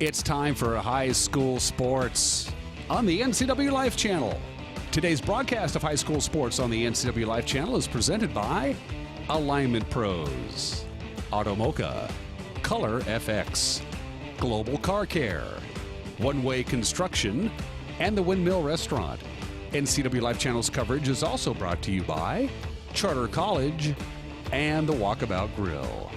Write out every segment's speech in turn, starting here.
It's time for high school sports on the NCWLIFE channel. Today's broadcast of high school sports on the NCWLIFE channel is presented by Alignment Pros, Automoca, Color FX, Global Car Care, One Way Construction, and the Windmill Restaurant. NCWLIFE channel's coverage is also brought to you by Charter College and the Walkabout Grill.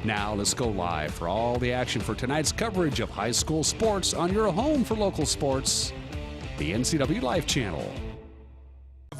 Now let's go live for all the action for tonight's coverage of high school sports on your home for local sports, the NCWLIFE channel.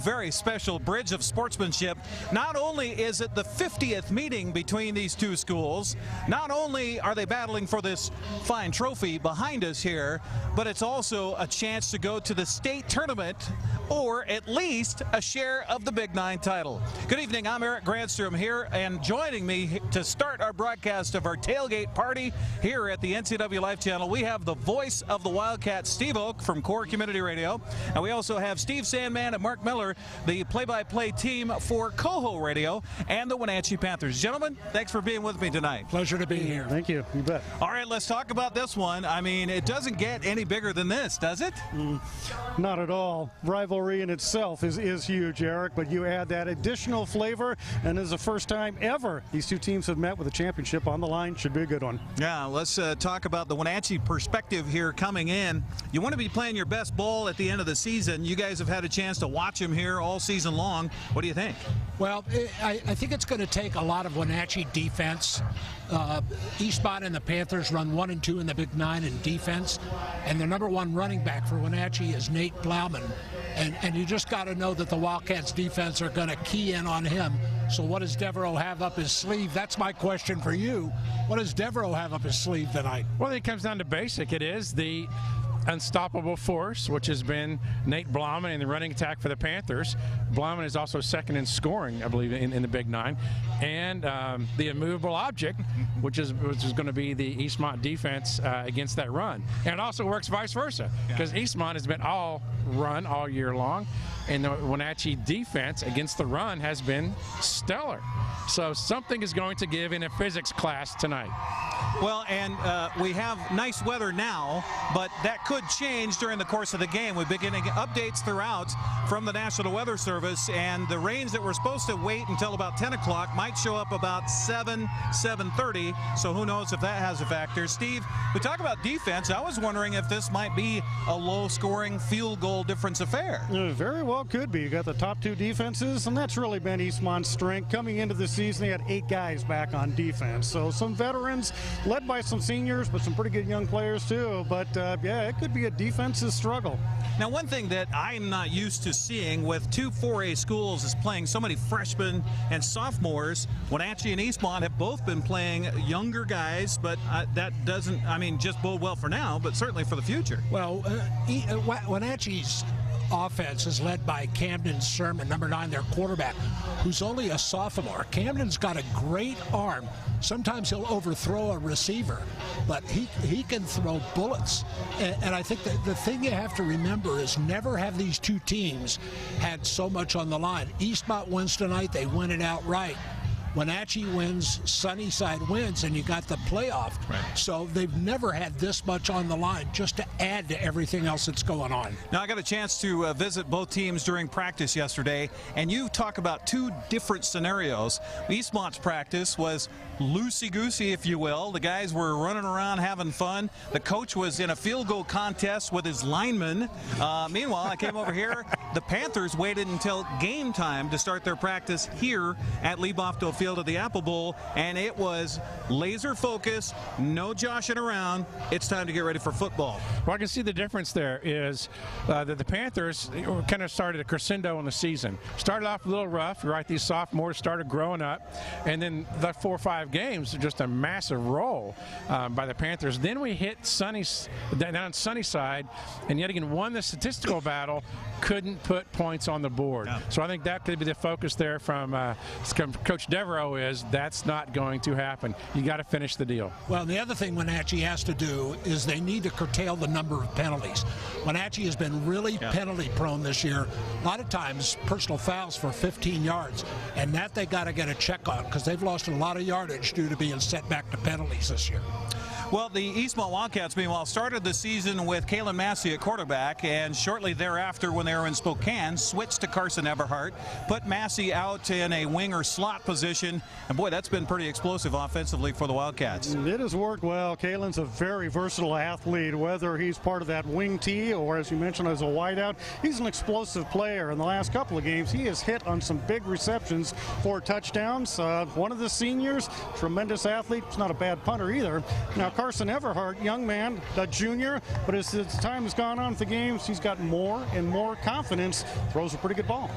Very special Bridge of Sportsmanship. Not only is it the 50th meeting between these two schools, not only are they battling for this fine trophy behind us here, but it's also a chance to go to the state tournament or at least a share of the Big Nine title. Good evening, I'm Eric Grandstrom here, and joining me to start our broadcast of our tailgate party here at the NCWLIFE channel, we have the voice of the Wildcats, Steve Oak from Core Community Radio, and we also have Steve Sandman and Mark Miller, the play-by-play team for Coho Radio and the Wenatchee Panthers. Gentlemen, thanks for being with me tonight. Pleasure to be here. Thank you. You bet. All right, let's talk about this one. I mean, it doesn't get any bigger than this, does it? Not at all. Rivalry in itself is huge, Eric, but you add that additional flavor, and this is the first time ever these two teams have met with a championship on the line. Should be a good one. Yeah, let's talk about the Wenatchee perspective here coming in. You want to be playing your best ball at the end of the season. You guys have had a chance to watch them here all season long. What do you think? Well, I think it's going to take a lot of Wenatchee defense. Eastmont and the Panthers run 1 and 2 in the Big Nine in defense, and the number one running back for Wenatchee is Nate Plowman. And you just got to know that the Wildcats defense are going to key in on him. So what does Devereaux have up his sleeve? That's my question for you. What does Devereaux have up his sleeve tonight? Well, it comes down to basic. It is the unstoppable force, which has been Nate Blauman in the running attack for the Panthers. Blauman is also second in scoring, I believe, in the Big Nine. And the immovable object, which is going to be the Eastmont defense against that run. And it also works vice versa, because Eastmont has been all run all year long, and the Wenatchee defense against the run has been stellar. So something is going to give in a physics class tonight. Well, and we have nice weather now, but that could change during the course of the game. We've been getting updates throughout from the National Weather Service, and the rains that were supposed to wait until about 10 o'clock might show up about 7:30, so who knows if that has a factor. Steve, we talk about defense. I was wondering if this might be a low-scoring field goal difference affair. Very well could be. You got the top two defenses, and that's really been Eastmont's strength. Coming into the season, they had 8 guys back on defense, so some veterans led by some seniors, but some pretty good young players too. But yeah, it could be a defensive struggle. Now, one thing that I'm not used to seeing with two 4A schools is playing so many freshmen and sophomores. Wenatchee and Eastmont have both been playing younger guys, but that doesn't, I mean, just bode well for now, but certainly for the future. Well, Wenatchee's offense is led by Camden Sermon, number 9, their quarterback, who's only a sophomore. Camden's got a great arm. Sometimes he'll overthrow a receiver, but he can throw bullets. And I think that the thing you have to remember is never have these two teams had so much on the line. Eastmont wins tonight, they win it outright. Wenatchee wins, Sunnyside wins, and you got the playoff. Right. So they've never had this much on the line just to add to everything else that's going on. Now, I got a chance to visit both teams during practice yesterday, and you talk about two different scenarios. Eastmont's practice was loosey-goosey, if you will. The guys were running around having fun. The coach was in a field goal contest with his linemen. Meanwhile, I came over here. The Panthers waited until game time to start their practice here at Lee Bofto Field of the Apple Bowl, and it was laser focused, no joshing around. It's time to get ready for football. Well, I can see the difference there is that the Panthers kind of started a crescendo in the season. Started off a little rough, right? These sophomores started growing up, and then the 4 or 5 games, just a massive roll by the Panthers. Then we hit down Sunnyside, and yet again won the statistical battle, couldn't put points on the board. Yeah. So I think that could be the focus there from Coach Devereaux, is that's not going to happen. You got to finish the deal. Well, the other thing Wenatchee has to do is they need to curtail the number of penalties. Wenatchee has been really penalty prone this year. A lot of times personal fouls for 15 yards, and that they got to get a check on because they've lost a lot of yardage due to being set back to penalties this year. Well, the Eastmont Wildcats, meanwhile, started the season with Kalen Massey at quarterback, and shortly thereafter, when they were in Spokane, switched to Carson Everhart, put Massey out in a wing or slot position, and boy, that's been pretty explosive offensively for the Wildcats. It has worked well. Kalen's a very versatile athlete, whether he's part of that wing tee or, as you mentioned, as a wideout. He's an explosive player. In the last couple of games, he has hit on some big receptions for touchdowns. One of the seniors, tremendous athlete. He's not a bad punter either. Now, Carson Everhart, young man, a junior, but as time has gone on with the games, he's got more and more confidence. Throws a pretty good ball.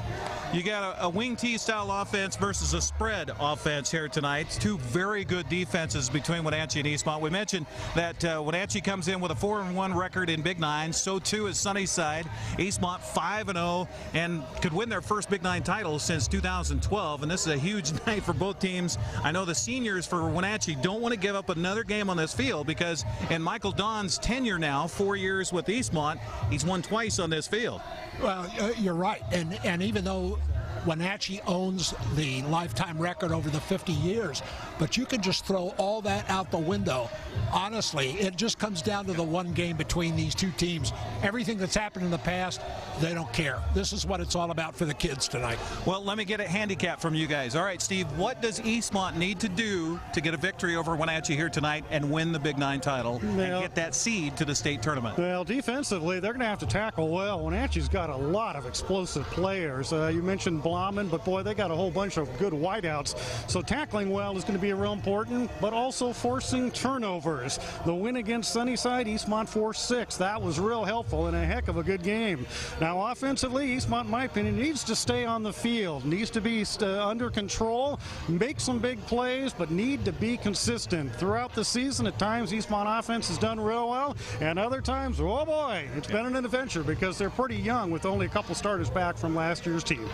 You got a wing tee style offense versus a spread offense here tonight. Two very good defenses between Wenatchee and Eastmont. We mentioned that Wenatchee comes in with a 4-1 record in Big Nine. So too is Sunnyside. Eastmont 5-0 and could win their first Big Nine title since 2012. And this is a huge night for both teams. I know the seniors for Wenatchee don't want to give up another game on this field because in Michael Don's tenure now, 4 years with Eastmont, he's won twice on this field. Well, you're right. And even though Wenatchee owns the lifetime record over the 50 years, but you can just throw all that out the window. Honestly, it just comes down to the one game between these two teams. Everything that's happened in the past, they don't care. This is what it's all about for the kids tonight. Well, let me get a handicap from you guys. All right, Steve, what does Eastmont need to do to get a victory over Wenatchee here tonight and win the Big Nine title and get that seed to the state tournament? Well, defensively, they're going to have to tackle well. Wenatchee's got a lot of explosive players. You mentioned Blauman, but boy, they got a whole bunch of good wideouts. So tackling well is going to be real important, but also forcing turnovers. The win against Sunnyside, Eastmont 4-6. That was real helpful and a heck of a good game. Now, offensively, Eastmont, in my opinion, needs to stay on the field, needs to be under control, make some big plays, but need to be consistent. Throughout the season, at times, Eastmont offense has done real well, and other times, oh boy, it's been an adventure because they're pretty young with only a couple starters back from last year's team.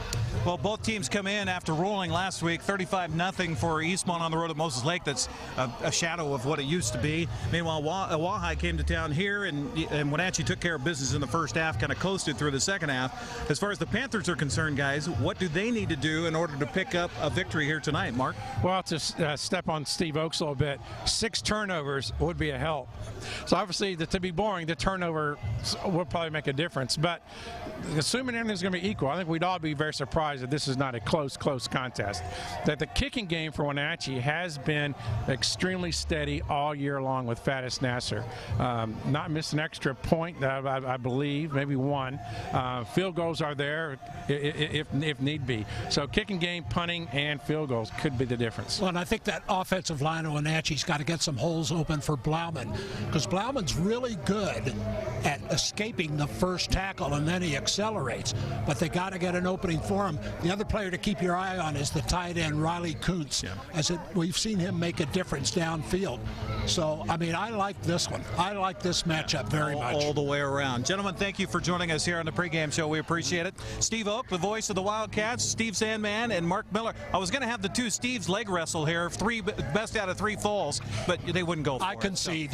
Well, both teams come in after rolling last week, 35-0 for Eastmont on the road at Moses Lake. That's a shadow of what it used to be. Meanwhile, Wahai came to town here, and Wenatchee took care of business in the first half, kind of coasted through the second half. As far as the Panthers are concerned, guys, what do they need to do in order to pick up a victory here tonight, Mark? Well, to step on Steve Oakes a little bit, 6 turnovers would be a help. So obviously, to be boring, the turnover will probably make a difference. But assuming everything's going to be equal, I think we'd all be very surprised that this is not a close contest. That the kicking game for Wenatchee has been extremely steady all year long with Faddis Nasser. Not missed an extra point, I believe, maybe one. Field goals are there if need be. So kicking game, punting, and field goals could be the difference. Well, and I think that offensive line of Wenatchee's got to get some holes open for Blauman, because Blauman's really good at escaping the first tackle, and then he accelerates. But they got to get an opening for him. The other player to keep your eye on is the tight end, Riley Kuntz. Yeah. We've seen him make a difference downfield. So, I mean, I like this one. I like this matchup very much. All the way around. Gentlemen, thank you for joining us here on the pregame show. We appreciate it. Steve Oak, the voice of the Wildcats, Steve Sandman, and Mark Miller. I was going to have the two Steves leg wrestle here, best out of 3 falls, but they wouldn't go for it. I concede.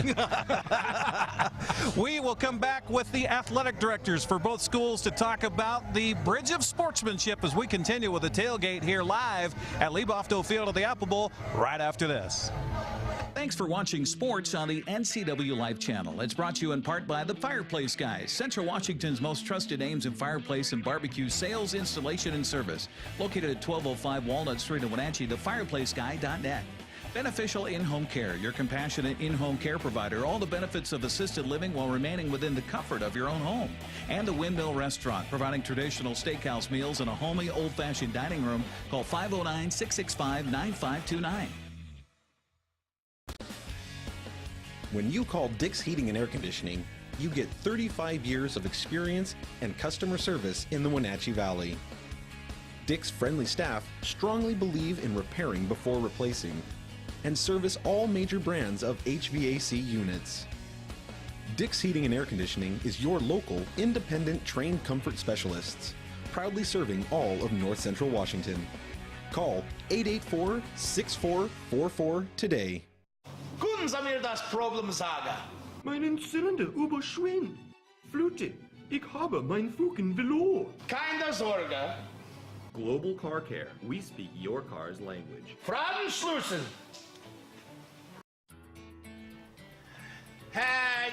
We will come back with the athletic directors for both schools to talk about the Bridge of Sportsmanship as we continue with the tailgate here live at Liebofto Field at the Apple Bowl right after this. Thanks for watching sports on the NCWLIFE channel. It's brought to you in part by the Fireplace Guys, Central Washington's most trusted names in fireplace and barbecue sales, installation, and service. Located at 1205 Walnut Street in Wenatchee, thefireplaceguy.net. Beneficial In-Home Care, your compassionate in-home care provider. All the benefits of assisted living while remaining within the comfort of your own home. And the Windmill Restaurant, providing traditional steakhouse meals in a homey, old-fashioned dining room. Call 509-665-9529. When you call Dick's Heating and Air Conditioning, you get 35 years of experience and customer service in the Wenatchee Valley. Dick's friendly staff strongly believe in repairing before replacing and service all major brands of HVAC units. Dick's Heating and Air Conditioning is your local, independent, trained comfort specialists, proudly serving all of North Central Washington. Call 884-6444 today. Können Sie mir das Problem sagen? Meinen Zylinder überschwingt. Flute, ich habe mein Fugen verloren. Keine Sorge. Global Car Care. We speak your car's language. Fragen Schlüssel.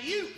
you?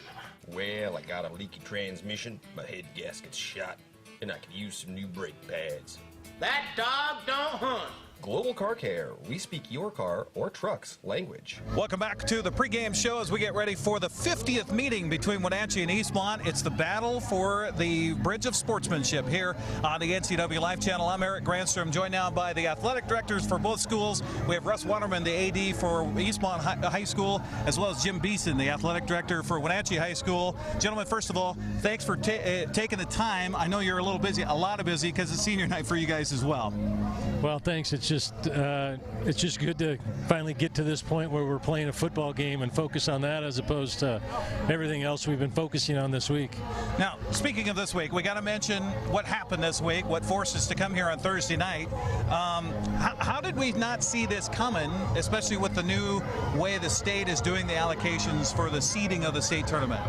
Well, I got a leaky transmission, my head gasket's shot, and I could use some new brake pads. That dog don't hunt. Global Car Care. We speak your car or truck's language. Welcome back to the pregame show as we get ready for the 50th meeting between Wenatchee and Eastmont. It's the battle for the Bridge of Sportsmanship here on the NCWLIFE channel. I'm Eric Granstrom, joined now by the athletic directors for both schools. We have Russ Waterman, the AD for Eastmont High School, as well as Jim Beeson, the athletic director for Wenatchee High School. Gentlemen, first of all, thanks for taking the time. I know you're a lot of busy because it's senior night for you guys as well. Well, thanks. It's just good to finally get to this point where we're playing a football game and focus on that as opposed to everything else we've been focusing on this week. Now, speaking of this week, we got to mention what happened this week, what forced us to come here on Thursday night. How did we not see this coming, especially with the new way the state is doing the allocations for the seeding of the state tournament?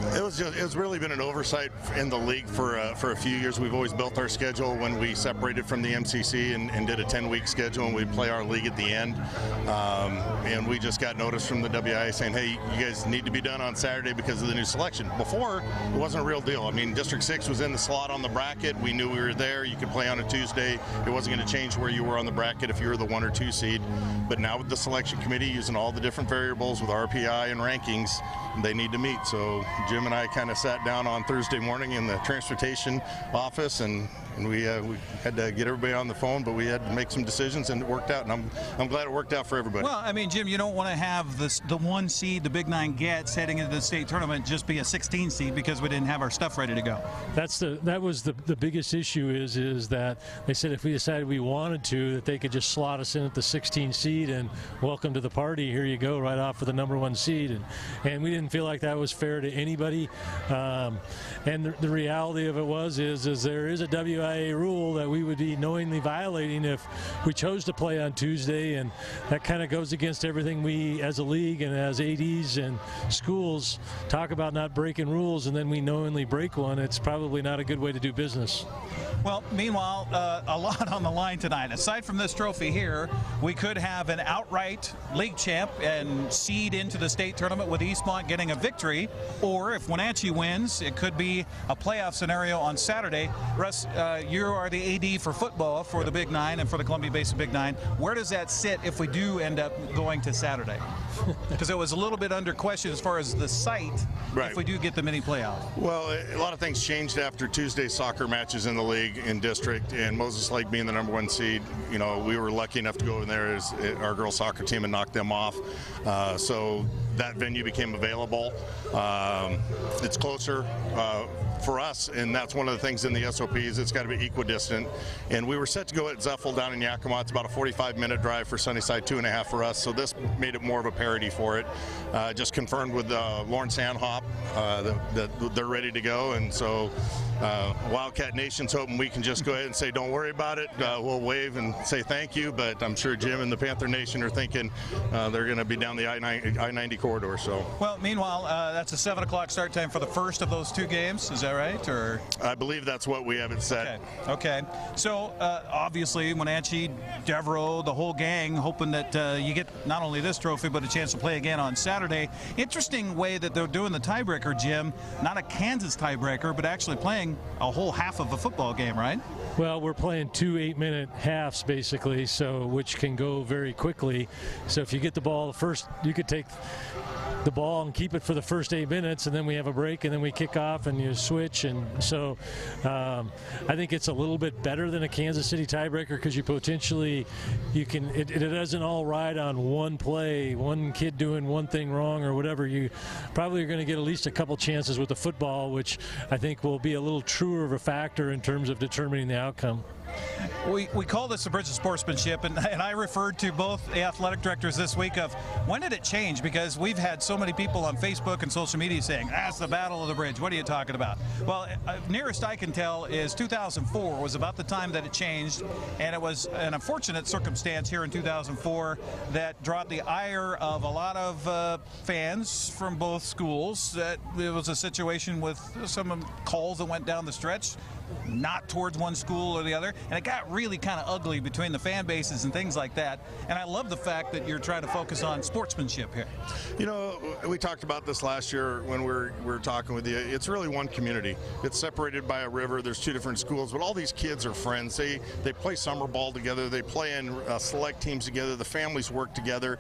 It's really been an oversight in the league for a few years. We've always built our schedule when we separated from the MCC and did a 10-week schedule, and we'd play our league at the end. And we just got notice from the WIA saying, hey, you guys need to be done on Saturday because of the new selection. Before, it wasn't a real deal. I mean, District 6 was in the slot on the bracket. We knew we were there. You could play on a Tuesday. It wasn't going to change where you were on the bracket if you were the 1 or 2 seed. But now with the selection committee using all the different variables with RPI and rankings, they need to meet. So Jim and I kind of sat down on Thursday morning in the transportation office, and we had to get everybody on the phone, but we had to make some decisions, and it worked out, and I'm glad it worked out for everybody. Well, I mean, Jim, you don't want to have the 1 seed the Big 9 gets heading into the state tournament just be a 16 seed because we didn't have our stuff ready to go. That was the biggest issue is that they said if we decided we wanted to, that they could just slot us in at the 16 seed and welcome to the party. Here you go, right off for the number 1 seed, and we didn't feel like that was fair to anybody. And the reality of it is there is a WIA rule that we would be knowingly violating if we chose to play on Tuesday, and that kind of goes against everything we as a league and as ADs and schools talk about, not breaking rules, and then we knowingly break one. It's probably not a good way to do business. Well, meanwhile, a lot on the line tonight. Aside from this trophy here, we could have an outright league champ and seed into the state tournament with Eastmont getting a victory, or if Wenatchee wins, it could be a playoff scenario on Saturday. Russ, you are the AD for football for the Big 9 and for the Columbia Basin Big 9. Where does that sit if we do end up going to Saturday? Because it was a little bit under question as far as the site, right, if we do get the mini playoff. Well, a lot of things changed after Tuesday's soccer matches in the league in district, and Moses Lake being the number 1 seed, you know, we were lucky enough to go in there as our girls soccer team and knock them off. So that venue became available. It's closer for us, and that's one of the things in the SOPs. It's got to be equidistant, and we were set to go at Zeffel down in Yakima. It's about a 45-minute drive for Sunnyside, 2.5 for us, so this made it more of a parity for it. Just confirmed with Lauren Sandhop that they're ready to go, and so Wildcat Nation's hoping we can just go ahead and say don't worry about it. We'll wave and say thank you, but I'm sure Jim and the Panther Nation are thinking they're going to be down the I-90 corridor. So, well, meanwhile, that's a 7 o'clock start time for the first of those 2 games. Is that right? Or I believe that's what we have it set. Okay. So obviously Wenatchee, Devereaux, the whole gang hoping that you get not only this trophy but a chance to play again on Saturday. Interesting way that they're doing the tiebreaker, Jim. Not a Kansas tiebreaker, but actually playing a whole half of a football game, right? Well, we're playing 2 8-minute halves basically, so which can go very quickly. So if you get the ball first, you could take the ball and keep it for the first 8 minutes, and then we have a break, and then we kick off and you switch. And so I think it's a little bit better than a Kansas City tiebreaker because it doesn't all ride on one play, one kid doing one thing wrong or whatever. You probably are going to get at least a couple chances with the football, which I think will be a little truer of a factor in terms of determining the outcome. We call this the Bridge of Sportsmanship, and I referred to both athletic directors this week of when did it change, because we've had so many people on Facebook and social media saying that's the Battle of the Bridge. What are you talking about? Well, nearest I can tell is 2004 was about the time that it changed, and it was an unfortunate circumstance here in 2004 that brought the ire of a lot of fans from both schools. That it was a situation with some calls that went down the stretch not towards one school or the other, and it got really kind of ugly between the fan bases and things like that. And I love the fact that you're trying to focus on sportsmanship here. You know, we talked about this last year when we were talking with you. It's really one community. It's separated by a river. There's 2 different schools, but all these kids are friends. They play summer ball together. They play in select teams together. The families work together.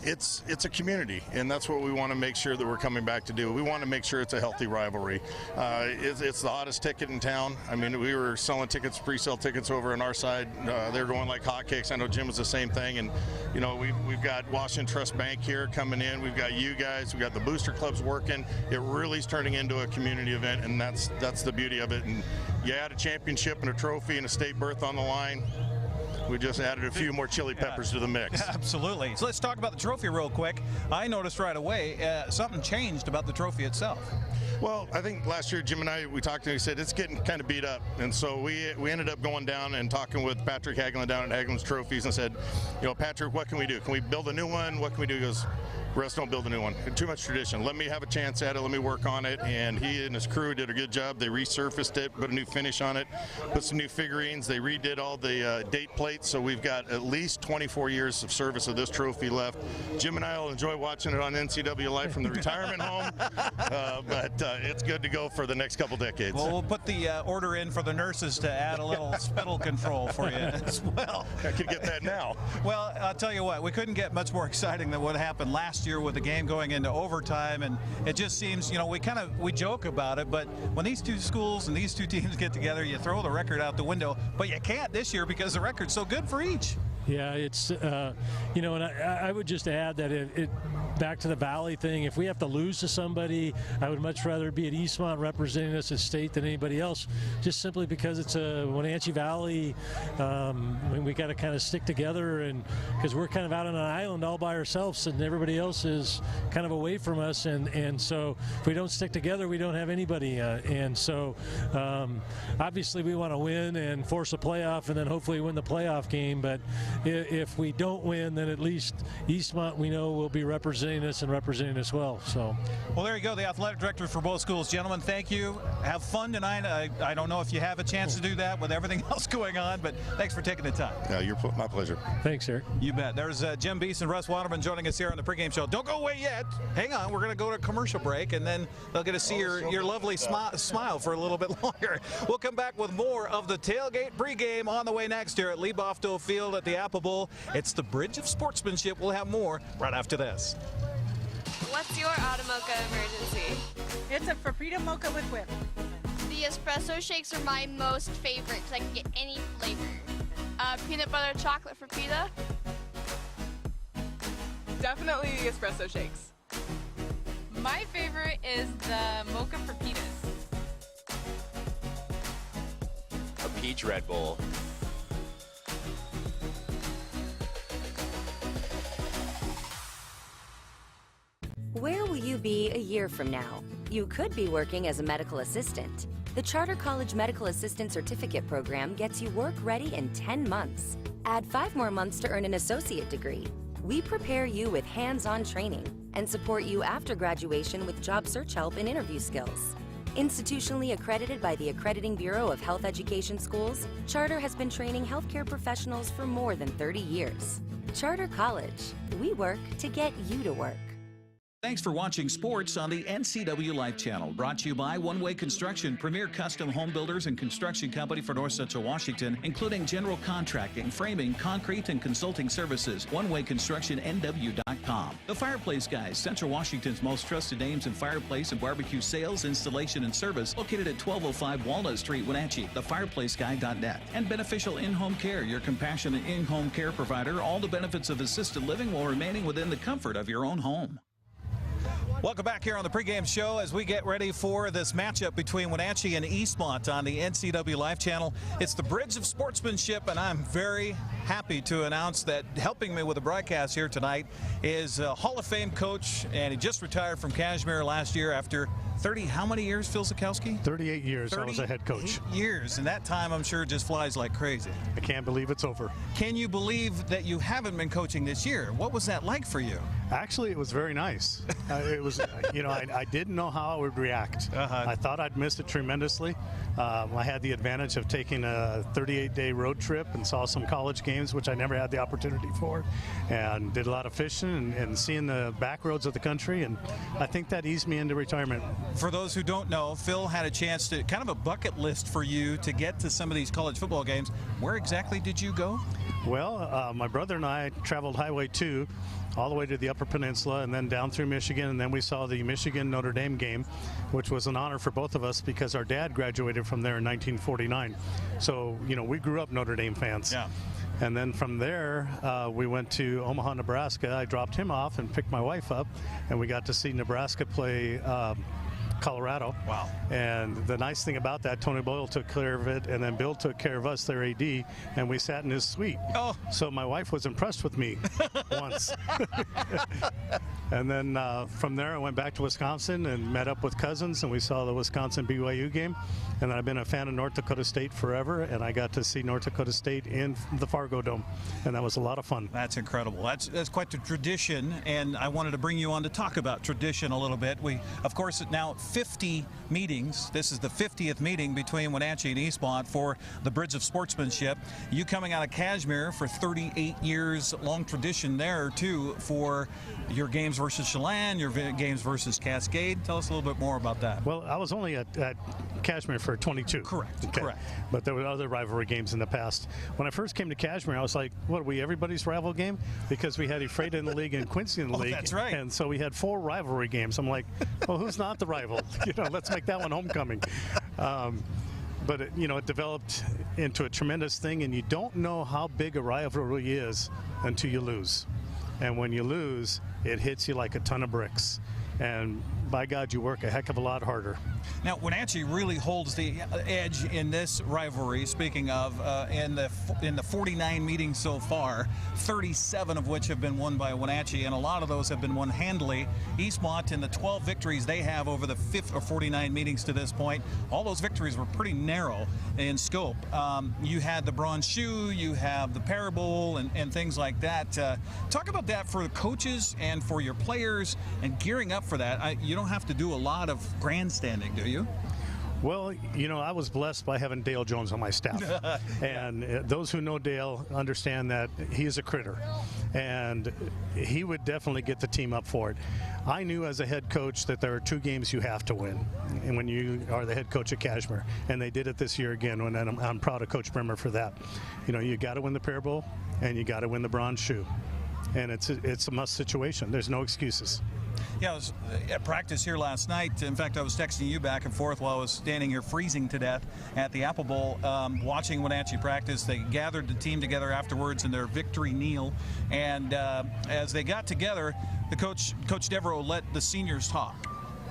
It's a community, and that's what we want to make sure that we're coming back to do. We want to make sure it's a healthy rivalry. It's the hottest ticket in town. I mean, we were selling tickets, pre-sale tickets over on our side. They're going like hotcakes. I know Jim was the same thing. And, you know, we've got Washington Trust Bank here coming in. We've got you guys. We've got the booster clubs working. It really is turning into a community event, and that's the beauty of it. And you add a championship and a trophy and a state berth on the line. We just added a few more chili peppers to the mix. Absolutely. So let's talk about the trophy real quick. I noticed right away something changed about the trophy itself. Well, I think last year Jim and I, we talked and he said it's getting kind of beat up. And so we ended up going down and talking with Patrick Hagelin down at Hagelin's Trophies and said, you know, Patrick, what can we do? Can we build a new one? What can we do? He goes, Russ, don't build a new one. Too much tradition. Let me have a chance at it. Let me work on it. And he and his crew did a good job. They resurfaced it, put a new finish on it, put some new figurines. They redid all the date plates. So we've got at least 24 years of service of this trophy left. Jim and I will enjoy watching it on NCWLIFE from the retirement home. But it's good to go for the next couple decades. Well, we'll put the order in for the nurses to add a little spittle control for you as well. I could get that now. Well, I'll tell you what, we couldn't get much more exciting than what happened last year with the game going into overtime, and it just seems, you know, we joke about it, but when these 2 schools and these 2 teams get together, you throw the record out the window, but you can't this year because the record's so good for each. Yeah, it's, you know, and I would just add that it back to the Valley thing, if we have to lose to somebody, I would much rather be at Eastmont representing us at state than anybody else, just simply because it's a Wenatchee Valley. We got to kind of stick together, and because we're kind of out on an island all by ourselves and everybody else is kind of away from us, and so if we don't stick together, we don't have anybody. And so obviously we want to win and force a playoff and then hopefully win the playoff game, but if we don't win, then at least Eastmont, we know, will be representing us and representing us well. So, well, there you go, the athletic director for both schools. Gentlemen, thank you. Have fun tonight. I don't know if you have a chance to do that with everything else going on, but thanks for taking the time. Yeah, my pleasure. Thanks, Eric. You bet. There's Jim Beese and Russ Waterman joining us here on the pregame show. Don't go away yet. Hang on. We're going to go to a commercial break, and then they'll get to see your lovely smile for a little bit longer. We'll come back with more of the Tailgate pregame on the way next here at Liebofto Field at the Apple Bowl. It's the Bridge of Sportsmanship. We'll have more right after this. What's your auto mocha emergency? It's a Frappuccino mocha with whip. The espresso shakes are my most favorite because I can get any flavor. Peanut butter chocolate Frappuccino. Definitely the espresso shakes. My favorite is the mocha Frappitas. A peach Red Bull. Where will you be a year from now? You could be working as a medical assistant. The Charter College Medical Assistant Certificate Program gets you work ready in 10 months. Add 5 more months to earn an associate degree. We prepare you with hands-on training and support you after graduation with job search help and interview skills. Institutionally accredited by the Accrediting Bureau of Health Education Schools, Charter has been training healthcare professionals for more than 30 years. Charter College. We work to get you to work. Thanks for watching sports on the NCWLIFE channel. Brought to you by One Way Construction, premier custom home builders and construction company for North Central Washington, including general contracting, framing, concrete, and consulting services. OneWayConstructionNW.com. The Fireplace Guys, Central Washington's most trusted names in fireplace and barbecue sales, installation, and service, located at 1205 Walnut Street, Wenatchee. TheFireplaceGuy.net. And Beneficial In-Home Care, your compassionate in-home care provider. All the benefits of assisted living while remaining within the comfort of your own home. Welcome back here on the pregame show as we get ready for this matchup between Wenatchee and Eastmont on the NCWLIFE channel. It's the Bridge of Sportsmanship, and I'm very happy to announce that helping me with the broadcast here tonight is a Hall of Fame coach, and he just retired from Kashmir last year after how many years, Phil Zakowski? 38 years I was a head coach. 38 years, and that time I'm sure just flies like crazy. I can't believe it's over. Can you believe that you haven't been coaching this year? What was that like for you? Actually, it was very nice. It was, I didn't know how I would react. I thought I'd miss it tremendously. I had the advantage of taking a 38-day road trip and saw some college games, which I never had the opportunity for, and did a lot of fishing and seeing the back roads of the country, and I think that eased me into retirement. For those who don't know, Phil had a chance to, kind of a bucket list for you to get to some of these college football games. Where exactly did you go? Well, my brother and I traveled Highway 2 all the way to the Upper Peninsula and then down through Michigan, and then we saw the Michigan-Notre Dame game, which was an honor for both of us because our dad graduated from there in 1949. So, we grew up Notre Dame fans. Yeah. And then from there, we went to Omaha, Nebraska. I dropped him off and picked my wife up, and we got to see Nebraska play Colorado. Wow. And the nice thing about that, Tony Boyle took care of it, and then Bill took care of us, their AD, and we sat in his suite. Oh. So my wife was impressed with me once. And then from there, I went back to Wisconsin and met up with cousins, and we saw the Wisconsin-BYU game. And then I've been a fan of North Dakota State forever, and I got to see North Dakota State in the Fargo Dome, and that was a lot of fun. That's incredible. That's quite the tradition, and I wanted to bring you on to talk about tradition a little bit. We, of course, now 50 meetings. This is the 50th meeting between Wenatchee and Eastmont for the Bridge of Sportsmanship. You coming out of Kashmir for 38 years, long tradition there, too, for your games versus Chelan, your games versus Cascade. Tell us a little bit more about that. Well, I was only at Kashmir for 22. Correct, okay. correct. But there were other rivalry games in the past. When I first came to Kashmir, I was like, what, are we everybody's rival game? Because we had Ephrata in the league and Quincy in the league. That's right. And so we had 4 rivalry games. I'm like, well, who's not the rival? Let's make that one homecoming. But it developed into a tremendous thing, and you don't know how big a rivalry is until you lose. And when you lose, it hits you like a ton of bricks. And by God, you work a heck of a lot harder. Now, Wenatchee really holds the edge in this rivalry. Speaking of, in the 49 meetings so far, 37 of which have been won by Wenatchee, and a lot of those have been won handily. Eastmont, in the 12 victories they have over the 49 meetings to this point, all those victories were pretty narrow in scope. You had the bronze shoe, you have the Pear Bowl, and things like that. Talk about that for the coaches and for your players and gearing up for that. You don't have to do a lot of grandstanding, do you? Well, I was blessed by having Dale Jones on my staff. And those who know Dale understand that he is a critter. And he would definitely get the team up for it. I knew as a head coach that there are 2 games you have to win, and when you are the head coach at Kashmir. And they did it this year again, and I'm proud of Coach Bremer for that. You got to win the Pear Bowl, and you got to win the bronze shoe. And it's a must situation. There's no excuses. Yeah, I was at practice here last night. In fact, I was texting you back and forth while I was standing here freezing to death at the Apple Bowl, watching Wenatchee practice. They gathered the team together afterwards in their victory kneel, and as they got together, Coach Devereaux let the seniors talk.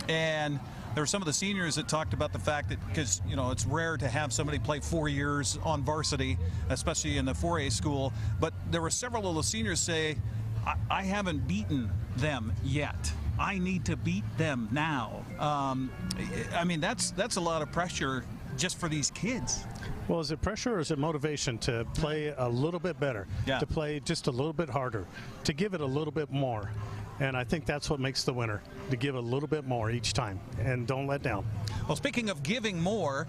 And there were some of the seniors that talked about the fact that, because it's rare to have somebody play 4 years on varsity, especially in the 4A school, but there were several of the seniors say, I haven't beaten them yet. I need to beat them now. That's a lot of pressure just for these kids. Well, is it pressure or is it motivation to play a little bit better, to play just a little bit harder, to give it a little bit more? And I think that's what makes the winner, to give a little bit more each time and don't let down. Well, speaking of giving more,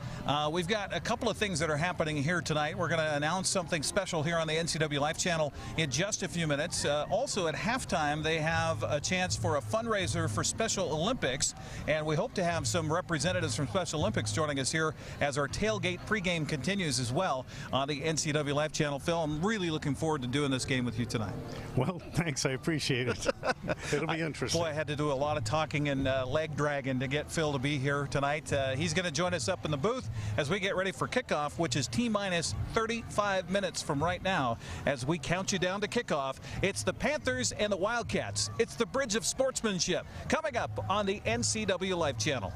we've got a couple of things that are happening here tonight. We're going to announce something special here on the NCWLIFE channel in just a few minutes. Also at halftime, they have a chance for a fundraiser for Special Olympics, and we hope to have some representatives from Special Olympics joining us here as our tailgate pregame continues as well on the NCWLIFE channel. Phil, I'm really looking forward to doing this game with you tonight. Well, thanks. I appreciate it. It'll be interesting. Boy, I had to do a lot of talking and leg dragging to get Phil to be here tonight. He's going to join us up in the booth as we get ready for kickoff, which is T-minus 35 minutes from right now. As we count you down to kickoff, it's the Panthers and the Wildcats. It's the Bridge of Sportsmanship coming up on the NCWLIFE channel.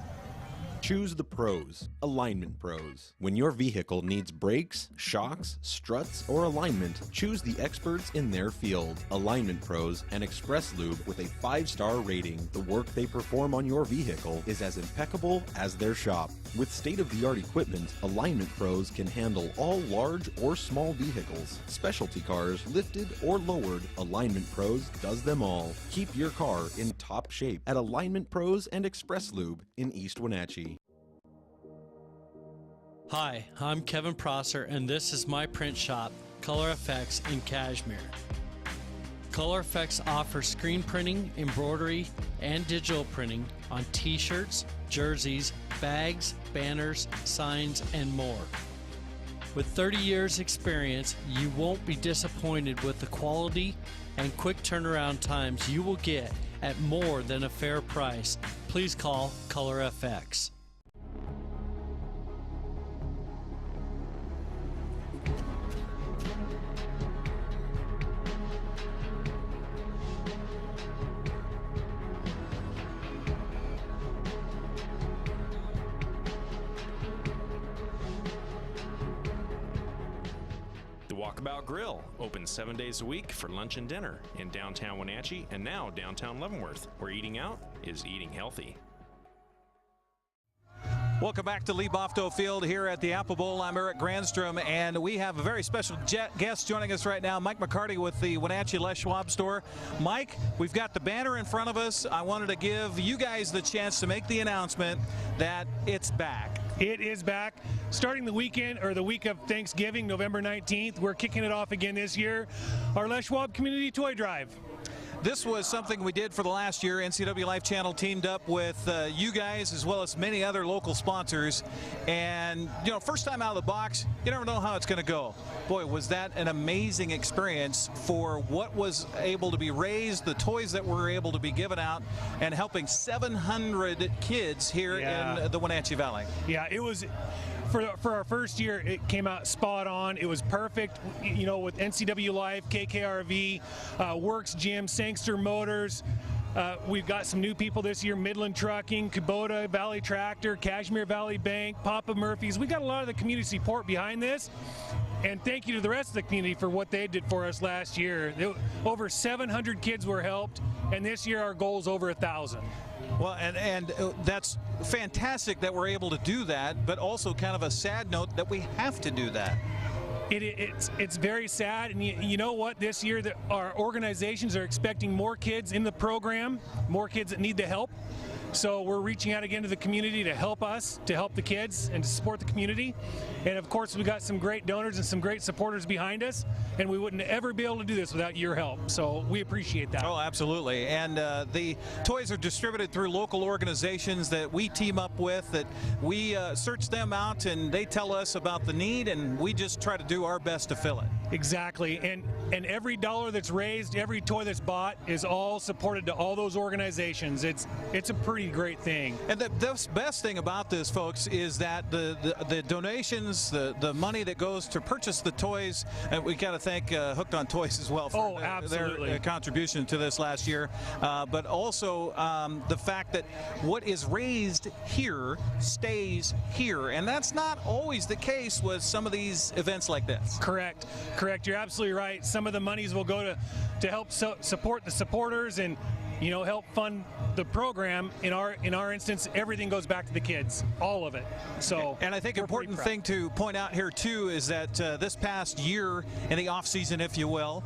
Choose the pros, Alignment Pros. When your vehicle needs brakes, shocks, struts, or alignment, choose the experts in their field. Alignment Pros and Express Lube with a 5-star rating. The work they perform on your vehicle is as impeccable as their shop. With state-of-the-art equipment, Alignment Pros can handle all large or small vehicles, specialty cars, lifted or lowered. Alignment Pros does them all. Keep your car in top shape at Alignment Pros and Express Lube in East Wenatchee. Hi, I'm Kevin Prosser, and this is my print shop, Color Effects in Cashmere. Color Effects offers screen printing, embroidery, and digital printing on t-shirts, jerseys, bags, banners, signs, and more. With 30 years experience, you won't be disappointed with the quality and quick turnaround times you will get at more than a fair price. Please call Color FX. Walkabout Grill, open 7 days a week for lunch and dinner in downtown Wenatchee and now downtown Leavenworth, where eating out is eating healthy. Welcome back to Lee Bofto Field here at the Apple Bowl. I'm Eric Grandstrom, and we have a very special guest joining us right now, Mike McCarty with the Wenatchee Les Schwab store. Mike, we've got the banner in front of us. I wanted to give you guys the chance to make the announcement that it's back. It is back. Starting the weekend, or the week of Thanksgiving, November 19th, we're kicking it off again this year. Our Les Schwab Community Toy Drive. This was something we did for the last year. NCWLIFE channel teamed up with you guys as well as many other local sponsors. And, you know, first time out of the box, you never know how it's going to go. Boy, was that an amazing experience for what was able to be raised, the toys that were able to be given out, and helping 700 kids here in the Wenatchee Valley. Yeah, it was. For our first year, it came out spot on. It was perfect, you know, with NCWLIFE, KKRV, Works Gym, Sangster Motors. We've got some new people this year, Midland Trucking, Kubota, Valley Tractor, Cashmere Valley Bank, Papa Murphy's. We got a lot of the community support behind this. And thank you to the rest of the community for what they did for us last year. Over 700 kids were helped, and this year our goal is over 1,000. Well, and that's fantastic that we're able to do that, but also kind of a sad note that we have to do that. It's very sad, and you know what? This year, our organizations are expecting more kids in the program, more kids that need the help. So we're reaching out again to the community to help us, to help the kids, and to support the community. And of course, we got some great donors and some great supporters behind us, and we wouldn't ever be able to do this without your help. So we appreciate that. Oh, absolutely. And the toys are distributed through local organizations that we team up with, that we search them out, and they tell us about the need, and we just try to do our best to fill it. Exactly. And every dollar that's raised, every toy that's bought is all supported to all those organizations. It's a pretty great thing. And the best thing about this, folks, is that the donations, the money that goes to purchase the toys, and we got to thank Hooked on Toys as well for their contribution to this last year, but also the fact that what is raised here stays here, and that's not always the case with some of these events like this. Correct. You're absolutely right. Some of the monies will go to help support the supporters and, you know, help fund the program. In our instance, everything goes back to the kids, all of it. So, and I think important thing to point out here too is that this past year, in the off season, if you will,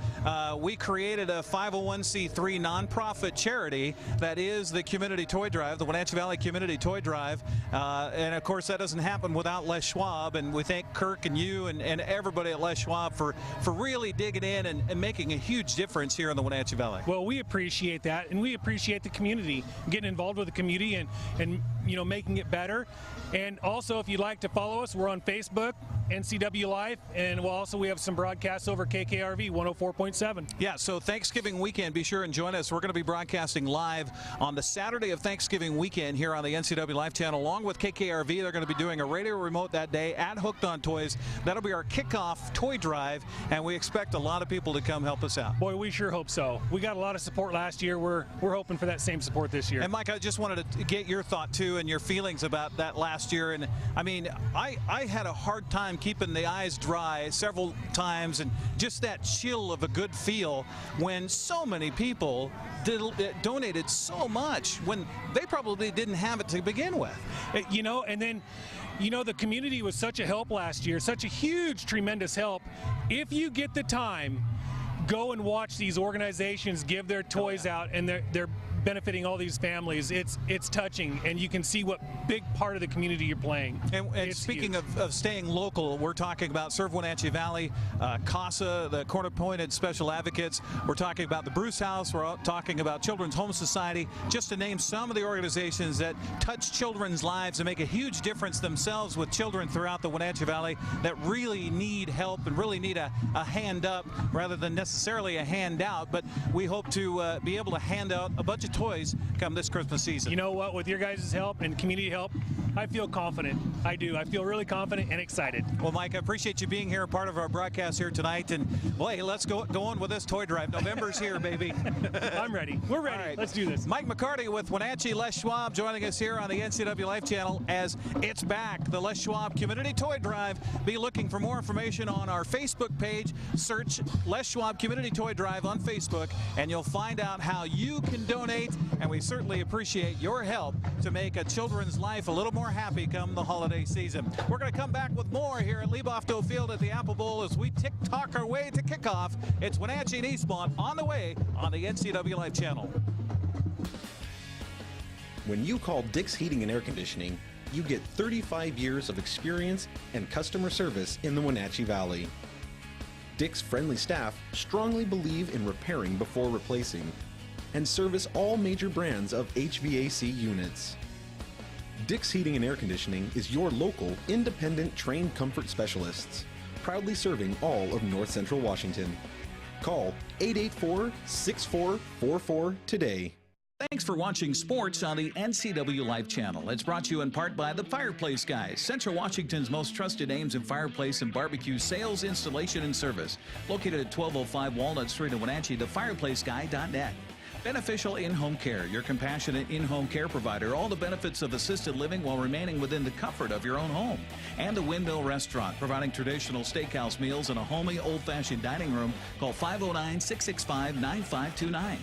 we created a 501c3 nonprofit charity that is the Community Toy Drive, the Wenatchee Valley Community Toy Drive, and of course that doesn't happen without Les Schwab. And we thank Kirk and you and everybody at Les Schwab for really digging in and making a huge difference here in the Wenatchee Valley. Well, we appreciate that, and we appreciate the community getting involved with the community and you know, making it better. And also, if you'd like to follow us, we're on Facebook, NCWLIFE, and we have some broadcasts over KKRV 104.7. Yeah, so Thanksgiving weekend, be sure and join us. We're going to be broadcasting live on the Saturday of Thanksgiving weekend here on the NCWLIFE channel, along with KKRV. They're going to be doing a radio remote that day at Hooked on Toys. That'll be our kickoff toy drive, and we expect a lot of people to come help us out. Boy, we sure hope so. We got a lot of support last year. We're hoping for that same support support this year. And Mike, I just wanted to get your thought too and your feelings about that last year. And I mean, I had a hard time keeping the eyes dry several times, and just that chill of a good feel when so many people donated so much when they probably didn't have it to begin with. You know, and then, you know, the community was such a help last year, such a huge, tremendous help. If you get the time, go and watch these organizations give their toys out, and they're benefiting all these families. It's touching, and you can see what big part of the community you're playing. And speaking of staying local, we're talking about Serve Wenatchee Valley, CASA, the Corner Pointed Special Advocates. We're talking about the Bruce House. We're talking about Children's Home Society, just to name some of the organizations that touch children's lives and make a huge difference themselves with children throughout the Wenatchee Valley that really need help and really need a hand up rather than necessarily a handout. But we hope to be able to hand out a bunch of toys come this Christmas season. You know what? With your guys' help and community help, I feel confident. I do. I feel really confident and excited. Well, Mike, I appreciate you being here, a part of our broadcast here tonight. And boy, let's go on with this toy drive. November's here, baby. I'm ready. We're ready. Right. Let's do this. Mike McCarty with Wenatchee Les Schwab joining us here on the NCWLIFE channel as it's back, the Les Schwab Community Toy Drive. Be looking for more information on our Facebook page. Search Les Schwab Community Toy Drive on Facebook, and you'll find out how you can donate. And we certainly appreciate your help to make a children's life a little more happy come the holiday season. We're going to come back with more here at Liebofto Field at the Apple Bowl as we tick-tock our way to kickoff. It's Wenatchee and Eastmont on the way on the NCWLIFE channel. When you call Dick's Heating and Air Conditioning, you get 35 years of experience and customer service in the Wenatchee Valley. Dick's friendly staff strongly believe in repairing before replacing and service all major brands of HVAC units. Dick's Heating and Air Conditioning is your local, independent, trained comfort specialists, proudly serving all of North Central Washington. Call 884-6444 today. Thanks for watching sports on the NCWLIFE channel. It's brought to you in part by the Fireplace Guys, Central Washington's most trusted names in fireplace and barbecue sales, installation, and service. Located at 1205 Walnut Street in Wenatchee, thefireplaceguy.net. Beneficial In-Home Care, your compassionate in-home care provider. All the benefits of assisted living while remaining within the comfort of your own home. And the Windmill Restaurant, providing traditional steakhouse meals and a homey, old-fashioned dining room. Call 509-665-9529.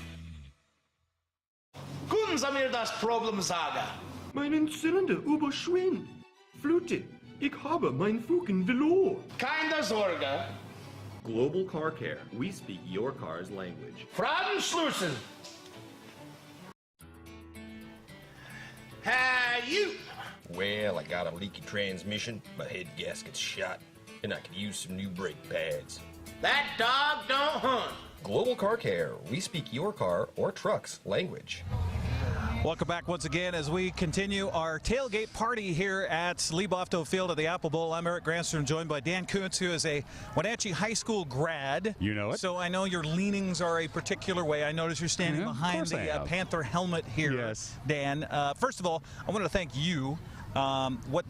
Können Sie mir das Problem sagen? Meinen Zylinder überschwingt. Flute, ich habe mein Fugen verloren. Keine Sorge. Global Car Care. We speak your car's language. Fragen schließen. Hey, you! Well, I got a leaky transmission, my head gasket's shot, and I could use some new brake pads. That dog don't hunt. Global Car Care. We speak your car or truck's language. Welcome back once again as we continue our tailgate party here at Liebofto Field at the Apple Bowl. I'm Eric Granstrom, joined by Dan Kuntz, who is a Wenatchee High School grad. You know it. So I know your leanings are a particular way. I notice you're standing behind the Panther helmet here, yes. Dan. First of all, I wanted to thank you. What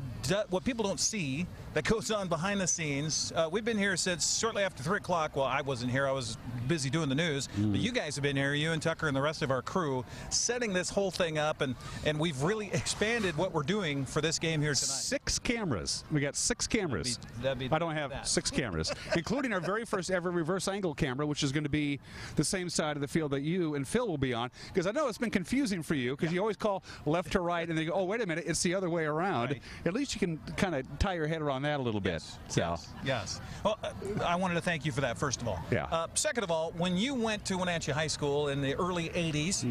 people don't see that goes on behind the scenes. We've been here since shortly after 3 o'clock. Well, I wasn't here. I was busy doing the news. But you guys have been here, you and Tucker and the rest of our crew, setting this whole thing up. And we've really expanded what we're doing for this game here tonight. 6 cameras. We got 6 cameras. I don't have 6 cameras, including our very first ever reverse angle camera, which is going to be the same side of the field that you and Phil will be on. Because I know it's been confusing for you, because you always call left to right, and they go, oh, wait a minute, it's the other way around. Right. At least you can kind of tie your head around that a little bit. So. Yes. Well, I wanted to thank you for that, first of all. Yeah. Second of all, when you went to Wenatchee High School in the early 80s,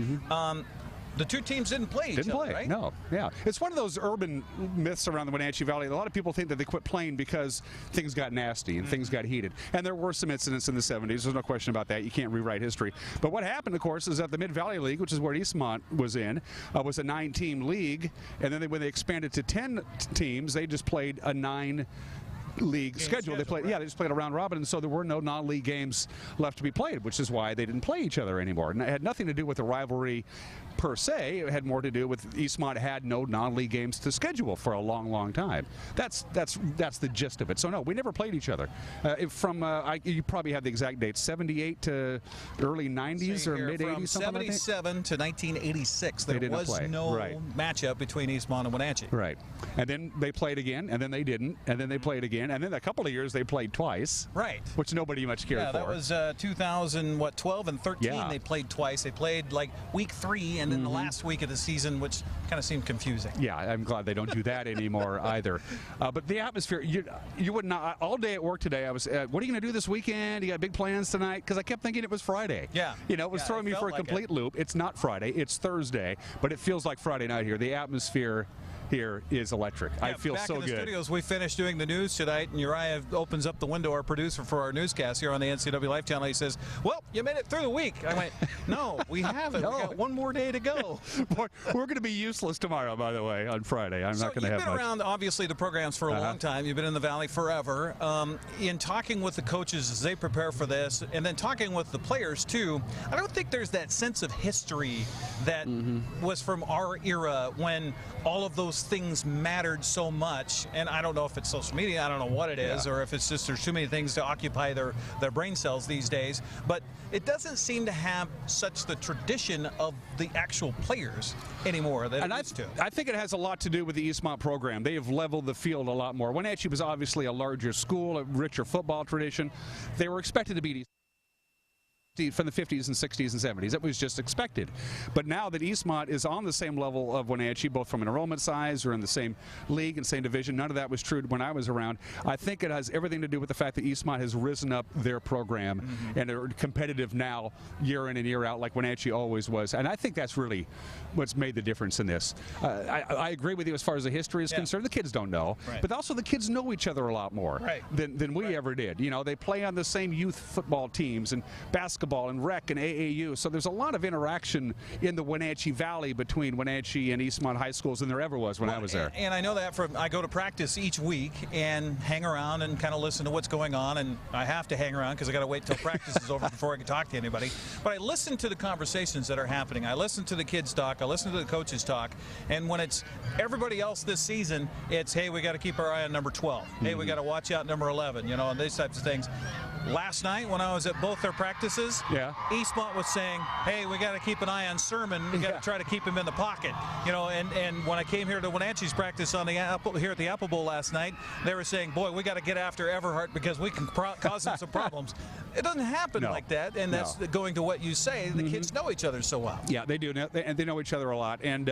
the two teams didn't play each other, right? No, yeah. It's one of those urban myths around the Wenatchee Valley. A lot of people think that they quit playing because things got nasty and things got heated. And there were some incidents in the 70s. There's no question about that. You can't rewrite history. But what happened, of course, is that the Mid-Valley League, which is where Eastmont was in, was a 9-team league. And then when they expanded to 10 teams, they just played a 9 league schedule. They played, they just played a round robin, and so there were no non-league games left to be played, which is why they didn't play each other anymore. And it had nothing to do with the rivalry per se. It had more to do with Eastmont had no non-league games to schedule for a long, long time. That's the gist of it. So no, we never played each other. You probably have the exact date, 78 to early 90s or mid 80s, something like that. From 77 to 1986, there was no matchup between Eastmont and Wenatchee. Right, and then they played again, and then they didn't, and then they played again, and then a couple of years they played twice. Right, which nobody much cared for. Yeah, that was 2012 and 13. Yeah. They played twice. They played like week 3 and then the last week of the season, which kind of seemed confusing. Yeah, I'm glad they don't do that anymore either. But the atmosphere, you would not. All day at work today, I was, what are you going to do this weekend? You got big plans tonight? Because I kept thinking it was Friday. Yeah. You know, it was throwing me for a complete loop. It's not Friday. It's Thursday, but it feels like Friday night here. The atmosphere here is electric. I feel so good. Back in the studios, we finished doing the news tonight, and Uriah opens up the window, our producer for our newscast here on the NCWLIFE channel. He says, well, you made it through the week. I went, no, we haven't. No. We got one more day to go. Boy, we're going to be useless tomorrow, by the way, on Friday. I'm not going to have much. You've been around, obviously, the programs for a long time. You've been in the Valley forever. In talking with the coaches as they prepare for this, and then talking with the players, too, I don't think there's that sense of history that was from our era when all of those things mattered so much. And I don't know if it's social media, I don't know what it is, or if it's just there's too many things to occupy their brain cells these days. But it doesn't seem to have such the tradition of the actual players anymore that it used to. I think it has a lot to do with the Eastmont program. They have leveled the field a lot more. Wenatchee was obviously a larger school, a richer football tradition. They were expected to beat from the 50s and 60s and 70s. That was just expected. But now that Eastmont is on the same level of Wenatchee, both from an enrollment size or in the same league and same division, none of that was true when I was around. I think it has everything to do with the fact that Eastmont has risen up their program and are competitive now year in and year out like Wenatchee always was. And I think that's really what's made the difference in this. I agree with you as far as the history is concerned. The kids don't know, but also the kids know each other a lot more than we ever did. You know, they play on the same youth football teams and basketball and rec and AAU, so there's a lot of interaction in the Wenatchee Valley between Wenatchee and Eastmont high schools than there ever was when I was there. And I know that I go to practice each week and hang around and kind of listen to what's going on, and I have to hang around because I got to wait till practice is over before I can talk to anybody. But I listen to the conversations that are happening. I listen to the kids talk. I listen to the coaches talk. And when it's everybody else this season, it's, hey, we got to keep our eye on number 12. Hey, we got to watch out number 11, you know, and these types of things. Last night when I was at both their practices, Eastmont was saying, hey, we got to keep an eye on Sermon. We got to try to keep him in the pocket. You know, and when I came here to Wenatchee's practice on the here at the Apple Bowl last night, they were saying, boy, we got to get after Everhart because we can cause him some problems. It doesn't happen like that, and that's going to what you say. The kids know each other so well. Yeah, they do, and they know each other a lot, and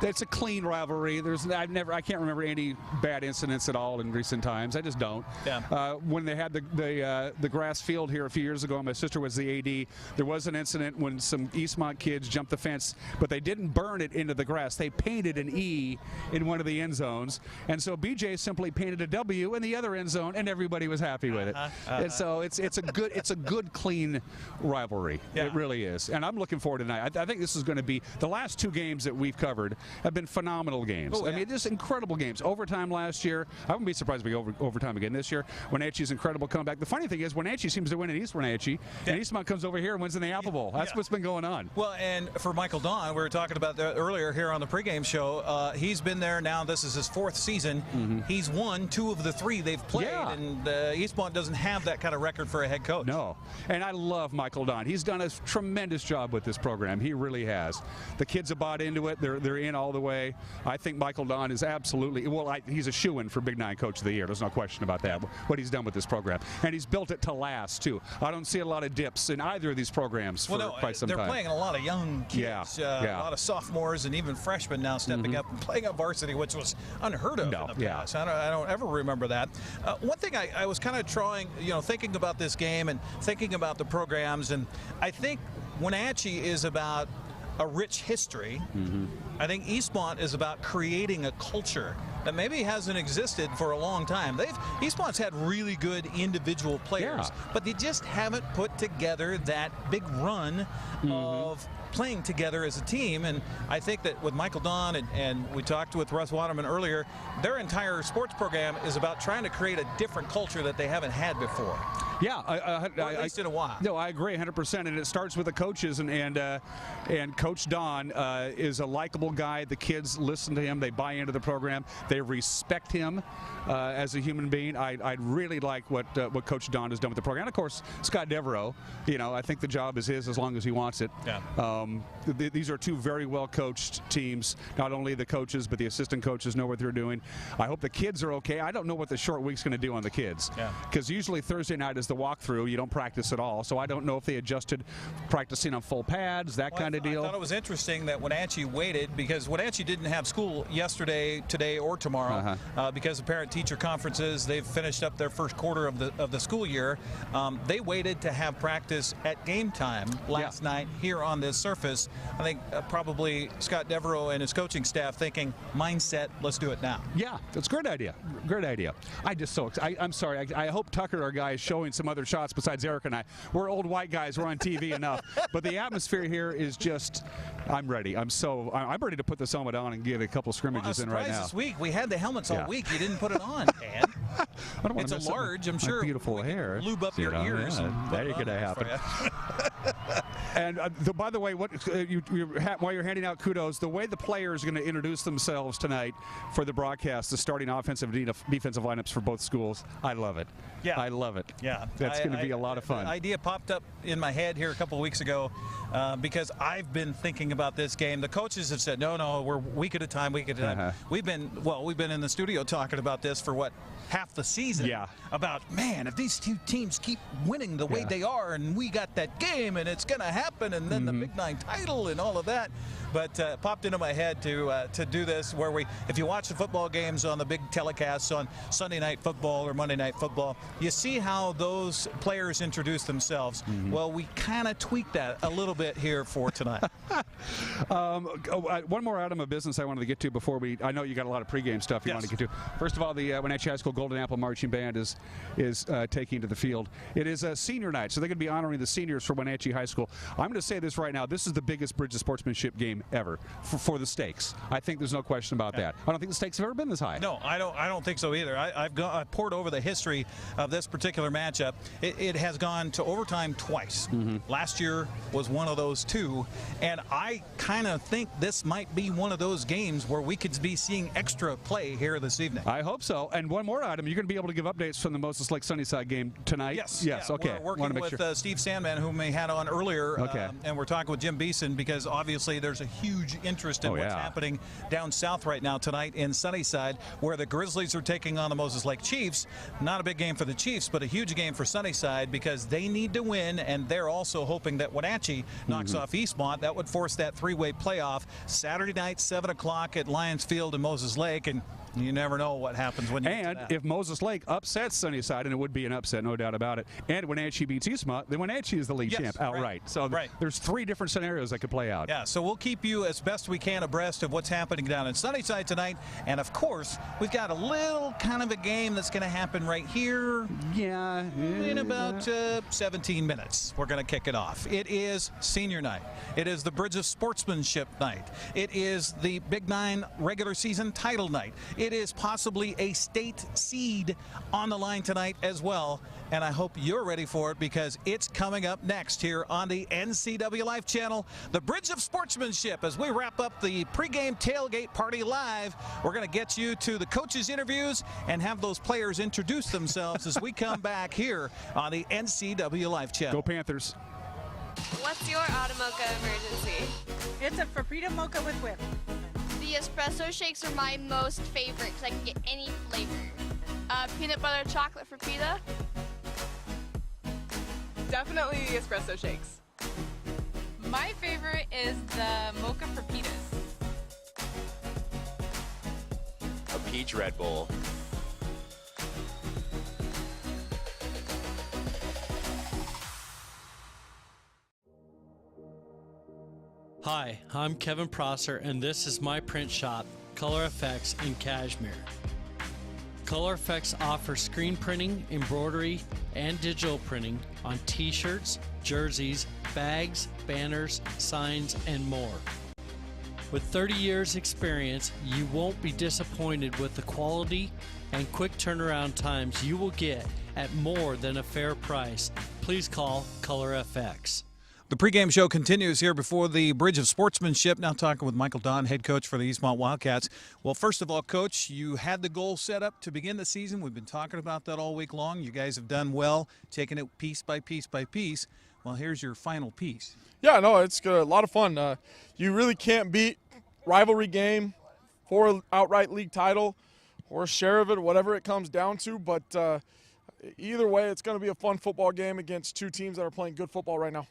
it's a clean rivalry. I can't remember any bad incidents at all in recent times. I just don't. Yeah. When they had the grass field here a few years ago, my sister was the AD. There was an incident when some Eastmont kids jumped the fence, but they didn't burn it into the grass. They painted an E in one of the end zones, and so BJ simply painted a W in the other end zone, and everybody was happy with it. And so it's a good clean rivalry. It really is, and I'm looking forward to tonight. I think this is going to be the last 2 games that we've covered have been phenomenal games. I mean, just incredible games. Overtime last year. I wouldn't be surprised if we go overtime again this year. Wenatchee's incredible comeback. The funny thing is Wenatchee seems to win in East Wenatchee, and Eastmont comes over here and wins in the Apple Bowl. That's what's been going on. Well, and for Michael Don, we were talking about that earlier here on the pregame show. He's been there now. This is his 4th season. He's won 2 of the 3 they've played, and Eastmont doesn't have that kind of record for a head coach. No, and I love Michael Don. He's done a tremendous job with this program. He really has. The kids have bought into it. They're in all the way. I think Michael Don is absolutely, he's a shoo-in for Big 9 Coach of the Year. There's no question about that, what he's done with this program. And he's built it to last, too. I don't see a lot of dips in either of these programs for quite some time. They're playing a lot of young kids, a lot of sophomores and even freshmen now stepping up and playing at varsity, which was unheard of in the past. I don't ever remember that. One thing I was kind of thinking about this game and thinking about the programs, and I think Wenatchee is about a rich history. I think Eastmont is about creating a culture that maybe hasn't existed for a long time. Eastmont's had really good individual players, but they just haven't put together that big run of playing together as a team. And I think that with Michael Don and we talked with Russ Waterman earlier, their entire sports program is about trying to create a different culture that they haven't had before. Yeah, at least in a while. No, I agree 100%, and it starts with the coaches, and Coach Don is a likable guy. The kids listen to him, they buy into the program, they respect him as a human being. I really like what Coach Don has done with the program. And of course, Scott Devereaux, I think the job is his as long as he wants it. Yeah. These are two very well coached teams. Not only the coaches, but the assistant coaches know what they're doing. I hope the kids are okay. I don't know what the short week's going to do on the kids, because usually Thursday night is the walkthrough. You don't practice at all, so I don't know if they adjusted practicing on full pads, that kind of deal. I thought it was interesting that Wenatchee waited, because Wenatchee didn't have school yesterday, today, or tomorrow because of parent-teacher conferences. They've finished up their first quarter of the school year. They waited to have practice at game time last night here on this surface. I think probably Scott Devereaux and his coaching staff thinking, mindset, let's do it now. Yeah, that's a great idea. Great idea. I'm sorry. I hope Tucker, our guy, is showing some other shots besides Eric and I. We're old white guys. We're on TV enough. But the atmosphere here is just, I'm ready. I'm ready to put this helmet on and get a couple scrimmages in right now. This week, we had the helmets all week. You didn't put it on, Dan. It's a large, I'm sure. Beautiful hair. Lube up your ears. That ain't going to happen. And by the way, while you're handing out kudos, the way the players are going to introduce themselves tonight for the broadcast, the starting offensive and defensive lineups for both schools, I love it. Yeah. I love it. Yeah. That's going to be a lot of fun. The idea popped up in my head here a couple of weeks ago because I've been thinking about this game. The coaches have said, no, we're week at a time. We've been in the studio talking about this for half the season. Yeah. About, man, if these two teams keep winning the way they are, and we got that game, and it's going to happen, and then the Big Nine title and all of that. But it popped into my head to do this, where if you watch the football games on the big telecasts on Sunday Night Football or Monday Night Football, you see how those players introduce themselves. Well, we kind of tweaked that a little bit here for tonight. One more item of business I wanted to get to before I know you got a lot of pregame stuff you want to get to. First of all, the Wenatchee High School Golden Apple Marching Band is taking to the field. It is a senior night, so they're going to be honoring the seniors for Wenatchee High School. I'm going to say this right now. This is the biggest Bridge of Sportsmanship game ever for the stakes. I think there's no question about that. I don't think the stakes have ever been this high. No, I don't think so either. I've poured over the history of this particular matchup. It has gone to overtime twice. Last year was one of those two, and I kind of think this might be one of those games where we could be seeing extra play here this evening. I hope so. And one more item, you're going to be able to give updates from the Moses Lake Sunnyside game tonight? Yes. Okay. We're working with Steve Sandman, whom we had on earlier, and we're talking with Jim Beeson, because obviously there's a huge interest in what's happening down south right now tonight in Sunnyside, where the Grizzlies are taking on the Moses Lake Chiefs. Not a big game for the Chiefs, but a huge game for Sunnyside, because they need to win, and they're also hoping that Wenatchee knocks off Eastmont. That would force that three-way playoff Saturday night, 7 o'clock at Lions Field in Moses Lake, and you never know what happens when you get to that. If Moses Lake upsets Sunnyside, and it would be an upset, no doubt about it, and Wenatchee beats Eastmont, then Wenatchee is the league champ outright. So there's 3 different scenarios that could play out. Yeah, so we'll keep you as best we can abreast of what's happening down in Sunnyside tonight. And, of course, we've got a little kind of a game that's going to happen right here. Yeah. In about 17 minutes, we're going to kick it off. It is senior night. It is the Bridge of Sportsmanship night. It is the Big Nine regular season title night. It is possibly a state seed on the line tonight as well. And I hope you're ready for it, because it's coming up next here on the NCWLIFE channel, the Bridge of Sportsmanship. As we wrap up the pregame tailgate party live, we're going to get you to the coaches' interviews and have those players introduce themselves as we come back here on the NCWLIFE channel. Go Panthers. What's your auto mocha emergency? It's a Frappuccino mocha with whip. The espresso shakes are my most favorite because I can get any flavor. Peanut butter chocolate for pita. Definitely the espresso shakes. My favorite is the mocha for pitas. A peach Red Bull. Hi, I'm Kevin Prosser, and this is my print shop, Color Effects, and Cashmere. Color Effects offers screen printing, embroidery, and digital printing on t-shirts, jerseys, bags, banners, signs, and more. With 30 years experience, you won't be disappointed with the quality and quick turnaround times you will get at more than a fair price. Please call Color FX. The pregame show continues here before the Bridge of Sportsmanship. Now talking with Michael Don, head coach for the Eastmont Wildcats. Well, first of all, Coach, you had the goal set up to begin the season. We've been talking about that all week long. You guys have done well, taking it piece by piece by piece. Well, here's your final piece. Yeah, no, it's good. A lot of fun. You really can't beat rivalry game for outright league title or a share of it, whatever it comes down to. But either way, it's going to be a fun football game against two teams that are playing good football right now.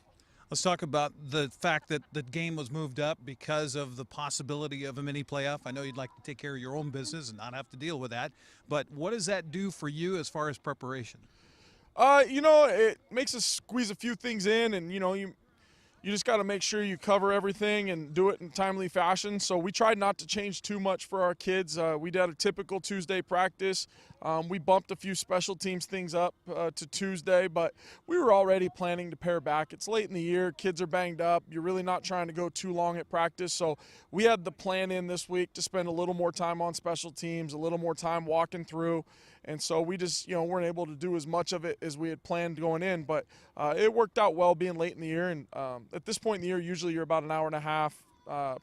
Let's talk about the fact that the game was moved up because of the possibility of a mini playoff. I know you'd like to take care of your own business and not have to deal with that, but what does that do for you as far as preparation? It makes us squeeze a few things in, and you just got to make sure you cover everything and do it in timely fashion. So we tried not to change too much for our kids. We did a typical Tuesday practice. We bumped a few special teams things up to Tuesday, but we were already planning to pare back. It's late in the year. Kids are banged up. You're really not trying to go too long at practice. So we had the plan in this week to spend a little more time on special teams, a little more time walking through. And so we just, weren't able to do as much of it as we had planned going in. But it worked out well being late in the year. And at this point in the year, usually you're about an hour and a half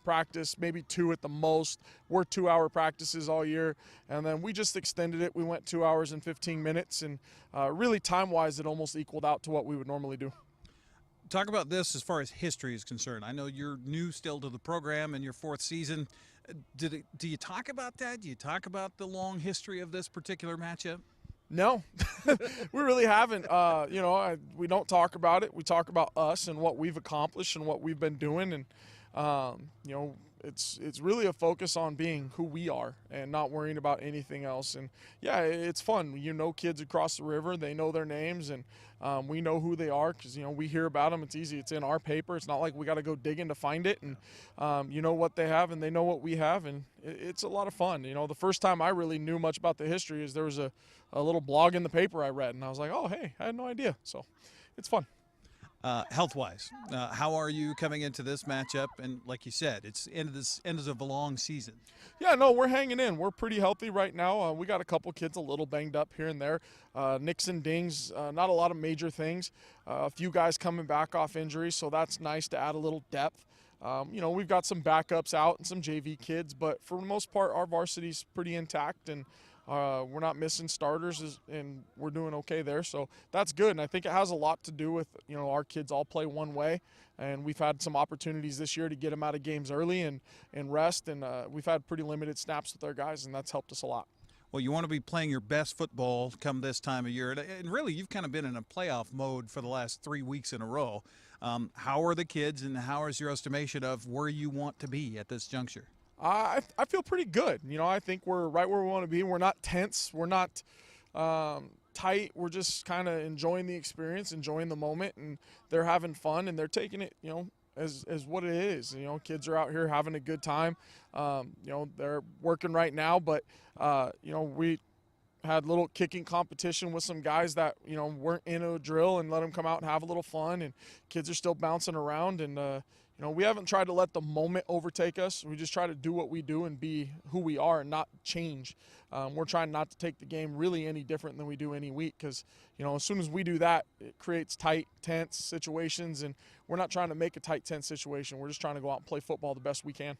practice, maybe 2 at the most. We're 2-hour practices all year. And then we just extended it. We went 2 hours and 15 minutes. And really time-wise, it almost equaled out to what we would normally do. Talk about this as far as history is concerned. I know you're new still to the program in your 4th season. Do you talk about that? Do you talk about the long history of this particular matchup? No, we really haven't. We don't talk about it. We talk about us and what we've accomplished and what we've been doing. And, it's really a focus on being who we are and not worrying about anything else. And, yeah, it's fun. Kids across the river, they know their names, and we know who they are because, we hear about them. It's easy. It's in our paper. It's not like we got to go digging to find it. And what they have and they know what we have, and it's a lot of fun. The first time I really knew much about the history is there was a little blog in the paper I read, and I was like, oh, hey, I had no idea. So it's fun. Health-wise, how are you coming into this matchup? And like you said, it's end of a long season. Yeah, no, we're hanging in. We're pretty healthy right now. We got a couple kids a little banged up here and there. Nicks and dings, not a lot of major things. A few guys coming back off injuries, so that's nice to add a little depth. We've got some backups out and some JV kids, but for the most part, our varsity's pretty intact, and we're not missing starters, and we're doing okay there. So that's good, and I think it has a lot to do with, our kids all play one way, and we've had some opportunities this year to get them out of games early and rest, and we've had pretty limited snaps with our guys, and that's helped us a lot. Well, you want to be playing your best football come this time of year, and really you've kind of been in a playoff mode for the last 3 weeks in a row. How are the kids, and how is your estimation of where you want to be at this juncture? I feel pretty good. I think we're right where we want to be. We're not tense. We're not tight. We're just kind of enjoying the experience, enjoying the moment, and they're having fun, and they're taking it, as what it is. Kids are out here having a good time. They're working right now, but, we had a little kicking competition with some guys that, weren't in a drill, and let them come out and have a little fun, and kids are still bouncing around, and, we haven't tried to let the moment overtake us. We just try to do what we do and be who we are and not change. We're trying not to take the game really any different than we do any week because, as soon as we do that, it creates tight, tense situations, and we're not trying to make a tight, tense situation. We're just trying to go out and play football the best we can.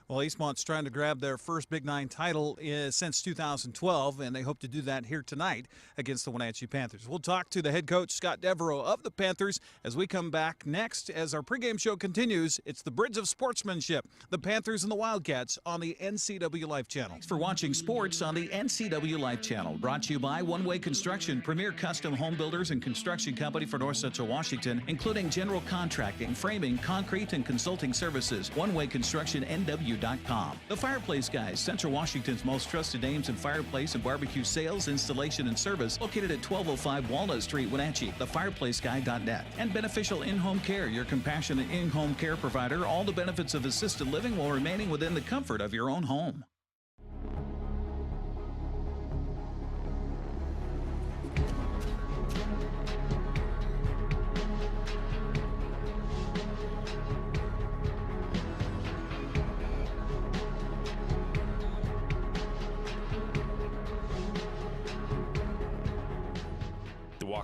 Well, Eastmont's trying to grab their first Big 9 title since 2012, and they hope to do that here tonight against the Wenatchee Panthers. We'll talk to the head coach, Scott Devereaux of the Panthers, as we come back next. As our pregame show continues, it's the Bridge of Sportsmanship, the Panthers and the Wildcats on the NCWLIFE channel. Thanks for watching sports on the NCWLIFE channel. Brought to you by One Way Construction, premier custom home builders and construction company for North Central Washington, including general contracting, framing, concrete, and consulting services. One Way Construction, NW. The Fireplace Guys, Central Washington's most trusted names in fireplace and barbecue sales, installation, and service, located at 1205 Walnut Street, Wenatchee. TheFireplaceGuy.net. And Beneficial In-Home Care, your compassionate in-home care provider. All the benefits of assisted living while remaining within the comfort of your own home.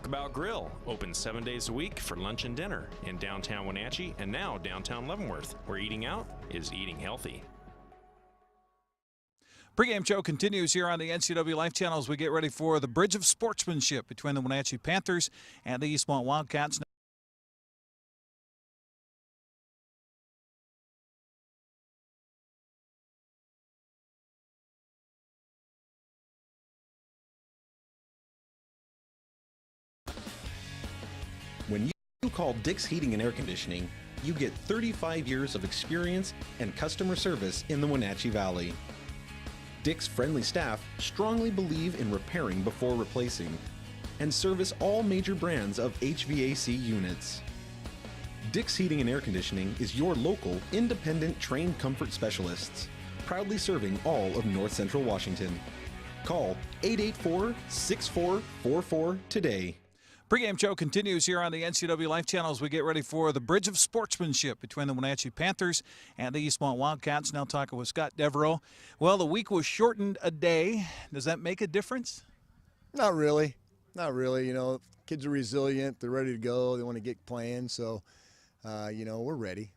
Walkabout Grill, open 7 days a week for lunch and dinner in downtown Wenatchee and now downtown Leavenworth, where eating out is eating healthy. Pre-game show continues here on the NCWLIFE channel as we get ready for the Bridge of Sportsmanship between the Wenatchee Panthers and the Eastmont Wildcats. When you call Dick's Heating and Air Conditioning, you get 35 years of experience and customer service in the Wenatchee Valley. Dick's friendly staff strongly believe in repairing before replacing and service all major brands of HVAC units. Dick's Heating and Air Conditioning is your local, independent, trained comfort specialists, proudly serving all of North Central Washington. Call 884-6444 today. Pre-game show continues here on the NCWLIFE channel as we get ready for the Bridge of Sportsmanship between the Wenatchee Panthers and the Eastmont Wildcats. Now talking with Scott Devereaux. Well, the week was shortened a day. Does that make a difference? Not really. Not really. You know, kids are resilient. They're ready to go. They want to get playing. So, you know, we're ready.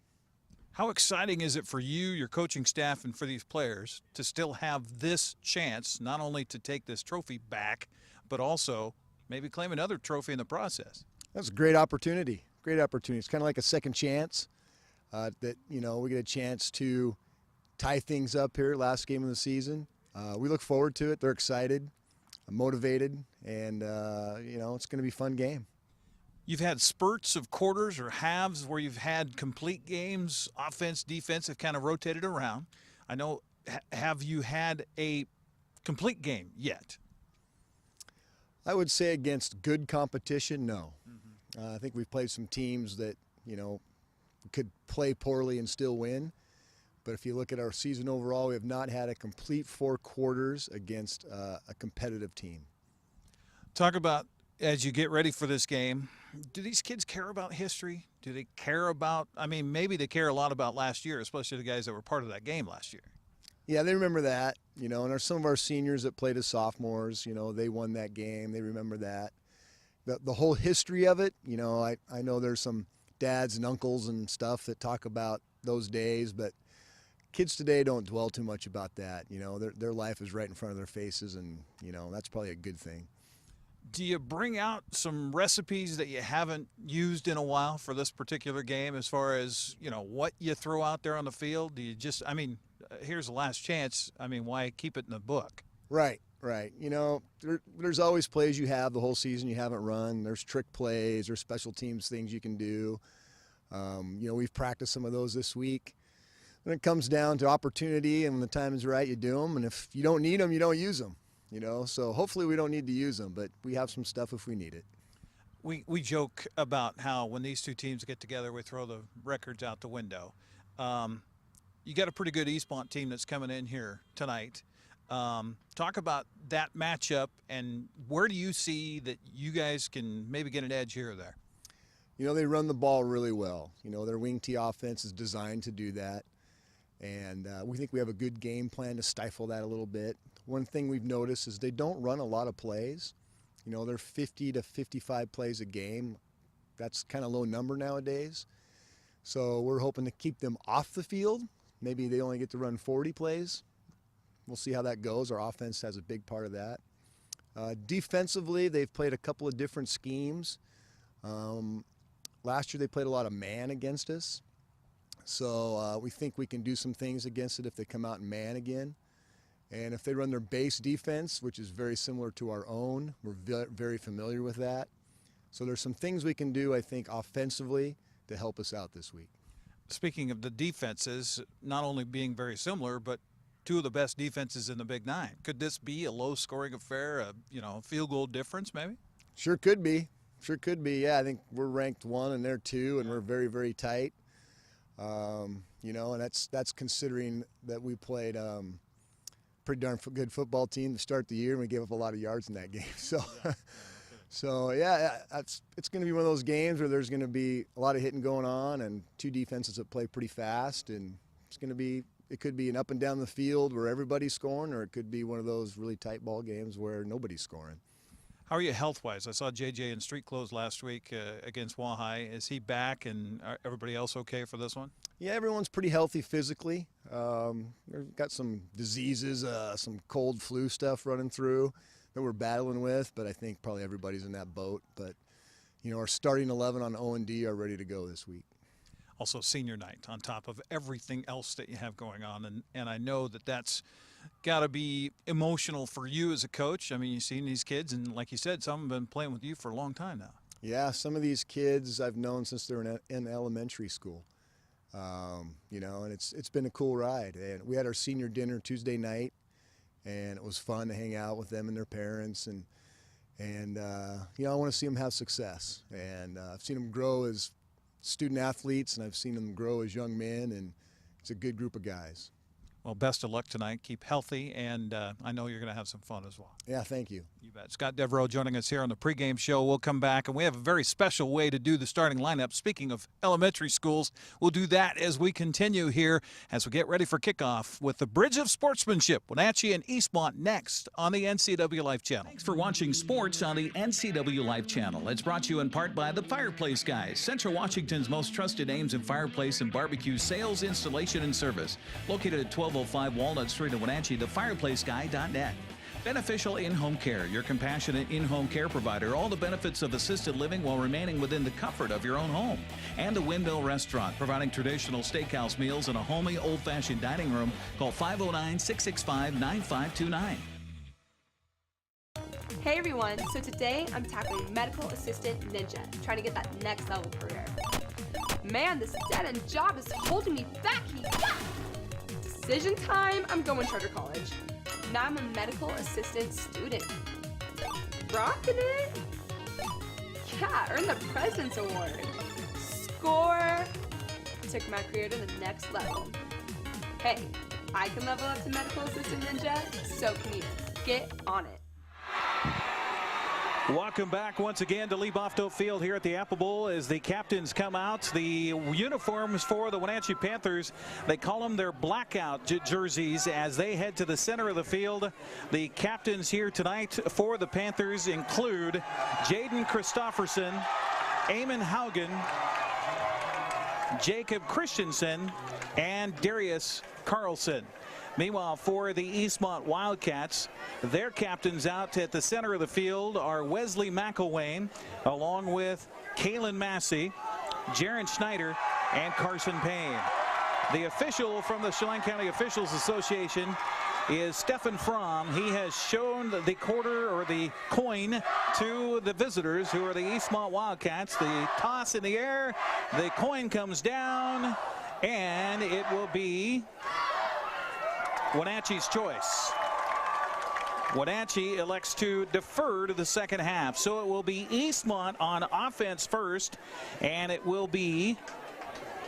How exciting is it for you, your coaching staff, and for these players to still have this chance, not only to take this trophy back, but also maybe claim another trophy in the process? That's a great opportunity. Great opportunity. It's kind of like a second chance that, you know, we get a chance to tie things up here last game of the season. We look forward to it. They're excited, motivated, and, you know, it's going to be a fun game. You've had spurts of quarters or halves where you've had complete games, offense, defense have kind of rotated around. I know, have you had a complete game yet? I would say against good competition, no. I think we've played some teams that, you know, could play poorly and still win. But if you look at our season overall, we have not had a complete 4 quarters against a competitive team. Talk about, as you get ready for this game, do these kids care about history? Do they care about, I mean, maybe they care a lot about last year, especially the guys that were part of that game last year. Yeah, they remember that, you know, and some of our seniors that played as sophomores, you know, they won that game. They remember that. The whole history of it, you know, I know there's some dads and uncles and stuff that talk about those days, but kids today don't dwell too much about that. You know, their life is right in front of their faces, and, you know, that's probably a good thing. Do you bring out some recipes that you haven't used in a while for this particular game as far as, you know, what you throw out there on the field? Do you just, I mean, here's the last chance. I mean, why keep it in the book? Right, right. You know, there's always plays you have the whole season you haven't run. There's trick plays or special teams things you can do. You know, we've practiced some of those this week. When it comes down to opportunity and when the time is right, you do them. And if you don't need them, you don't use them. You know, so hopefully we don't need to use them, but we have some stuff if we need it. We joke about how when these two teams get together, we throw the records out the window. You got a pretty good Eastmont team that's coming in here tonight. Talk about that matchup, and where do you see that you guys can maybe get an edge here or there? You know, they run the ball really well. You know, their wing tee offense is designed to do that, and we think we have a good game plan to stifle that a little bit. One thing we've noticed is they don't run a lot of plays. You know, they're 50 to 55 plays a game. That's kind of low number nowadays. So we're hoping to keep them off the field. Maybe they only get to run 40 plays. We'll see how that goes. Our offense has a big part of that. Defensively, they've played a couple of different schemes. Last year they played a lot of man against us. So we think we can do some things against it if they come out in man again. And if they run their base defense, which is very similar to our own, we're very familiar with that. So there's some things we can do, I think, offensively to help us out this week. Speaking of the defenses, not only being very similar, but two of the best defenses in the Big Nine. Could this be a low-scoring affair, a field goal difference maybe? Sure could be. Sure could be. Yeah, I think we're ranked 1 and they're 2, and we're very, very tight. You know, and that's considering that we played pretty darn good football team to start the year, and we gave up a lot of yards in that game. So, so yeah, it's going to be one of those games where there's going to be a lot of hitting going on, and two defenses that play pretty fast, and it could be an up and down the field where everybody's scoring, or it could be one of those really tight ball games where nobody's scoring. How are you health-wise? I saw JJ in street clothes last week against Whs. Is he back, and everybody else okay for this one? Yeah, everyone's pretty healthy physically. They've got some diseases, some cold flu stuff running through that we're battling with, but I think probably everybody's in that boat. But, our starting 11 on O&D are ready to go this week. Also senior night on top of everything else that you have going on, and I know that's got to be emotional for you as a coach. I mean, you've seen these kids, and like you said, some have been playing with you for a long time now. Yeah, some of these kids I've known since they were in elementary school. And it's been a cool ride. And we had our senior dinner Tuesday night, and it was fun to hang out with them and their parents. And I want to see them have success. And I've seen them grow as student athletes, and I've seen them grow as young men, and it's a good group of guys. Well, best of luck tonight. Keep healthy, and I know you're going to have some fun as well. Yeah, thank you. You bet. Scott Devereaux joining us here on the pregame show. We'll come back, and we have a very special way to do the starting lineup. Speaking of elementary schools, we'll do that as we continue here as we get ready for kickoff with the Bridge of Sportsmanship, Wenatchee and Eastmont, next on the NCWLIFE channel. Thanks for watching sports on the NCWLIFE channel. It's brought to you in part by the Fireplace Guys, Central Washington's most trusted names in fireplace and barbecue sales, installation, and service. Located at 1205 Walnut Street in Wenatchee, thefireplaceguy.net. Beneficial In-Home Care, your compassionate in-home care provider. All the benefits of assisted living while remaining within the comfort of your own home. And the Windmill Restaurant, providing traditional steakhouse meals in a homey, old-fashioned dining room. Call 509-665-9529. Hey everyone, so today I'm tackling Medical Assistant Ninja, trying to get that next level career. Man, this dead-end job is holding me back. Decision time, I'm going Charter College. Now I'm a medical assistant student. Rocking it? Yeah, earned the President's Award. Score! Took my career to the next level. Hey, I can level up to Medical Assistant Ninja, so can you. Get on it. Welcome back once again to Lee Bofto Field here at the Apple Bowl as the captains come out. The uniforms for the Wenatchee Panthers, they call them their blackout jerseys as they head to the center of the field. The captains here tonight for the Panthers include Jaden Christofferson, Eamon Haugen, Jacob Christensen, and Darius Carlson. Meanwhile, for the Eastmont Wildcats, their captains out at the center of the field are Wesley McElwain, along with Kalen Massey, Jaron Schneider, and Carson Payne. The official from the Chelan County Officials Association is Stephen Fromm. He has shown the quarter or the coin to the visitors, who are the Eastmont Wildcats. The toss in the air, the coin comes down, and it will be Wenatchee's choice. Wenatchee elects to defer to the second half, so it will be Eastmont on offense first, and it will be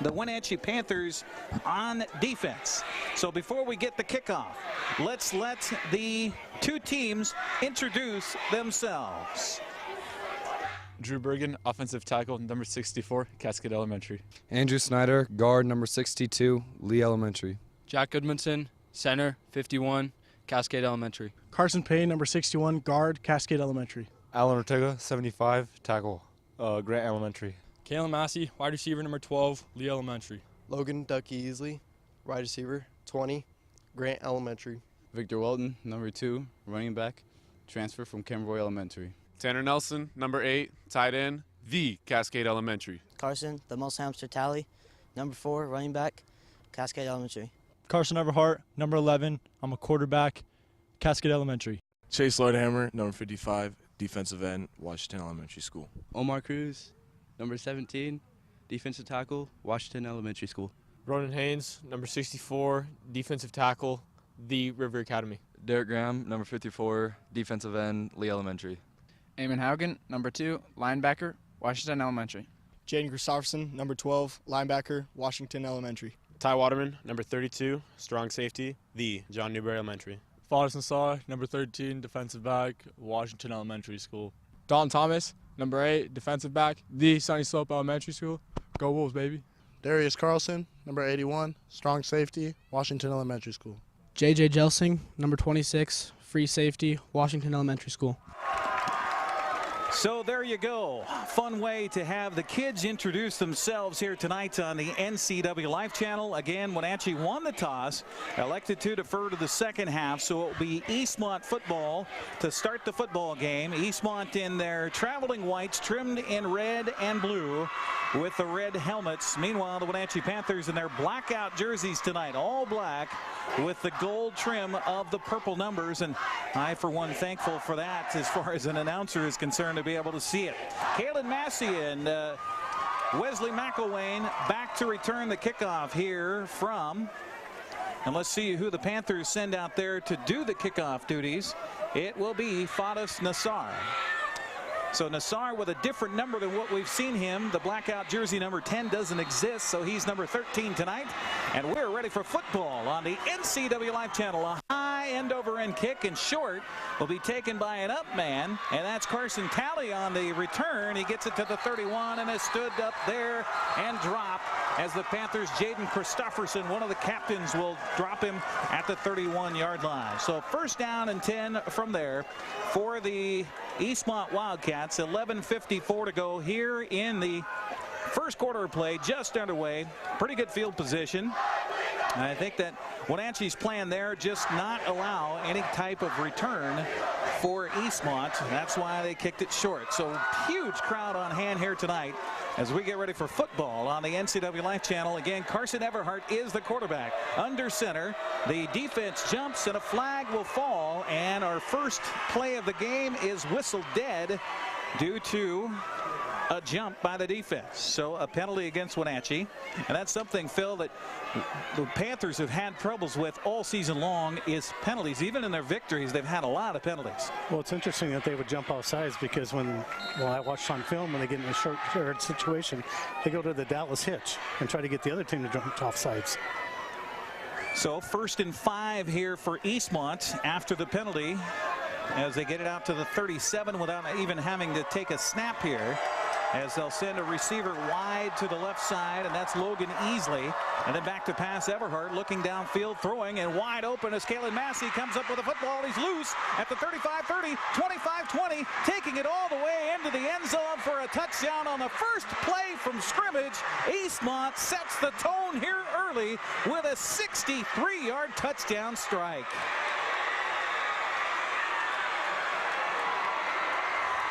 the Wenatchee Panthers on defense. So before we get the kickoff, let's let the two teams introduce themselves. Drew Bergen, offensive tackle, number 64, Cascade Elementary. Andrew Snyder, guard, number 62, Lee Elementary. Jack Goodmanson, center, 51, Cascade Elementary. Carson Payne, number 61, guard, Cascade Elementary. Alan Ortega, 75, tackle, Grant Elementary. Kalen Massey, wide receiver, number 12, Lee Elementary. Logan Ducky Easley, wide receiver, 20, Grant Elementary. Victor Welton, number 2, running back, transfer from Kemroy Elementary. Tanner Nelson, number 8, tight end, the Cascade Elementary. Carson, the most hamster tally, number 4, running back, Cascade Elementary. Carson Everhart, number 11, I'm a quarterback, Cascade Elementary. Chase Lloydhammer, number 55, defensive end, Washington Elementary School. Omar Cruz, number 17, defensive tackle, Washington Elementary School. Ronan Haynes, number 64, defensive tackle, the River Academy. Derek Graham, number 54, defensive end, Lee Elementary. Eamon Haugen, number 2, linebacker, Washington Elementary. Jaden Christofferson, number 12, linebacker, Washington Elementary. Ty Waterman, number 32, strong safety, the John Newberry Elementary. Faderson Saw, number 13, defensive back, Washington Elementary School. Don Thomas, number 8, defensive back, the Sunny Slope Elementary School. Go Wolves, baby. Darius Carlson, number 81, strong safety, Washington Elementary School. JJ Jelsing, number 26, free safety, Washington Elementary School. So there you go. Fun way to have the kids introduce themselves here tonight on the NCWLIFE channel. Again, Wenatchee won the toss, elected to defer to the second half, so it will be Eastmont football to start the football game. Eastmont in their traveling whites, trimmed in red and blue with the red helmets. Meanwhile, the Wenatchee Panthers in their blackout jerseys tonight, all black with the gold trim of the purple numbers, and I, for one, thankful for that as far as an announcer is concerned, to be able to see it. Kalen Massey and Wesley McElwain back to return the kickoff here from, and let's see who the Panthers send out there to do the kickoff duties. It will be Fadas Nassar. So Nassar with a different number than what we've seen him. The blackout jersey number 10 doesn't exist, so he's number 13 tonight. And we're ready for football on the NCWLIFE channel. A high end-over-end kick, and short will be taken by an up man, and that's Carson Talley on the return. He gets it to the 31 and has stood up there and dropped as the Panthers' Jaden Christofferson, one of the captains, will drop him at the 31-yard line. So first down and 10 from there for the Eastmont Wildcats. 11:54 to go here in the first quarter of play, just underway. Pretty good field position. And I think that Wenatchee's plan there, just not allow any type of return for Eastmont. That's why they kicked it short. So huge crowd on hand here tonight as we get ready for football on the NCWLIFE channel. Again, Carson Everhart is the quarterback. Under center, the defense jumps and a flag will fall, and our first play of the game is whistled dead due to a jump by the defense. So a penalty against Wenatchee, and that's something, Phil, that the Panthers have had troubles with all season long, is penalties. Even in their victories, they've had a lot of penalties. Well, it's interesting that they would jump off sides, because when I watched on film, when they get in a short yard situation, they go to the Dallas hitch and try to get the other team to jump off sides. So 1st and 5 here for Eastmont after the penalty, as they get it out to the 37 without even having to take a snap here, as they'll send a receiver wide to the left side, and that's Logan Easley. And then back to pass. Everhart looking downfield, throwing, and wide open as Kalen Massey comes up with a football. He's loose at the 35-30, 25-20, taking it all the way into the end zone for a touchdown on the first play from scrimmage. Eastmont sets the tone here early with a 63-yard touchdown strike.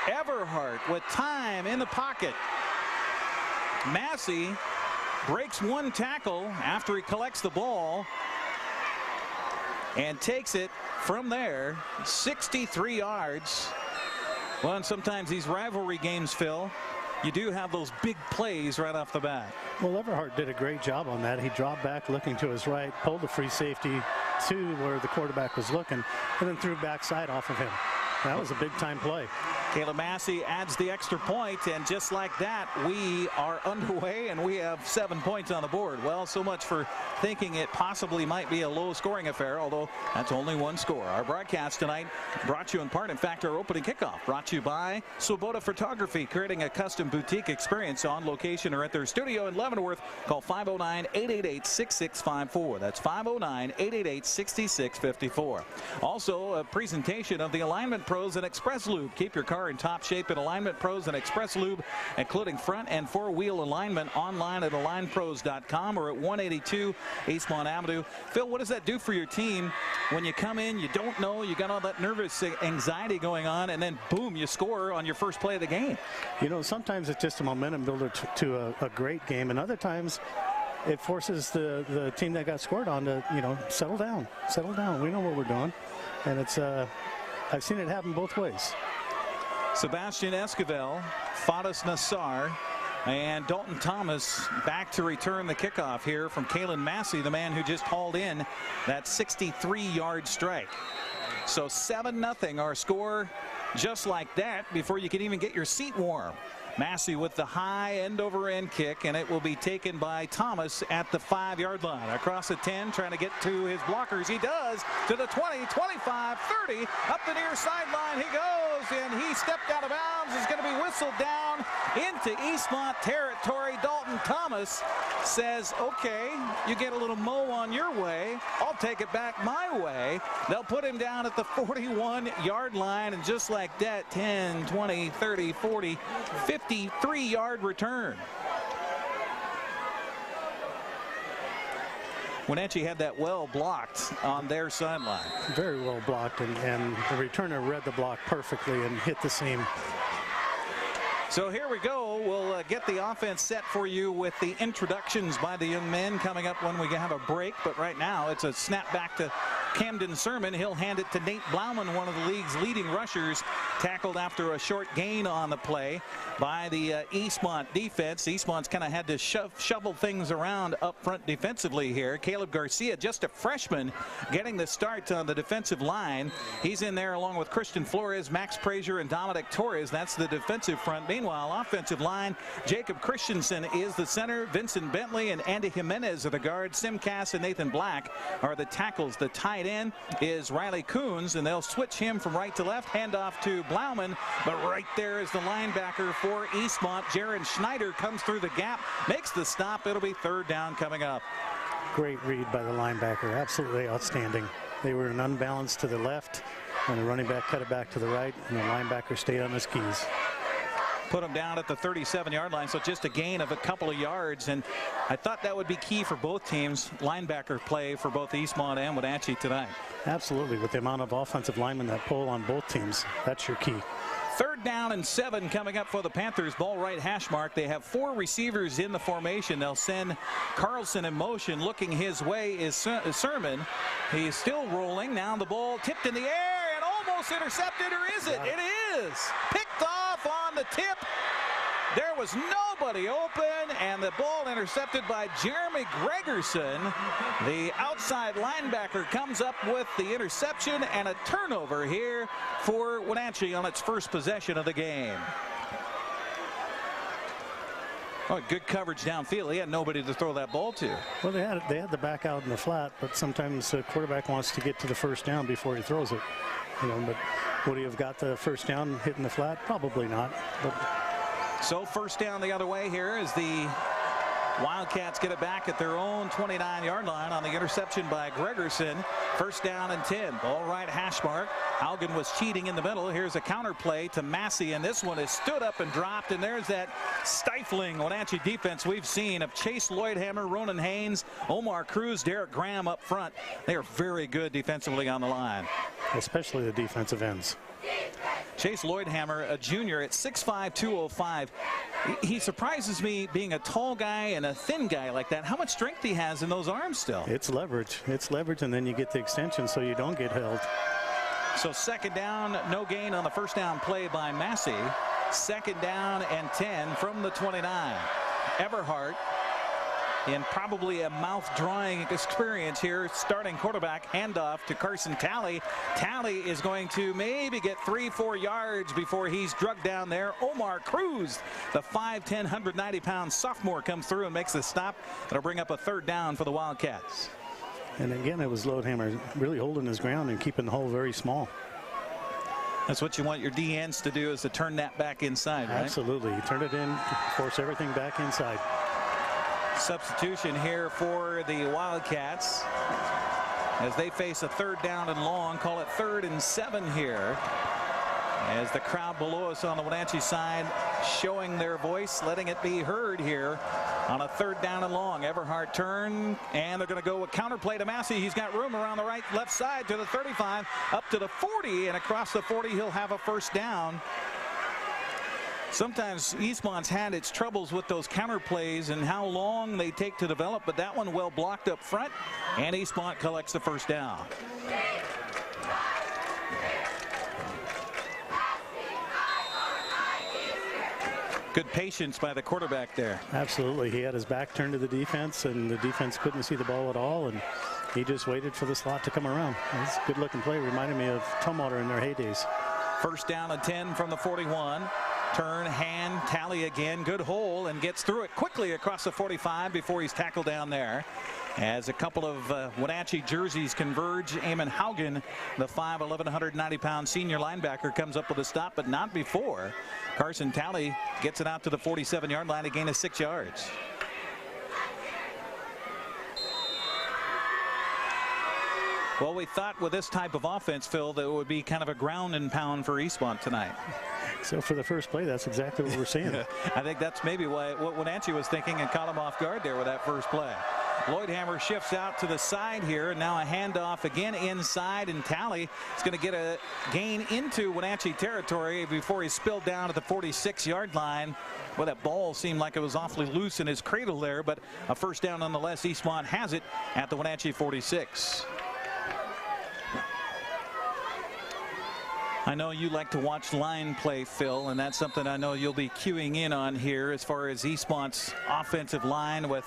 Everhart with time in the pocket. Massey breaks one tackle after he collects the ball and takes it from there 63 yards. Well, and sometimes these rivalry games, Phil, you do have those big plays right off the bat. Well, Everhart did a great job on that. He dropped back looking to his right, pulled the free safety to where the quarterback was looking, and then threw backside off of him. That was a big-time play. Kalen Massey adds the extra point, and just like that, we are underway, and we have 7 points on the board. Well, so much for thinking it possibly might be a low-scoring affair, although that's only one score. Our broadcast tonight brought to you in part, in fact, our opening kickoff brought to you by Swoboda Photography, creating a custom boutique experience on location or at their studio in Leavenworth. Call 509-888-6654. That's 509-888-6654. Also, a presentation of the Alignment Pros and Express Lube. Keep your car in top shape at Alignment Pros and Express Lube, including front and four-wheel alignment, online at alignpros.com or at 182 Eastmont Avenue. Phil, what does that do for your team when you come in, you don't know, you got all that nervous anxiety going on, and then boom, you score on your first play of the game? You know, sometimes it's just a momentum builder to a great game, and other times it forces the team that got scored on to, you know, settle down. We know what we're doing, and it's I've seen it happen both ways. Sebastian Esquivel, Fadas Nassar, and Dalton Thomas back to return the kickoff here from Kalen Massey, the man who just hauled in that 63-yard strike. So 7-0 our score, just like that, before you can even get your seat warm. Massey with the high end-over-end kick, and it will be taken by Thomas at the 5-yard line. Across the 10, trying to get to his blockers. He does, to the 20, 25, 30. Up the near sideline he goes, and he stepped out of bounds. Is going to be whistled down down into Eastmont territory. Dalton Thomas says, okay, you get a little mow on your way. I'll take it back my way. They'll put him down at the 41-yard line, and just like that, 10, 20, 30, 40, 53-yard return. Wenatchee had that well blocked on their sideline. Very well blocked, and the returner read the block perfectly and hit the seam. So here we go. We'll get the offense set for you with the introductions by the young men coming up when we have a break. But right now it's a snap back to Camden Sermon. He'll hand it to Nate Blauman, one of the league's leading rushers, tackled after a short gain on the play by the Eastmont defense. Eastmont's kind of had to shovel things around up front defensively here. Caleb Garcia, just a freshman, getting the start on the defensive line. He's in there along with Christian Flores, Max Frazier, and Dominic Torres. That's the defensive front. Meanwhile, offensive line, Jacob Christensen is the center. Vincent Bentley and Andy Jimenez are the guards. Sim Cass and Nathan Black are the tackles. The tight end is Riley Coons, and they'll switch him from right to left. Handoff to Blauman, but right there is the linebacker for Eastmont. Jaron Schneider comes through the gap, makes the stop. It'll be third down coming up. Great read by the linebacker. Absolutely outstanding. They were in unbalance to the left, and the running back cut it back to the right, and the linebacker stayed on his keys. Put him down at the 37-yard line, so just a gain of a couple of yards, and I thought that would be key for both teams. Linebacker play for both Eastmont and Wenatchee tonight. Absolutely, with the amount of offensive linemen that pull on both teams, that's your key. Third down and 7 coming up for the Panthers. Ball right hash mark. They have 4 receivers in the formation. They'll send Carlson in motion. Looking his way is Sermon. He's still rolling. Now the ball tipped in the air and almost intercepted, or is it? It is. Picked off on the tip. There was nobody open, and the ball intercepted by Jeremy Gregerson. The outside linebacker comes up with the interception, and a turnover here for Wenatchee on its first possession of the game. Oh, good coverage downfield. He had nobody to throw that ball to. Well, they had the back out in the flat, but sometimes the quarterback wants to get to the first down before he throws it. You know, but would he have got the first down hitting the flat? Probably not. But so first down the other way here as the Wildcats get it back at their own 29-yard line on the interception by Gregerson. First down and 10. Ball right hash mark. Haugen was cheating in the middle. Here's a counter play to Massey, and this one is stood up and dropped, and there's that stifling Wenatchee defense we've seen of Chase Lloydhammer, Ronan Haynes, Omar Cruz, Derek Graham up front. They are very good defensively on the line. Especially the defensive ends. Chase Lloydhammer, a junior at 6'5", 205. He surprises me being a tall guy and a thin guy like that. How much strength he has in those arms still. It's leverage. It's leverage, and then you get the extension so you don't get held. So second down, no gain on the first down play by Massey. Second down and 10 from the 29. Everhart in probably a mouth-drawing experience here, starting quarterback. Handoff to Carson Talley. Talley is going to maybe get 3-4 yards before he's drugged down there. Omar Cruz, the 5'10", 190-pound sophomore, comes through and makes the stop. That'll bring up a third down for the Wildcats. And again, it was Lloydhammer really holding his ground and keeping the hole very small. That's what you want your DNs to do, is to turn that back inside, right? Absolutely. You turn it in, force everything back inside. Substitution here for the Wildcats as they face a third down and long. Call it 3rd and 7 here, as the crowd below us on the Wenatchee side showing their voice, letting it be heard here on a 3rd down and long. Everhart turn, and they're going to go a counter play to Massey. He's got room around the left side to the 35, up to the 40, and across the 40 he'll have a first down. Sometimes Eastmont's had its troubles with those counter plays and how long they take to develop, but that one well blocked up front, and Eastmont collects the first down. Good patience by the quarterback there. Absolutely. He had his back turned to the defense, and the defense couldn't see the ball at all, and he just waited for the slot to come around. It's a good looking play. Reminded me of Tumwater in their heydays. First down and 10 from the 41. Turn, hand, Tally again, good hole, and gets through it quickly across the 45 before he's tackled down there. As a couple of Wenatchee jerseys converge, Eamon Haugen, the 5'11", 190-pound senior linebacker, comes up with a stop, but not before Carson Talley gets it out to the 47-yard line, a gain of 6 yards. Well, we thought with this type of offense, Phil, that it would be kind of a ground and pound for Eastmont tonight. So for the first play, that's exactly what we're seeing. I think that's maybe what Wenatchee was thinking and caught him off guard there with that first play. Lloydhammer shifts out to the side here, and now a handoff again inside, and Talley is going to get a gain into Wenatchee territory before he's spilled down at the 46-yard line. Well, that ball seemed like it was awfully loose in his cradle there, but a first down nonetheless. Eastmont has it at the Wenatchee 46. I know you like to watch line play, Phil, and that's something I know you'll be cueing in on here as far as Eastmont's offensive line with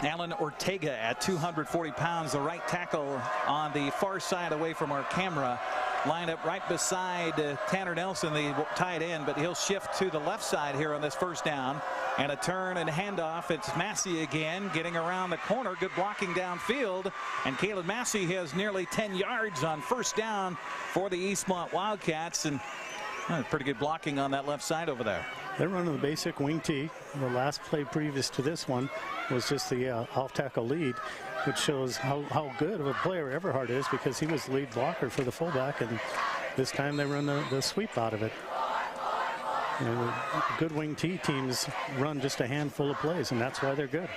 Alan Ortega at 240 pounds, the right tackle on the far side away from our camera, lined up right beside Tanner Nelson, the tight end, but he'll shift to the left side here on this first down. And a turn and handoff. It's Massey again getting around the corner. Good blocking downfield. And Caleb Massey has nearly 10 yards on first down for the Eastmont Wildcats. And pretty good blocking on that left side over there. They're running the basic wing tee. The last play previous to this one was just the off tackle lead, which shows how good of a player Everhart is, because he was the lead blocker for the fullback, and this time they run the sweep out of it. You know, good wing T teams run just a handful of plays, and that's why they're good.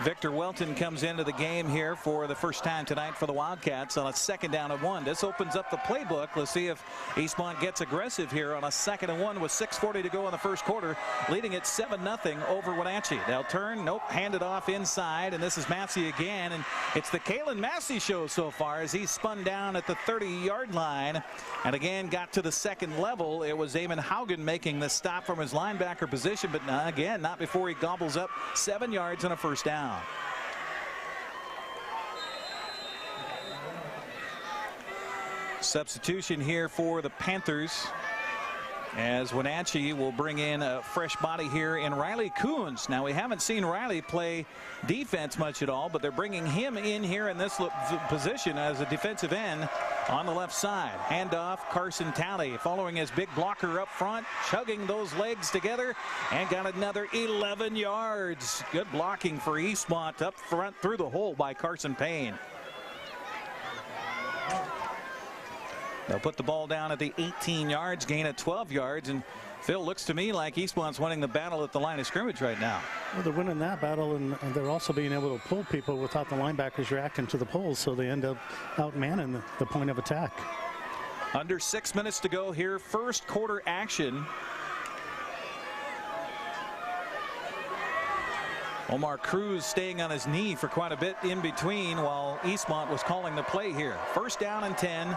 Victor Welton comes into the game here for the first time tonight for the Wildcats on a 2nd down and 1. This opens up the playbook. Let's see if Eastmont gets aggressive here on a 2nd and 1 with 6:40 to go in the first quarter, leading it 7-0 over Wenatchee. They'll turn, nope, hand it off inside, and this is Massey again, and it's the Kalen Massey show so far as he spun down at the 30-yard line, and again got to the second level. It was Eamon Haugen making the stop from his linebacker position, but again, not before he gobbles up 7 yards and a first down. Substitution here for the Panthers, as Wenatchee will bring in a fresh body here in Riley Coons. Now, we haven't seen Riley play defense much at all, but they're bringing him in here in this position as a defensive end on the left side. Handoff, Carson Talley following his big blocker up front, chugging those legs together, and got another 11 yards. Good blocking for Eastmont up front through the hole by Carson Payne. They'll put the ball down at the 18 yards, gain at 12 yards, and Phil, looks to me like Eastmont's winning the battle at the line of scrimmage right now. Well, they're winning that battle, and they're also being able to pull people without the linebackers reacting to the pulls, so they end up outmanning the point of attack. Under 6 minutes to go here, first quarter action. Omar Cruz staying on his knee for quite a bit in between while Eastmont was calling the play here. First down and 10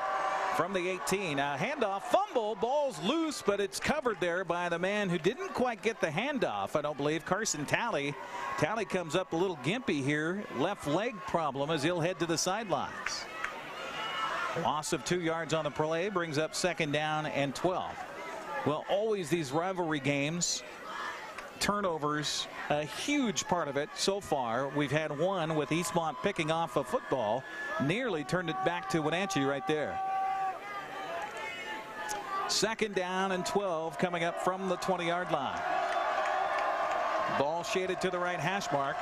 from the 18. Handoff, fumble, ball's loose, but it's covered there by the man who didn't quite get the handoff, I don't believe, Carson Talley. Talley comes up a little gimpy here. Left leg problem as he'll head to the sidelines. Loss of 2 yards on the play brings up 2nd down and 12. Well, always these rivalry games, turnovers, a huge part of it so far. We've had one with Eastmont picking off a football, nearly turned it back to Wenatchee right there. 2nd down and 12 coming up from the 20-yard line. Ball shaded to the right hash mark.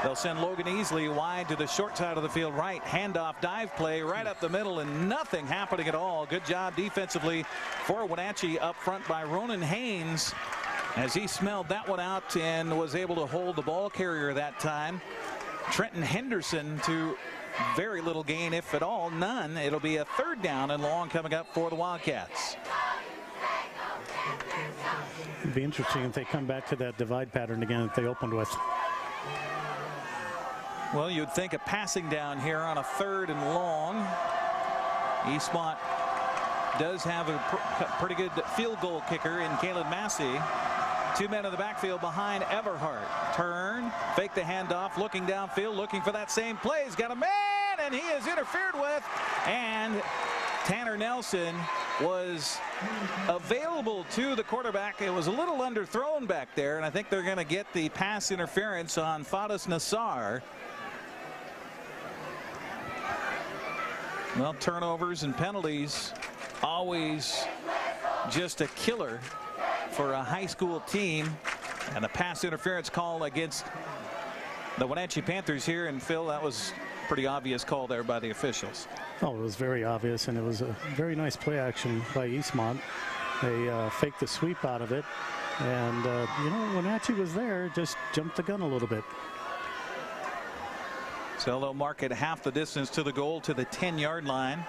They'll send Logan Easley wide to the short side of the field right. Handoff, dive play right up the middle, and nothing happening at all. Good job defensively for Wenatchee up front by Ronan Haynes as he smelled that one out and was able to hold the ball carrier that time. Trenton Henderson to very little gain, if at all, none. It'll be a 3rd down and long coming up for the Wildcats. It'd be interesting if they come back to that divide pattern again that they opened with. Well, you'd think a passing down here on a 3rd and long. Eastmont does have a pretty good field goal kicker in Caleb Massey. 2 men in the backfield behind Everhart. Turn, fake the handoff, looking downfield, looking for that same play. He's got a man, and he is interfered with. And Tanner Nelson was available to the quarterback. It was a little underthrown back there, and I think they're going to get the pass interference on Fadas Nassar. Well, turnovers and penalties always just a killer for a high school team. And the pass interference call against the Wenatchee Panthers here. And Phil, that was a pretty obvious call there by the officials. Oh, it was very obvious, and it was a very nice play action by Eastmont. They faked the sweep out of it. And, you know, Wenatchee was there, just jumped the gun a little bit. So they'll mark it half the distance to the goal, to the 10-yard line.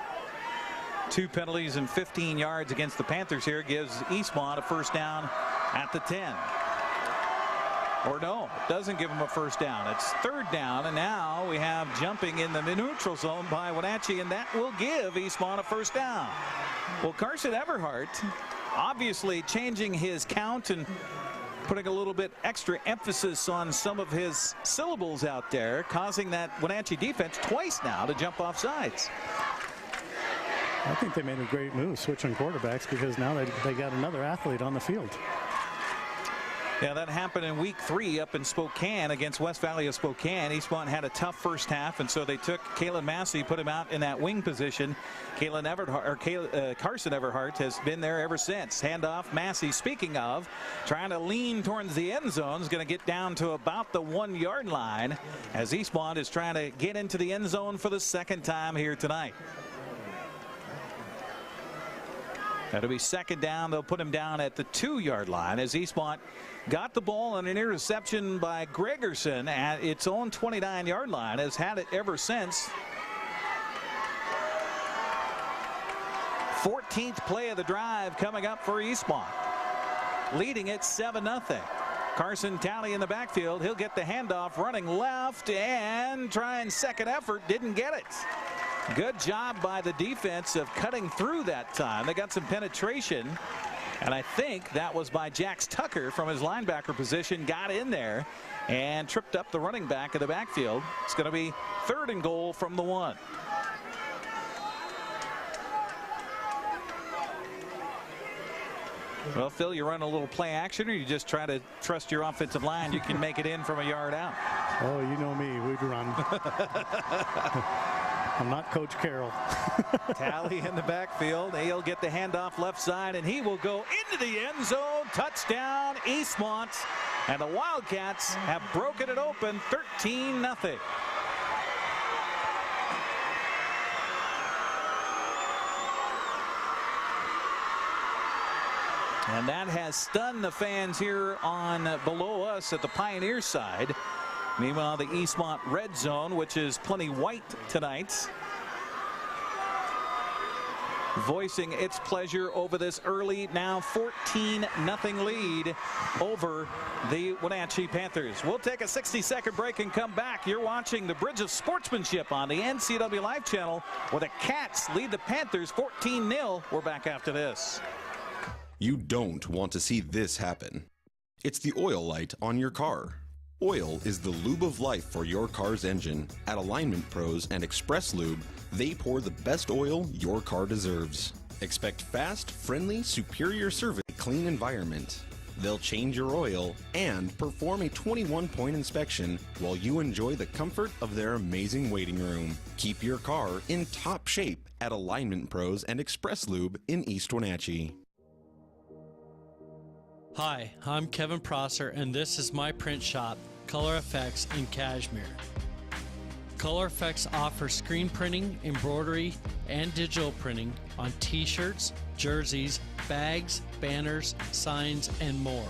2 penalties and 15 yards against the Panthers here gives Eastmont a first down at the 10. Or no, it doesn't give them a first down. It's 3rd down, and now we have jumping in the neutral zone by Wenatchee, and that will give Eastmont a first down. Well, Carson Everhart obviously changing his count and putting a little bit extra emphasis on some of his syllables out there, causing that Wenatchee defense twice now to jump off sides. I think they made a great move switching quarterbacks, because now they got another athlete on the field. Yeah, that happened in week 3 up in Spokane against West Valley of Spokane. Eastmont had a tough first half, and so they took Kalen Massey, put him out in that wing position. Carson Everhart has been there ever since. Handoff, Massey, speaking of, trying to lean towards the end zone, is going to get down to about the 1-yard line as Eastmont is trying to get into the end zone for the 2nd time here tonight. That'll be 2nd down. They'll put him down at the 2-yard line as Eastmont got the ball on an interception by Gregerson at its own 29-yard line. Has had it ever since. 14th play of the drive coming up for Eastmont. Leading it 7-0. Carson Talley in the backfield. He'll get the handoff, running left and trying second effort. Didn't get it. Good job by the defense of cutting through that time. They got some penetration, and I think that was by Jax Tucker from his linebacker position. Got in there and tripped up the running back of the backfield. It's going to be 3rd and goal from the 1. Well, Phil, you run a little play action, or you just try to trust your offensive line you can make it in from a yard out? Oh, you know me. We'd run. I'm not Coach Carroll. Talley in the backfield. He'll get the handoff left side, and he will go into the end zone. Touchdown, Eastmont. And the Wildcats have broken it open, 13-0. And that has stunned the fans here on below us at the Pioneer side. Meanwhile, the Eastmont red zone, which is plenty white tonight, voicing its pleasure over this early, now 14-0 lead over the Wenatchee Panthers. We'll take a 60-second break and come back. You're watching the Bridge of Sportsmanship on the NCWLIFE channel, where the Cats lead the Panthers 14-0. We're back after this. You don't want to see this happen. It's the oil light on your car. Oil is the lube of life for your car's engine. At Alignment Pros and Express Lube, they pour the best oil your car deserves. Expect fast, friendly, superior service, clean environment. They'll change your oil and perform a 21-point inspection while you enjoy the comfort of their amazing waiting room. Keep your car in top shape at Alignment Pros and Express Lube in East Wenatchee. Hi, I'm Kevin Prosser, and this is my print shop, Color Effects in Cashmere. Color Effects offers screen printing, embroidery, and digital printing on t-shirts, jerseys, bags, banners, signs, and more.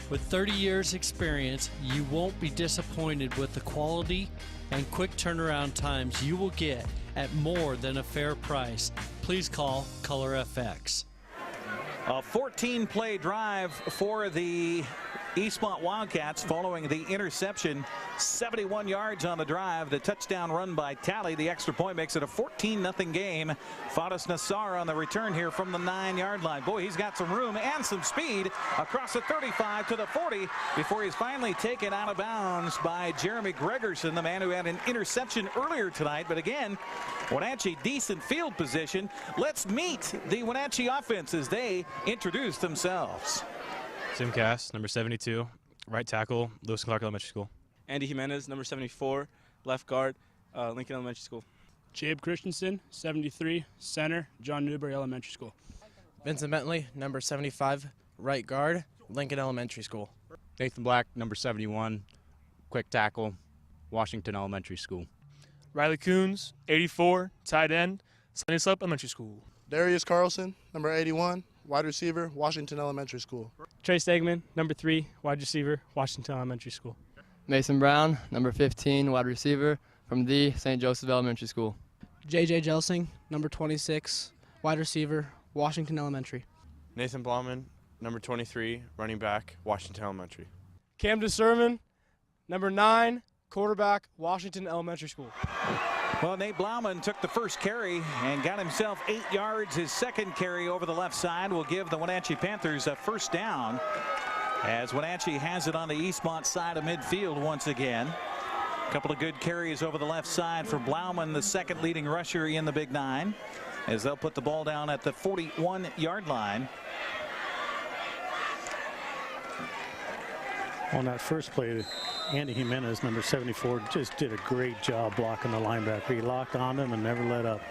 With 30 years experience, you won't be disappointed with the quality and quick turnaround times you will get at more than a fair price. Please call Color FX. A 14-play drive for the Eastmont Wildcats following the interception. 71 yards on the drive. The touchdown run by Talley. The extra point makes it a 14-0 game. Fadas Nassar on the return here from the 9-yard line. Boy, he's got some room and some speed across the 35 to the 40 before he's finally taken out of bounds by Jeremy Gregerson, the man who had an interception earlier tonight. But again, Wenatchee decent field position. Let's meet the Wenatchee offense as they introduce themselves. Tim Cass, number 72, right tackle, Lewis and Clark Elementary School. Andy Jimenez, number 74, left guard, Lincoln Elementary School. Jabe Christensen, 73, center, John Newberry Elementary School. Vincent Bentley, number 75, right guard, Lincoln Elementary School. Nathan Black, number 71, quick tackle, Washington Elementary School. Riley Coons, 84, tight end, Sunny Slope Elementary School. Darius Carlson, number 81, wide receiver, Washington Elementary School. Trey Stegman, number 3, wide receiver, Washington Elementary School. Mason Brown, number 15, wide receiver, from the St. Joseph Elementary School. JJ Jelsing, number 26, wide receiver, Washington Elementary. Nathan Blauman, number 23, running back, Washington Elementary. Camden Sermon, number 9, quarterback, Washington Elementary School. Well, Nate Blauman took the first carry and got himself 8 yards. His second carry over the left side will give the Wenatchee Panthers a first down, as Wenatchee has it on the Eastmont side of midfield once again. A couple of good carries over the left side for Blauman, the second leading rusher in the Big Nine, as they'll put the ball down at the 41-yard line. On that first play, Andy Jimenez, number 74, just did a great job blocking the linebacker. He locked on him and never let up.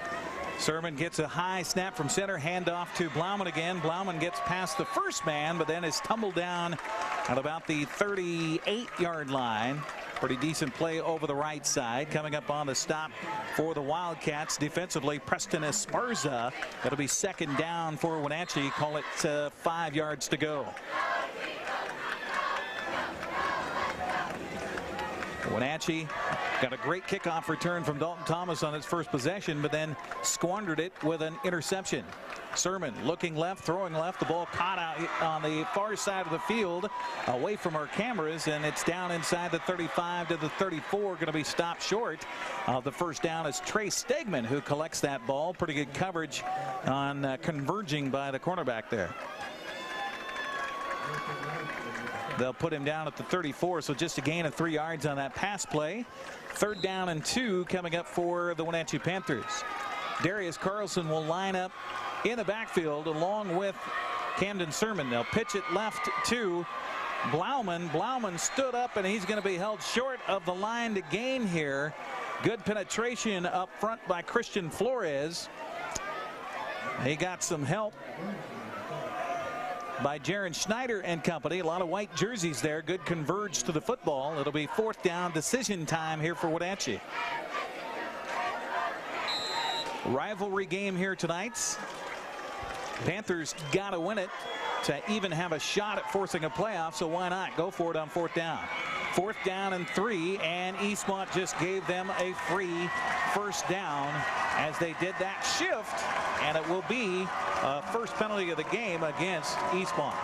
Sermon gets a high snap from center, handoff to Blauman again. Blauman gets past the first man, but then is tumbled down at about the 38-yard line. Pretty decent play over the right side. Coming up on the stop for the Wildcats defensively, Preston Esparza. That'll be second down for Wenatchee. Call it 5 yards to go. Wenatchee got a great kickoff return from Dalton Thomas on its first possession, but then squandered it with an interception. Sermon looking left, throwing left. The ball caught out on the far side of the field, away from our cameras, and it's down inside the 35 to the 34. Going to be stopped short of the first down is Trey Stegman, who collects that ball. Pretty good coverage on converging by the cornerback there. They'll put him down at the 34, so just a gain of 3 yards on that pass play. 3rd down and 2 coming up for the Wenatchee Panthers. Darius Carlson will line up in the backfield along with Camden Sermon. They'll pitch it left to Blauman. Blauman stood up, and he's going to be held short of the line to gain here. Good penetration up front by Christian Flores. He got some help by Jaron Schneider and company. A lot of white jerseys there. Good converge to the football. It'll be 4th down decision time here for Wenatchee. Rivalry game here tonight. Panthers got to win it to even have a shot at forcing a playoff, so why not go for it on 4th down. 4th down and 3, and Eastmont just gave them a free first down as they did that shift, and it will be first penalty of the game against Eastmont.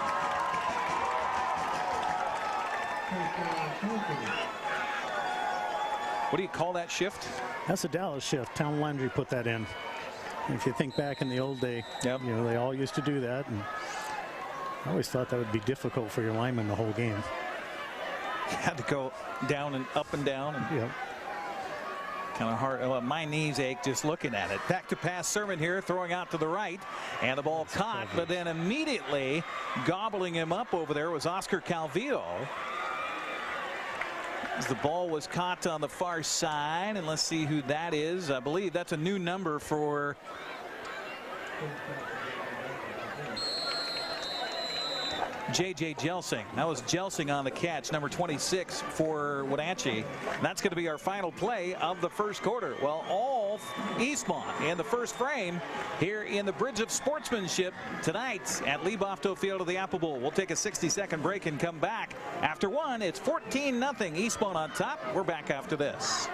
What do you call that shift? That's a Dallas shift. Town Landry put that in. If you think back in the old day, yep, you know, they all used to do that, and I always thought that would be difficult for your lineman the whole game. You had to go down and up and down, and yep, kind of hard. Well, my knees ache just looking at it. Back to pass Sermon here, throwing out to the right, and the ball caught, but then immediately gobbling him up over there was Oscar Calvillo. As the ball was caught on the far side, and let's see who that is. I believe that's a new number for J.J. Jelsing. That was Jelsing on the catch, number 26 for Wenatchee. And that's going to be our final play of the first quarter. Well, all Eastmont in the first frame here in the Bridge of Sportsmanship tonight at Liebofto Field of the Apple Bowl. We'll take a 60-second break and come back. After one, it's 14-0 Eastmont on top. We're back after this.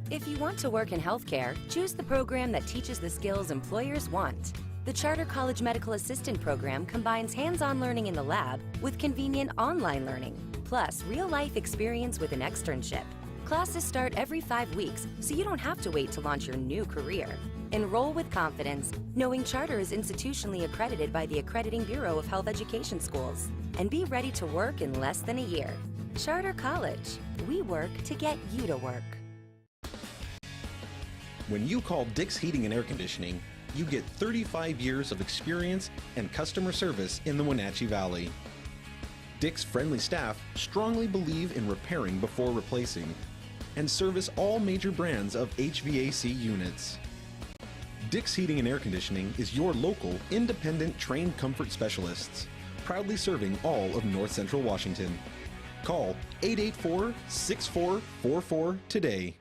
If you want to work in healthcare, choose the program that teaches the skills employers want. The Charter College Medical Assistant Program combines hands-on learning in the lab with convenient online learning, plus real-life experience with an externship. Classes start every 5 weeks, so you don't have to wait to launch your new career. Enroll with confidence, knowing Charter is institutionally accredited by the Accrediting Bureau of Health Education Schools, and be ready to work in less than a year. Charter College. We work to get you to work. When you call Dick's Heating and Air Conditioning, you get 35 years of experience and customer service in the Wenatchee Valley. Dick's friendly staff strongly believe in repairing before replacing. and service all major brands of HVAC units. Dick's Heating and Air Conditioning is your local, independent, trained comfort specialists, proudly serving all of North Central Washington. Call 884-6444 today.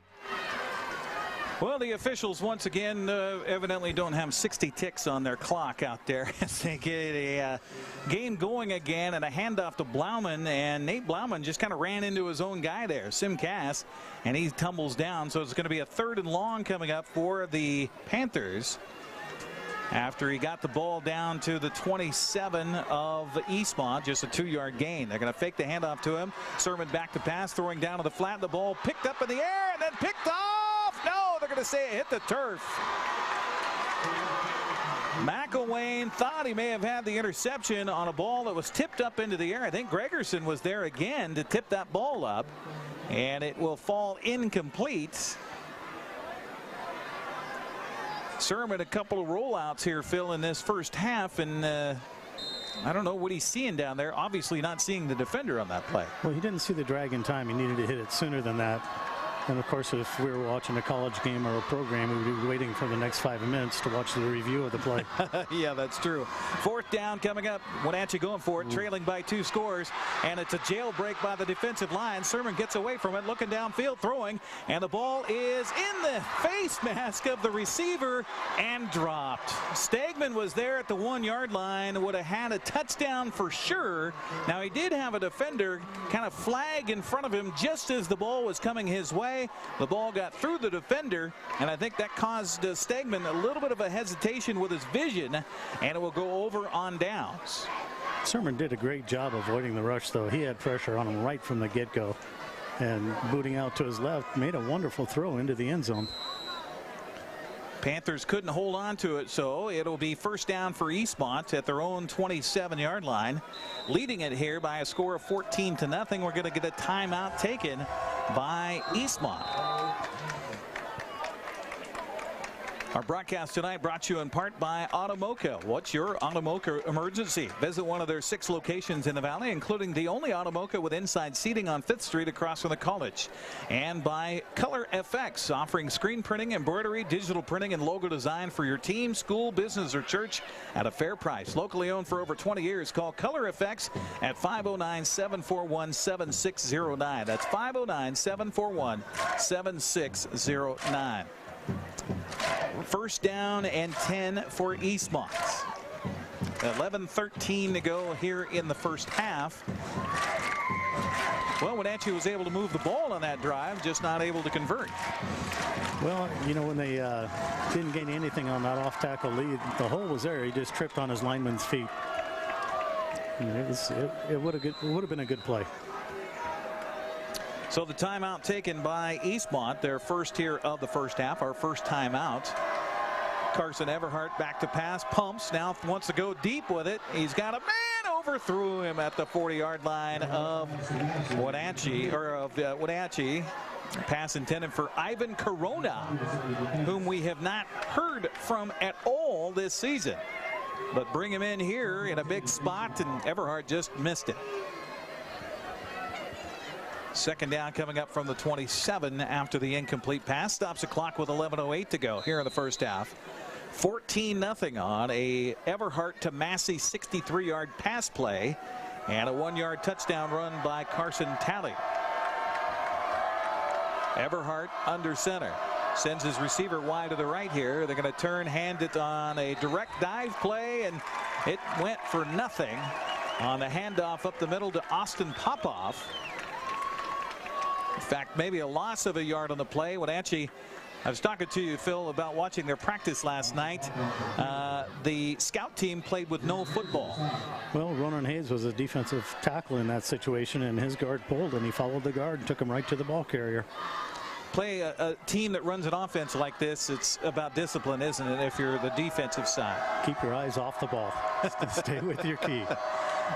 Well, the officials once again evidently don't have 60 ticks on their clock out there as they get a game going again, and a handoff to Blauman, and Nate Blauman just kind of ran into his own guy there, Sim Cass, and he tumbles down. So it's going to be a 3rd and long coming up for the Panthers after he got the ball down to the 27 of Eastmont, just a 2-yard gain. They're going to fake the handoff to him. Sermon back to pass, throwing down to the flat. The ball picked up in the air and then picked off. No, they're going to say it hit the turf. McElwain thought he may have had the interception on a ball that was tipped up into the air. I think Gregerson was there again to tip that ball up, and it will fall incomplete. Sermon a couple of rollouts here, Phil, in this first half, and I don't know what he's seeing down there. Obviously not seeing the defender on that play. Well, he didn't see the drag in time. He needed to hit it sooner than that. And of course, if we were watching a college game or a program, we would be waiting for the next 5 minutes to watch the review of the play. Yeah, that's true. 4th down coming up. Wenatchee going for it, trailing by 2 scores. And it's a jailbreak by the defensive line. Sermon gets away from it, looking downfield, throwing. And the ball is in the face mask of the receiver and dropped. Stegman was there at the 1-yard line, would have had a touchdown for sure. Now, he did have a defender kind of flag in front of him just as the ball was coming his way. The ball got through the defender, and I think that caused Stegman a little bit of a hesitation with his vision, and it will go over on downs. Sermon did a great job avoiding the rush, though. He had pressure on him right from the get-go, and booting out to his left made a wonderful throw into the end zone. Panthers couldn't hold on to it, so it'll be 1st down for Eastmont at their own 27-yard line, leading it here by a score of 14-0. We're going to get a timeout taken by Eastmont. Our broadcast tonight brought to you in part by Automoca. What's your Automoca emergency? Visit one of their 6 locations in the valley, including the only Automoca with inside seating on 5th Street across from the college. And by Color FX, offering screen printing, embroidery, digital printing, and logo design for your team, school, business, or church at a fair price. Locally owned for over 20 years. Call Color FX at 509-741-7609. That's 509-741-7609. 1st down and 10 for Eastmont. 11:13 to go here in the first half. Well, Wenatchee was able to move the ball on that drive, just not able to convert. Well, you know, when they didn't gain anything on that off-tackle lead, the hole was there. He just tripped on his lineman's feet. It would have been a good play. So the timeout taken by Eastmont, their first here of the first half, our first timeout. Carson Everhart back to pass, pumps, now wants to go deep with it. He's got a man, overthrew him at the 40-yard line of Wenatchee, Pass intended for Ivan Corona, whom we have not heard from at all this season. But bring him in here in a big spot, and Everhart just missed it. 2nd down coming up from the 27 after the incomplete pass. Stops the clock with 11:08 to go here in the first half. 14-0 on a Everhart to Massey 63-yard pass play and a 1-yard touchdown run by Carson Talley. Everhart under center. Sends his receiver wide to the right here. They're going to turn, hand it on a direct dive play, and it went for nothing on the handoff up the middle to Austin Popoff. In fact, maybe a loss of a yard on the play. Wenatchee, I was talking to you, Phil, about watching their practice last night. The scout team played with no football. Well, Ronan Hayes was a defensive tackle in that situation, and his guard pulled, and he followed the guard and took him right to the ball carrier. Play a team that runs an offense like this, it's about discipline, isn't it, if you're the defensive side? Keep your eyes off the ball. Stay with your key.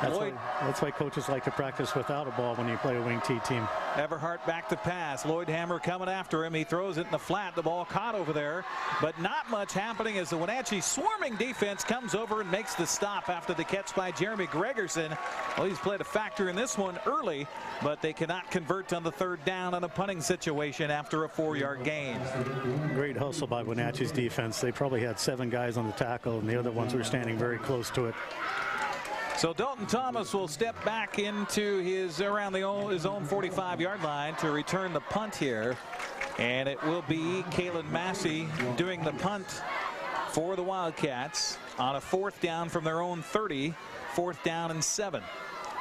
That's why coaches like to practice without a ball when you play a wing T team. Everhart back to pass. Lloyd Hammer coming after him. He throws it in the flat. The ball caught over there, but not much happening as the Wenatchee swarming defense comes over and makes the stop after the catch by Jeremy Gregerson. Well, he's played a factor in this one early, but they cannot convert on the third down on a punting situation after a 4-yard gain. Great hustle by Wenatchee's defense. They probably had 7 guys on the tackle, and the other ones were standing very close to it. So Dalton Thomas will step back into his around his own 45-yard line to return the punt here, and it will be Kalen Massey doing the punt for the Wildcats on a 4th down from their own 30, 4th down and 7.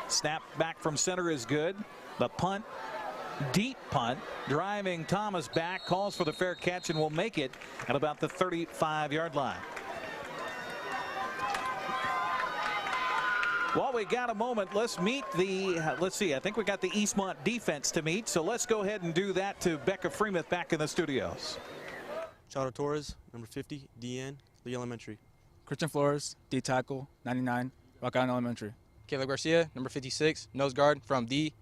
Snap back from center is good. The punt, deep punt, driving Thomas back, calls for the fair catch and will make it at about the 35-yard line. Well, we got a moment. Let's meet let's see, I think we got the Eastmont defense to meet, so let's go ahead and do that to Becca Freemuth back in the studios. Chado Torres, number 50, DN, Lee Elementary. Christian Flores, D tackle, 99, Rock Island Elementary. Caleb Garcia, number 56, nose guard from the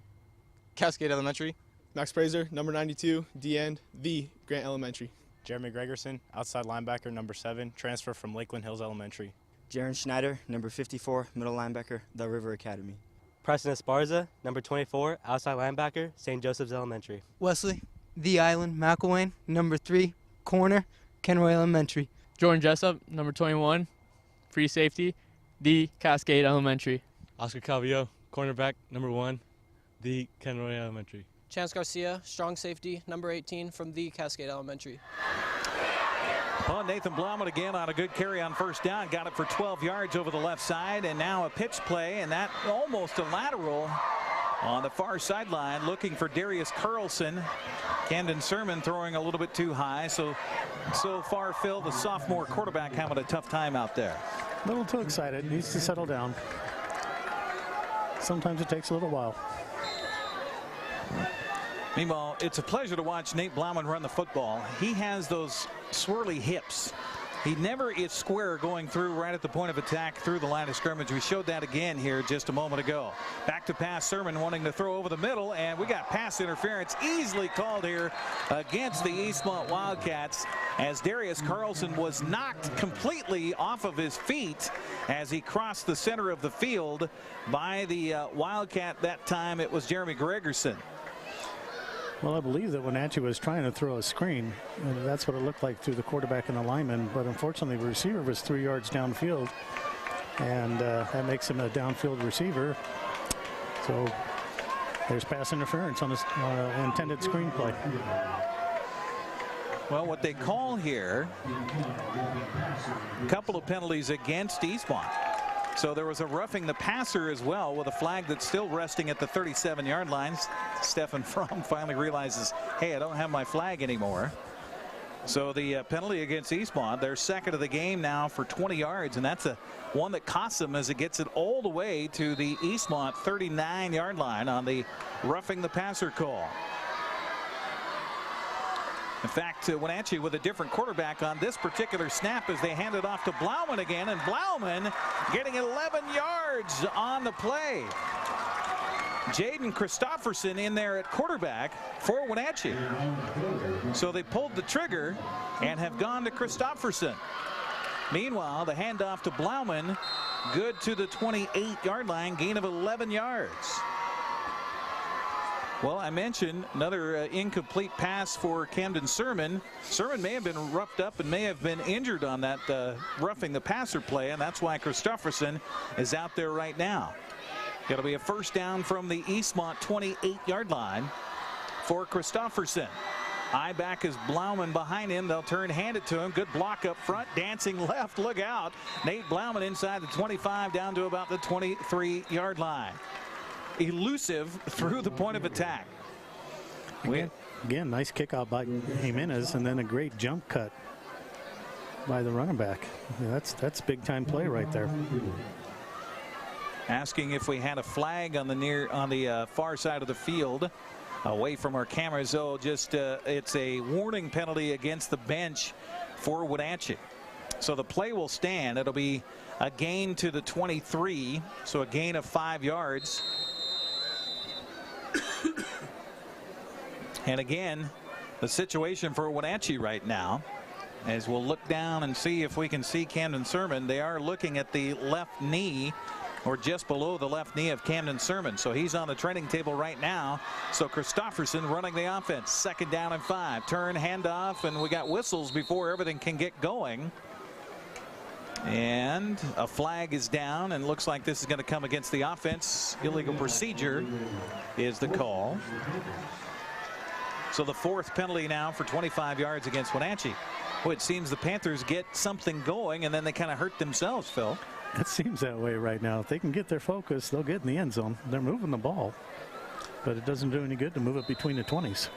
Cascade Elementary. Max Fraser, number 92, DN, the Grant Elementary. Jeremy Gregerson, outside linebacker, number 7, transfer from Lakeland Hills Elementary. Jaron Schneider, number 54, middle linebacker, The River Academy. Preston Esparza, number 24, outside linebacker, St. Joseph's Elementary. Wesley, The Island, McElwain, number 3, corner, Kenroy Elementary. Jordan Jessup, number 21, free safety, The Cascade Elementary. Oscar Calvillo, cornerback, number 1, The Kenroy Elementary. Chance Garcia, strong safety, number 18 from The Cascade Elementary. Well, Nathan Blauman again on a good carry on first down. Got it for 12 yards over the left side, and now a pitch play, and that almost a lateral on the far sideline, looking for Darius Carlson. Camden Sermon throwing a little bit too high, so far Phil, the sophomore quarterback, having a tough time out there. A little too excited, needs to settle down. Sometimes it takes a little while. Meanwhile, it's a pleasure to watch Nate Blauman run the football. He has those swirly hips. He never is square going through right at the point of attack through the line of scrimmage. We showed that again here just a moment ago. Back to pass, Sermon wanting to throw over the middle, and we got pass interference easily called here against the Eastmont Wildcats as Darius Carlson was knocked completely off of his feet as he crossed the center of the field by the Wildcat. That time it was Jeremy Gregerson. Well, I believe that Wenatchee was trying to throw a screen, and that's what it looked like through the quarterback and the lineman, but unfortunately the receiver was 3 yards downfield, and that makes him a downfield receiver. So there's pass interference on this intended screen play. Well, what they call here, a couple of penalties against Eastmont. So there was a roughing the passer as well, with a flag that's still resting at the 37-yard line. Stefan Fromm finally realizes, hey, I don't have my flag anymore. So the penalty against Eastmont, they're second of the game now for 20 yards, and that's one that costs them as it gets it all the way to the Eastmont 39-yard line on the roughing the passer call. In fact, Wenatchee with a different quarterback on this particular snap as they hand it off to Blauman again, and Blauman getting 11 yards on the play. Jaden Christofferson in there at quarterback for Wenatchee. So they pulled the trigger and have gone to Christofferson. Meanwhile, the handoff to Blauman, good to the 28-yard line, gain of 11 yards. Well, I mentioned another incomplete pass for Camden Sermon. Sermon may have been roughed up and may have been injured on that roughing the passer play, and that's why Christofferson is out there right now. It'll be a first down from the Eastmont 28-yard line for Christofferson. Eye back is Blauman behind him. They'll turn, hand it to him. Good block up front, dancing left, look out. Nate Blauman inside the 25 down to about the 23-yard line. Elusive through the point of attack. Again, nice kick out by Jimenez, and then a great jump cut by the running back. That's big time play right there. Asking if we had a flag on the far side of the field, away from our cameras. Oh, just it's a warning penalty against the bench for Wenatchee. So the play will stand. It'll be a gain to the 23, so a gain of 5 yards. And again, the situation for Wenatchee right now, as we'll look down and see if we can see Camden Sermon, they are looking at the left knee, or just below the left knee of Camden Sermon. So he's on the training table right now. So Christofferson running the offense. 2nd down and 5. Turn, handoff, and we got whistles before everything can get going. And a flag is down, and looks like this is going to come against the offense. Illegal procedure is the call. So the 4th penalty now for 25 yards against Wenatchee. Well, it seems the Panthers get something going, and then they kind of hurt themselves, Phil. It seems that way right now. If they can get their focus, they'll get in the end zone. They're moving the ball, but it doesn't do any good to move it between the 20s.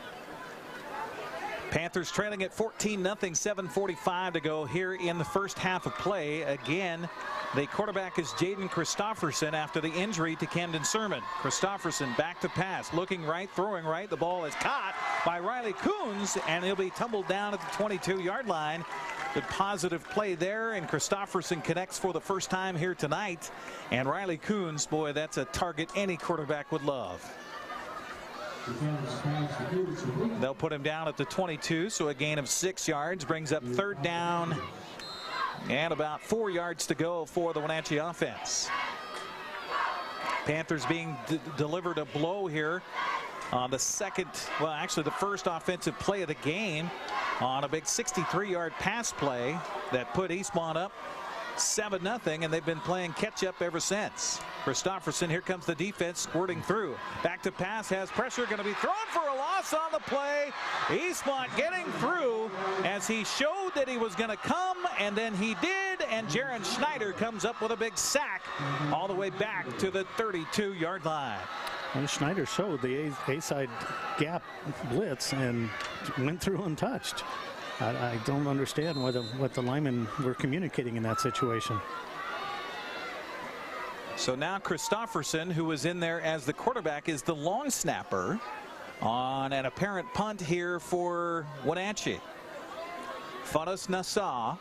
Panthers trailing at 14-0, 7:45 to go here in the first half of play. Again, the quarterback is Jaden Christofferson after the injury to Camden Sermon. Christofferson back to pass, looking right, throwing right. The ball is caught by Riley Coons, and he'll be tumbled down at the 22-yard line. Good positive play there, and Christofferson connects for the first time here tonight. And Riley Coons, boy, that's a target any quarterback would love. They'll put him down at the 22, so a gain of 6 yards brings up 3rd down and about 4 yards to go for the Wenatchee offense. Panthers being delivered a blow here on the the first offensive play of the game on a big 63-yard pass play that put Eastmont up 7-0, and they've been playing catch up ever since. Christofferson, here comes the defense squirting through. Back to pass, has pressure, going to be thrown for a loss on the play. Eastmont getting through as he showed that he was going to come, and then he did, and Jaron Schneider comes up with a big sack all the way back to the 32-yard line. Well, Schneider showed the A-side gap blitz and went through untouched. I don't understand what the linemen were communicating in that situation. So now Christofferson, who was in there as the quarterback, is the long snapper on an apparent punt here for Wenatchee. Fadas Nassau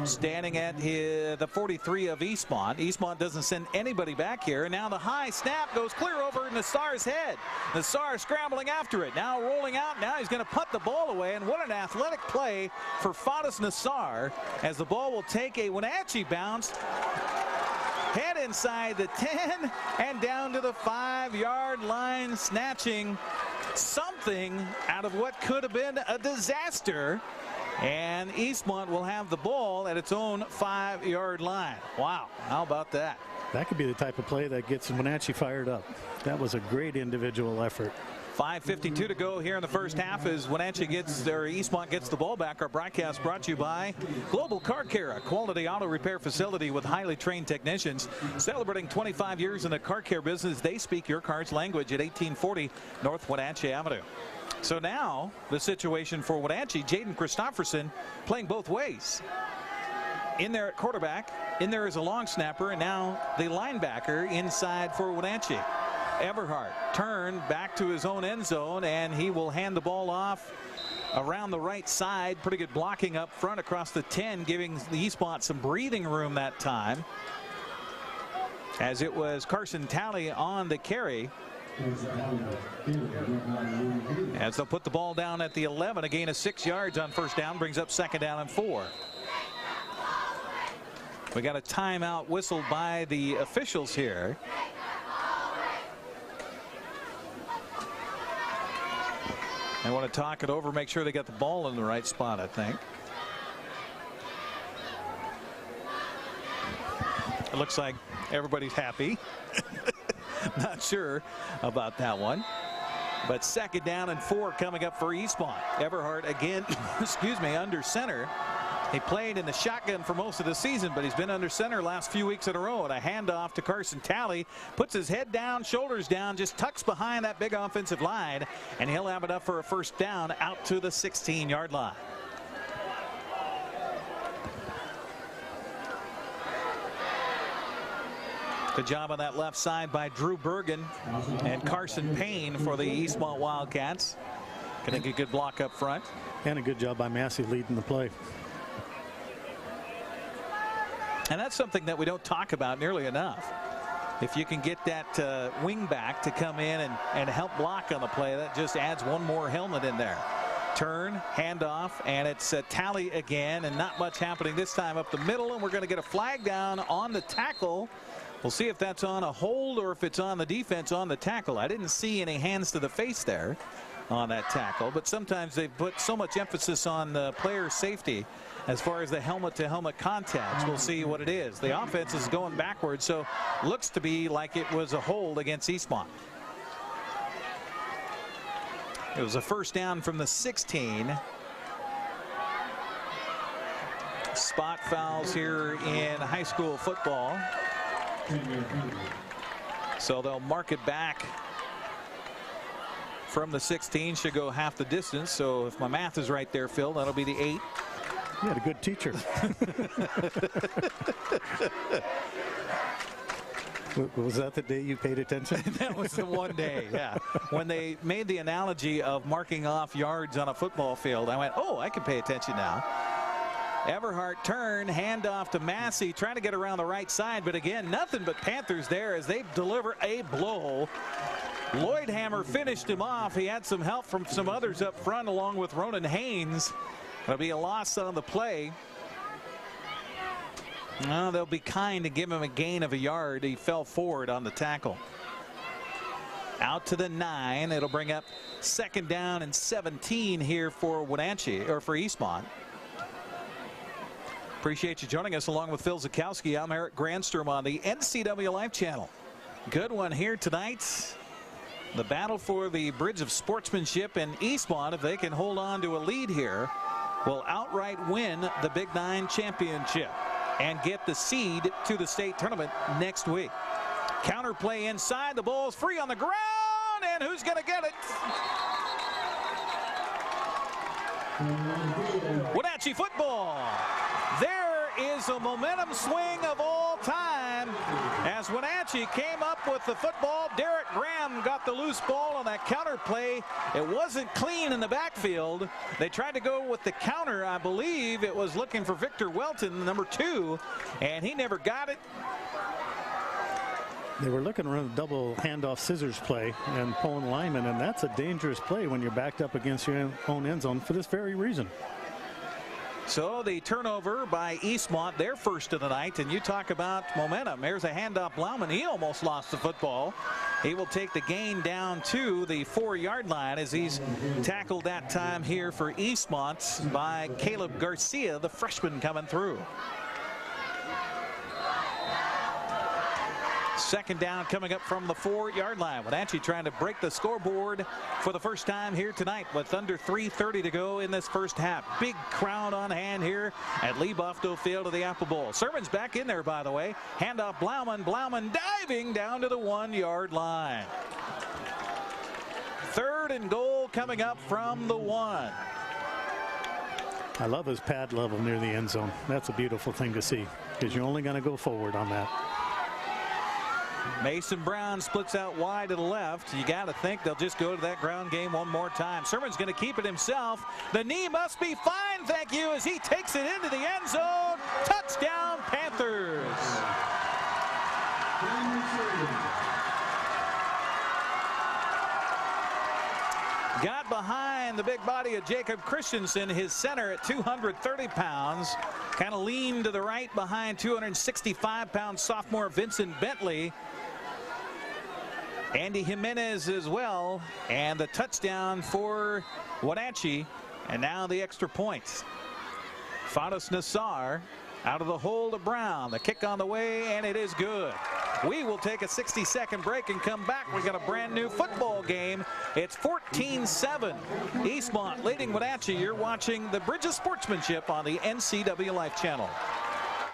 standing at the 43 of Eastmont. Eastmont doesn't send anybody back here. And now the high snap goes clear over Nassar's head. Nassar scrambling after it. Now rolling out. Now he's going to punt the ball away. And what an athletic play for Fadas Nassar, as the ball will take a Wenatchee bounce. Head inside the 10 and down to the 5-yard line, snatching something out of what could have been a disaster. And Eastmont will have the ball at its own 5-yard line. Wow, how about that? That could be the type of play that gets Wenatchee fired up. That was a great individual effort. 5:52 to go here in the first half as Eastmont gets the ball back. Our broadcast brought to you by Global Car Care, a quality auto repair facility with highly trained technicians. Celebrating 25 years in the car care business, they speak your car's language at 1840 North Wenatchee Avenue. So now the situation for Wenatchee, Jaden Christofferson playing both ways. In there at quarterback, in there is a long snapper, and now the linebacker inside for Wenatchee. Everhart turned back to his own end zone, and he will hand the ball off around the right side. Pretty good blocking up front across the 10, giving the Eastmont some breathing room that time, as it was Carson Talley on the carry. As they'll put the ball down at the 11, a gain of 6 yards on first down, brings up 2nd down and 4. We got a timeout whistled by the officials here. They want to talk it over, make sure they got the ball in the right spot, I think. It looks like everybody's happy. Not sure about that one. But 2nd down and 4 coming up for Eastmont. Everhart again, under center. He played in the shotgun for most of the season, but he's been under center last few weeks in a row. And a handoff to Carson Talley. Puts his head down, shoulders down, just tucks behind that big offensive line. And he'll have it up for a first down out to the 16-yard line. Good job on that left side by Drew Bergen and Carson Payne for the Eastmont Wildcats. Gonna get a good block up front. And a good job by Massey leading the play. And that's something that we don't talk about nearly enough. If you can get that wing back to come in and help block on the play, that just adds one more helmet in there. Turn, handoff, and it's a tally again, and not much happening this time up the middle, and we're going to get a flag down on the tackle. We'll see if that's on a hold or if it's on the defense on the tackle. I didn't see any hands to the face there on that tackle, but sometimes they put so much emphasis on the player safety as far as the helmet-to-helmet contacts. We'll see what it is. The offense is going backwards, so looks to be like it was a hold against Eastmont. It was a first down from the 16. Spot fouls here in high school football. So they'll mark it back from the 16. Should go half the distance. So if my math is right there, Phil, that'll be the 8. You had a good teacher. Was that the day you paid attention? That was the one day, yeah. When they made the analogy of marking off yards on a football field, I went, oh, I can pay attention now. Everhart turn, handoff to Massey, trying to get around the right side, but again, nothing but Panthers there as they deliver a blow. Lloydhammer finished him off. He had some help from some others up front along with Ronan Haynes. It'll be a loss on the play. No, they'll be kind to give him a gain of a yard. He fell forward on the tackle. Out to the 9. It'll bring up 2nd down and 17 here for Wenatchee, or for Eastmont. Appreciate you joining us along with Phil Zakowski. I'm Eric Grandstrom on the NCWLIFE channel. Good one here tonight. The battle for the Bridge of Sportsmanship, and Eastmont, if they can hold on to a lead here, will outright win the Big 9 championship and get the seed to the state tournament next week. Counter play inside. The ball's free on the ground, and who's going to get it? Wenatchee football. There is a momentum swing of all time as Wenatchee came up with the football. Derek Graham got the loose ball on that counter play. It wasn't clean in the backfield. They tried to go with the counter. I believe it was looking for Victor Welton, number 2, and he never got it. They were looking to run a double handoff scissors play and pulling linemen, and that's a dangerous play when you're backed up against your own end zone for this very reason. So the turnover by Eastmont, their first of the night, and you talk about momentum. There's a handoff. Blauman, he almost lost the football. He will take the gain down to the 4-yard line as he's tackled that time here for Eastmont by Caleb Garcia, the freshman coming through. 2nd down coming up from the 4-yard line. Wenatchee trying to break the scoreboard for the first time here tonight with under 3:30 to go in this first half. Big crowd on hand here at Lee Bofto Field of the Apple Bowl. Sermon's back in there, by the way. Handoff Blauman. Blauman diving down to the 1-yard line. 3rd and goal coming up from the 1. I love his pad level near the end zone. That's a beautiful thing to see because you're only going to go forward on that. Mason Brown splits out wide to the left. You got to think they'll just go to that ground game one more time. Sermon's going to keep it himself. The knee must be fine, thank you, as he takes it into the end zone. Touchdown, Panthers. Got behind the big body of Jacob Christensen, his center at 230 pounds. Kind of leaned to the right behind 265-pound sophomore Vincent Bentley. Andy Jimenez as well. And the touchdown for Wenatchee. And now the extra point. Fados Nassar out of the hole to Brown. The kick on the way, and it is good. We will take a 60-second break and come back. We got a brand new football game. It's 14-7. Eastmont leading Wenatchee. You're watching the Bridge of Sportsmanship on the NCWLIFE channel.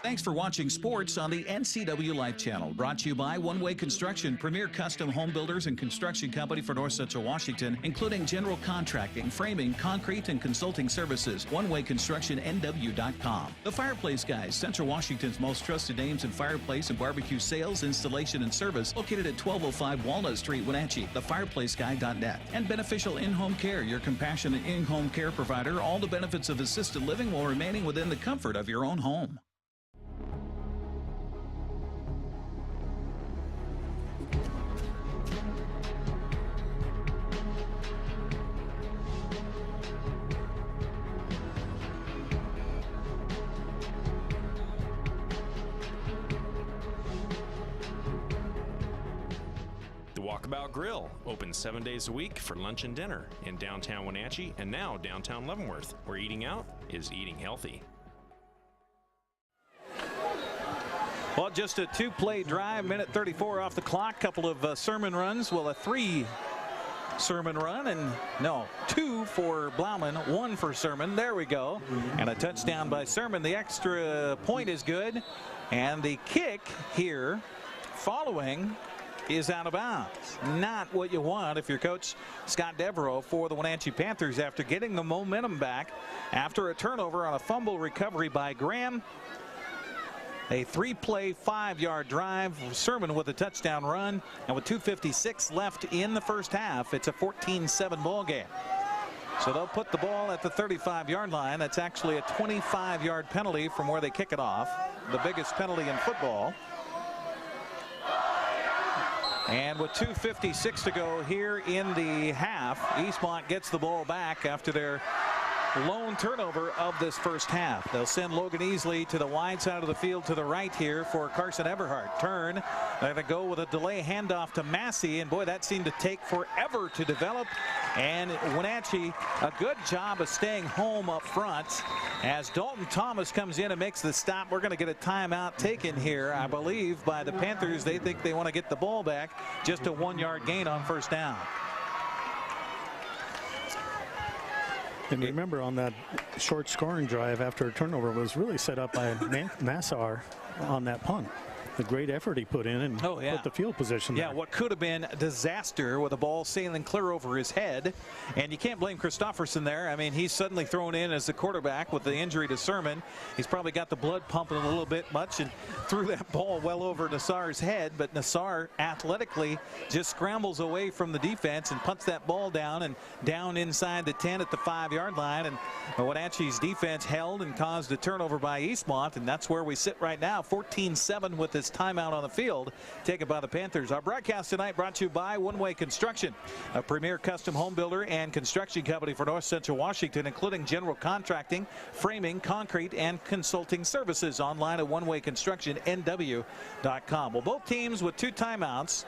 Thanks for watching sports on the NCWLIFE channel. Brought to you by One Way Construction, premier custom home builders and construction company for North Central Washington, including general contracting, framing, concrete, and consulting services. OneWayConstructionNW.com. The Fireplace Guys, Central Washington's most trusted names in fireplace and barbecue sales, installation, and service, located at 1205 Walnut Street, Wenatchee. TheFireplaceGuy.net. And Beneficial In-Home Care, your compassionate in-home care provider. All the benefits of assisted living while remaining within the comfort of your own home. Walkabout Grill, open 7 days a week for lunch and dinner in downtown Wenatchee and now downtown Leavenworth, where eating out is eating healthy. Well, just a two-play drive, minute 34 off the clock. Couple of sermon runs. Well, a 3 Sermon run, and no, 2 for Blauman, 1 for Sermon. There we go. And a touchdown by Sermon. The extra point is good. And the kick here following is out of bounds. Not what you want if you're Coach Scott Devereaux for the Wenatchee Panthers after getting the momentum back after a turnover on a fumble recovery by Graham. A 3-play, 5-yard drive. Sermon with a touchdown run. And with 2:56 left in the first half, it's a 14-7 ball game. So they'll put the ball at the 35-yard line. That's actually a 25-yard penalty from where they kick it off. The biggest penalty in football. And with 2:56 to go here in the half, Eastmont gets the ball back after their lone turnover of this first half. They'll send Logan Easley to the wide side of the field to the right here for Carson Everhart. Turn. They're going to go with a delay handoff to Massey, and boy, that seemed to take forever to develop. And Wenatchee, a good job of staying home up front. As Dalton Thomas comes in and makes the stop, we're going to get a timeout taken here, I believe, by the Panthers. They think they want to get the ball back. Just a 1-yard gain on first down. And remember, on that short scoring drive after a turnover was really set up by Nassar on that punt. The great effort he put in and put the field position there. Yeah, what could have been a disaster with a ball sailing clear over his head. And you can't blame Christofferson there. I mean, he's suddenly thrown in as the quarterback with the injury to Sermon. He's probably got the blood pumping a little bit much and threw that ball well over Nassar's head. But Nassar athletically just scrambles away from the defense and punts that ball down and down inside the 10 at the 5-yard line. And Wenatchee's defense held and caused a turnover by Eastmont. And that's where we sit right now, 14-7 with this timeout on the field taken by the Panthers. Our broadcast tonight brought to you by One Way Construction, a premier custom home builder and construction company for North Central Washington, including general contracting, framing, concrete, and consulting services. Online at onewayconstructionnw.com. Well, both teams with 2 timeouts.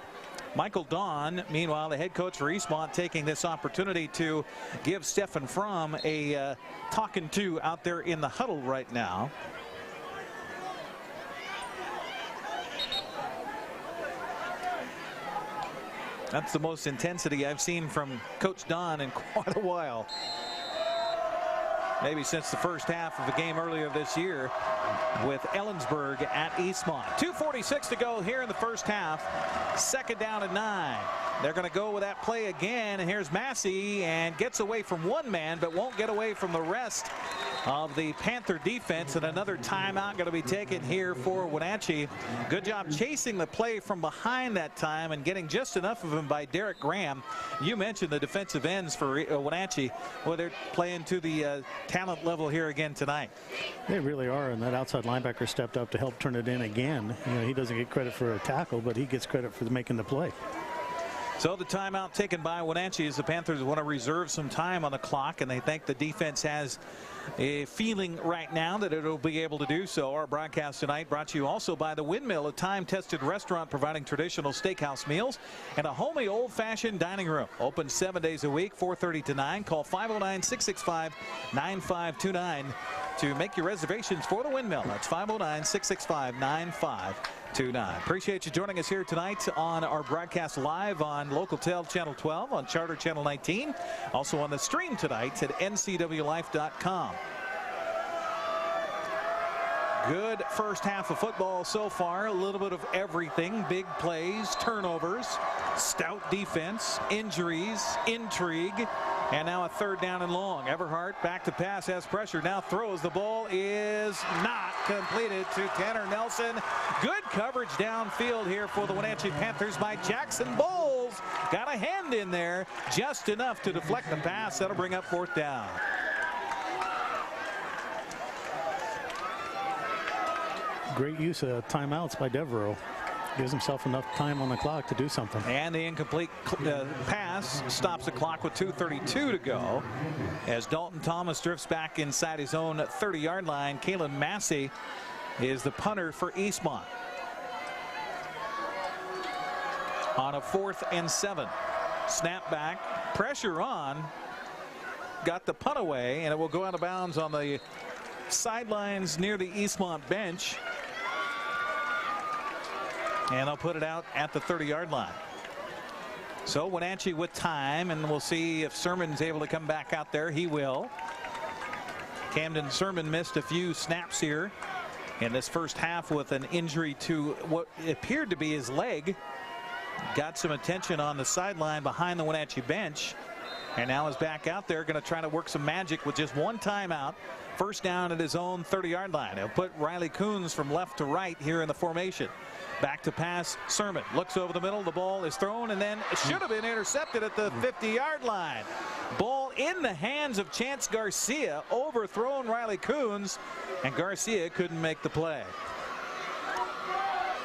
Michael Dawn, meanwhile, the head coach for Eastmont, taking this opportunity to give Stefan Fromm a talking to out there in the huddle right now. That's the most intensity I've seen from Coach Don in quite a while. Maybe since the first half of the game earlier this year with Ellensburg at Eastmont. 2:46 to go here in the first half. 2nd down and 9. They're going to go with that play again. And here's Massey, and gets away from one man, but won't get away from the rest of the Panther defense. And another timeout going to be taken here for Wenatchee. Good job chasing the play from behind that time and getting just enough of him by Derek Graham. You mentioned the defensive ends for Wenatchee. Well, they're playing to the talent level here again tonight. They really are, and that outside linebacker stepped up to help turn it in again. You know, he doesn't get credit for a tackle, but he gets credit for making the play. So the timeout taken by Wenatchee as the Panthers want to reserve some time on the clock, and they think the defense has a feeling right now that it'll be able to do so. Our broadcast tonight brought to you also by The Windmill, a time-tested restaurant providing traditional steakhouse meals and a homey old-fashioned dining room. Open 7 days a week, 4:30 to 9. Call 509-665-9529 to make your reservations for The Windmill. That's 509-665-9529. Appreciate you joining us here tonight on our broadcast live on Local Tel Channel 12, on Charter Channel 19, also on the stream tonight at NCWLIFE.com. Good first half of football so far. A little bit of everything. Big plays, turnovers, stout defense, injuries, intrigue, and now a 3rd down and long. Everhart back to pass, has pressure, now throws. The ball is not completed to Tanner Nelson. Good coverage downfield here for the Wenatchee Panthers by Jackson Bowles. Got a hand in there, just enough to deflect the pass. That'll bring up 4th down. Great use of timeouts by Devereaux. Gives himself enough time on the clock to do something. And the incomplete pass stops the clock with 2:32 to go as Dalton Thomas drifts back inside his own 30-yard line. Kalen Massey is the punter for Eastmont. on a 4th and 7. Snap back, pressure on, got the punt away, and it will go out of bounds on the sidelines near the Eastmont bench. And they'll put it out at the 30-yard line. So Wenatchee with time, and we'll see if Sermon's able to come back out there. He will. Camden Sermon missed a few snaps here in this first half with an injury to what appeared to be his leg. Got some attention on the sideline behind the Wenatchee bench, and now is back out there, going to try to work some magic with just one timeout. First down at his own 30-yard line. He'll put Riley Coons from left to right here in the formation. Back to pass, Sermon looks over the middle, the ball is thrown, and then it should have been intercepted at the 50-yard line. Ball in the hands of Chance Garcia, overthrown Riley Coons, and Garcia couldn't make the play.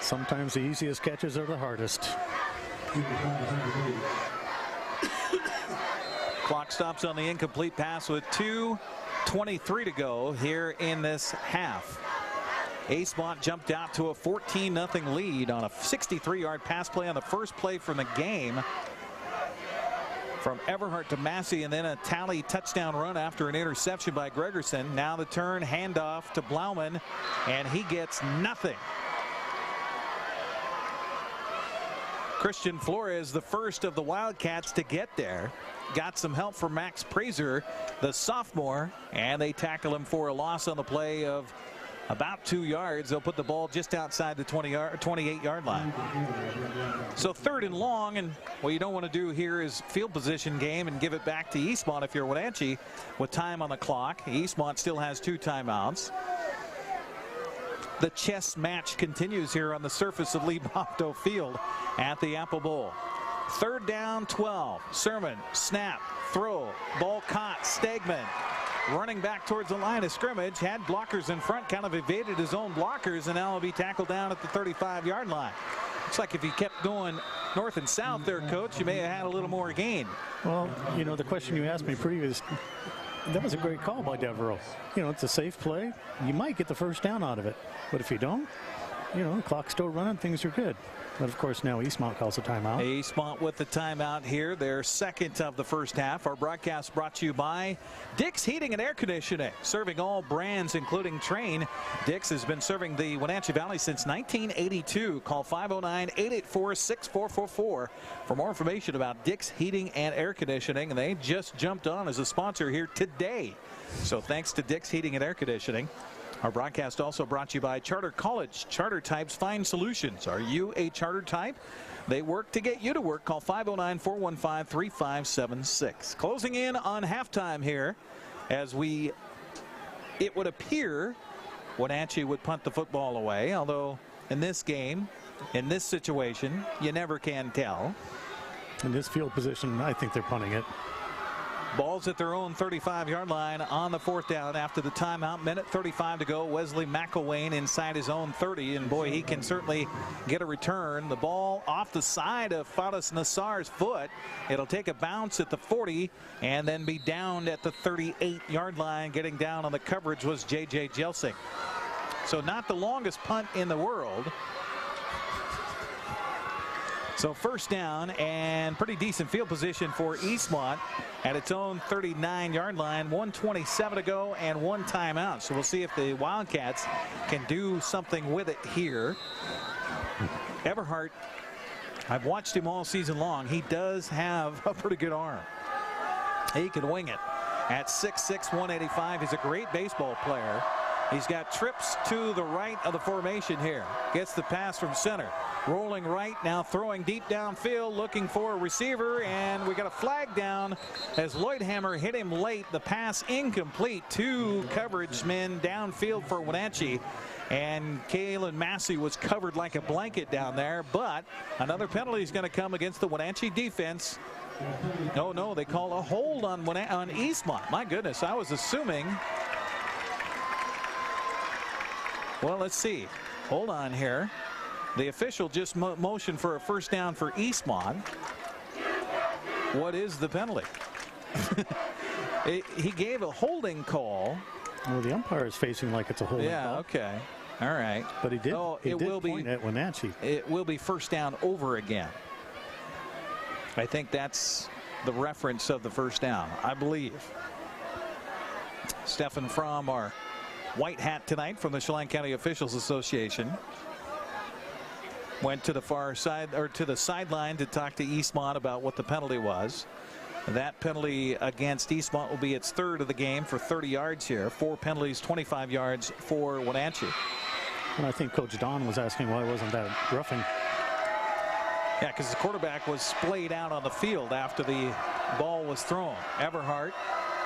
Sometimes the easiest catches are the hardest. Clock stops on the incomplete pass with 2:23 to go here in this half. Eastmont jumped out to a 14-0 lead on a 63-yard pass play on the first play from the game from Everhart to Massey, and then a tally touchdown run after an interception by Gregerson. Now the turn, handoff to Blauman, and he gets nothing. Christian Flores, the first of the Wildcats to get there. Got some help from Max Prazer, the sophomore, and they tackle him for a loss on the play of about 2 yards. They'll put the ball just outside the 28-yard line. So 3rd and long, and what you don't want to do here is field position game and give it back to Eastmont if you're Wenatchee with time on the clock. Eastmont still has 2 timeouts. The chess match continues here on the surface of Lee Bopto Field at the Apple Bowl. 3rd down, 12. Sermon, snap, throw, ball caught. Stegman running back towards the line of scrimmage, had blockers in front, kind of evaded his own blockers, and now will be tackled down at the 35-yard line. Looks like if he kept going north and south there, Coach, you may have had a little more gain. Well, you know, the question you asked me previous, that was a great call by Devereaux. You know, it's a safe play. You might get the first down out of it. But if you don't, you know, the clock's still running, things are good. But of course now Eastmont calls a timeout. Eastmont with the timeout here, their second of the first half. Our broadcast brought to you by Dick's Heating and Air Conditioning, serving all brands including Trane. Dick's has been serving the Wenatchee Valley since 1982. Call 509-884-6444 for more information about Dick's Heating and Air Conditioning. And they just jumped on as a sponsor here today. So thanks to Dick's Heating and Air Conditioning. Our broadcast also brought to you by Charter College. Charter Types find solutions. Are you a charter type? They work to get you to work. Call 509-415-3576. Closing in on halftime here as it would appear Wenatchee would punt the football away, although in this game, in this situation, you never can tell. In this field position, I think they're punting it. Ball's at their own 35-yard line on the 4th down after the timeout. Minute 35 to go. Wesley McElwain inside his own 30, and boy, he can certainly get a return. The ball off the side of Fadas Nassar's foot. It'll take a bounce at the 40 and then be downed at the 38-yard line. Getting down on the coverage was J.J. Jelsing. So not the longest punt in the world. So first down and pretty decent field position for Eastmont at its own 39-yard line. 1:27 to go and 1 timeout. So we'll see if the Wildcats can do something with it here. Everhart, I've watched him all season long. He does have a pretty good arm. He can wing it. At 6'6", 185, he's a great baseball player. He's got trips to the right of the formation here. Gets the pass from center. Rolling right, now throwing deep downfield, looking for a receiver, and we got a flag down as Lloydhammer hit him late. The pass incomplete. 2 coverage men downfield for Wenatchee, and Kalen Massey was covered like a blanket down there, but another penalty is going to come against the Wenatchee defense. No, they call a hold on Eastmont. My goodness, I was assuming. Well, let's see. Hold on here. The official just motioned for a first down for Eastmont. What is the penalty? He gave a holding call. Well, the umpire is facing like it's a holding call. Yeah, okay. All right. But he did point at Wenatchee. It will be first down over again. I think that's the reference of the first down, I believe. Stefan Fromm, our white hat tonight from the Chelan County Officials Association, went to the far side, or to the sideline, to talk to Eastmont about what the penalty was. That penalty against Eastmont will be its third of the game for 30 yards here. 4 penalties, 25 yards for Wenatchee. And I think Coach Don was asking why wasn't that roughing. Yeah, because the quarterback was splayed out on the field after the ball was thrown. Everhart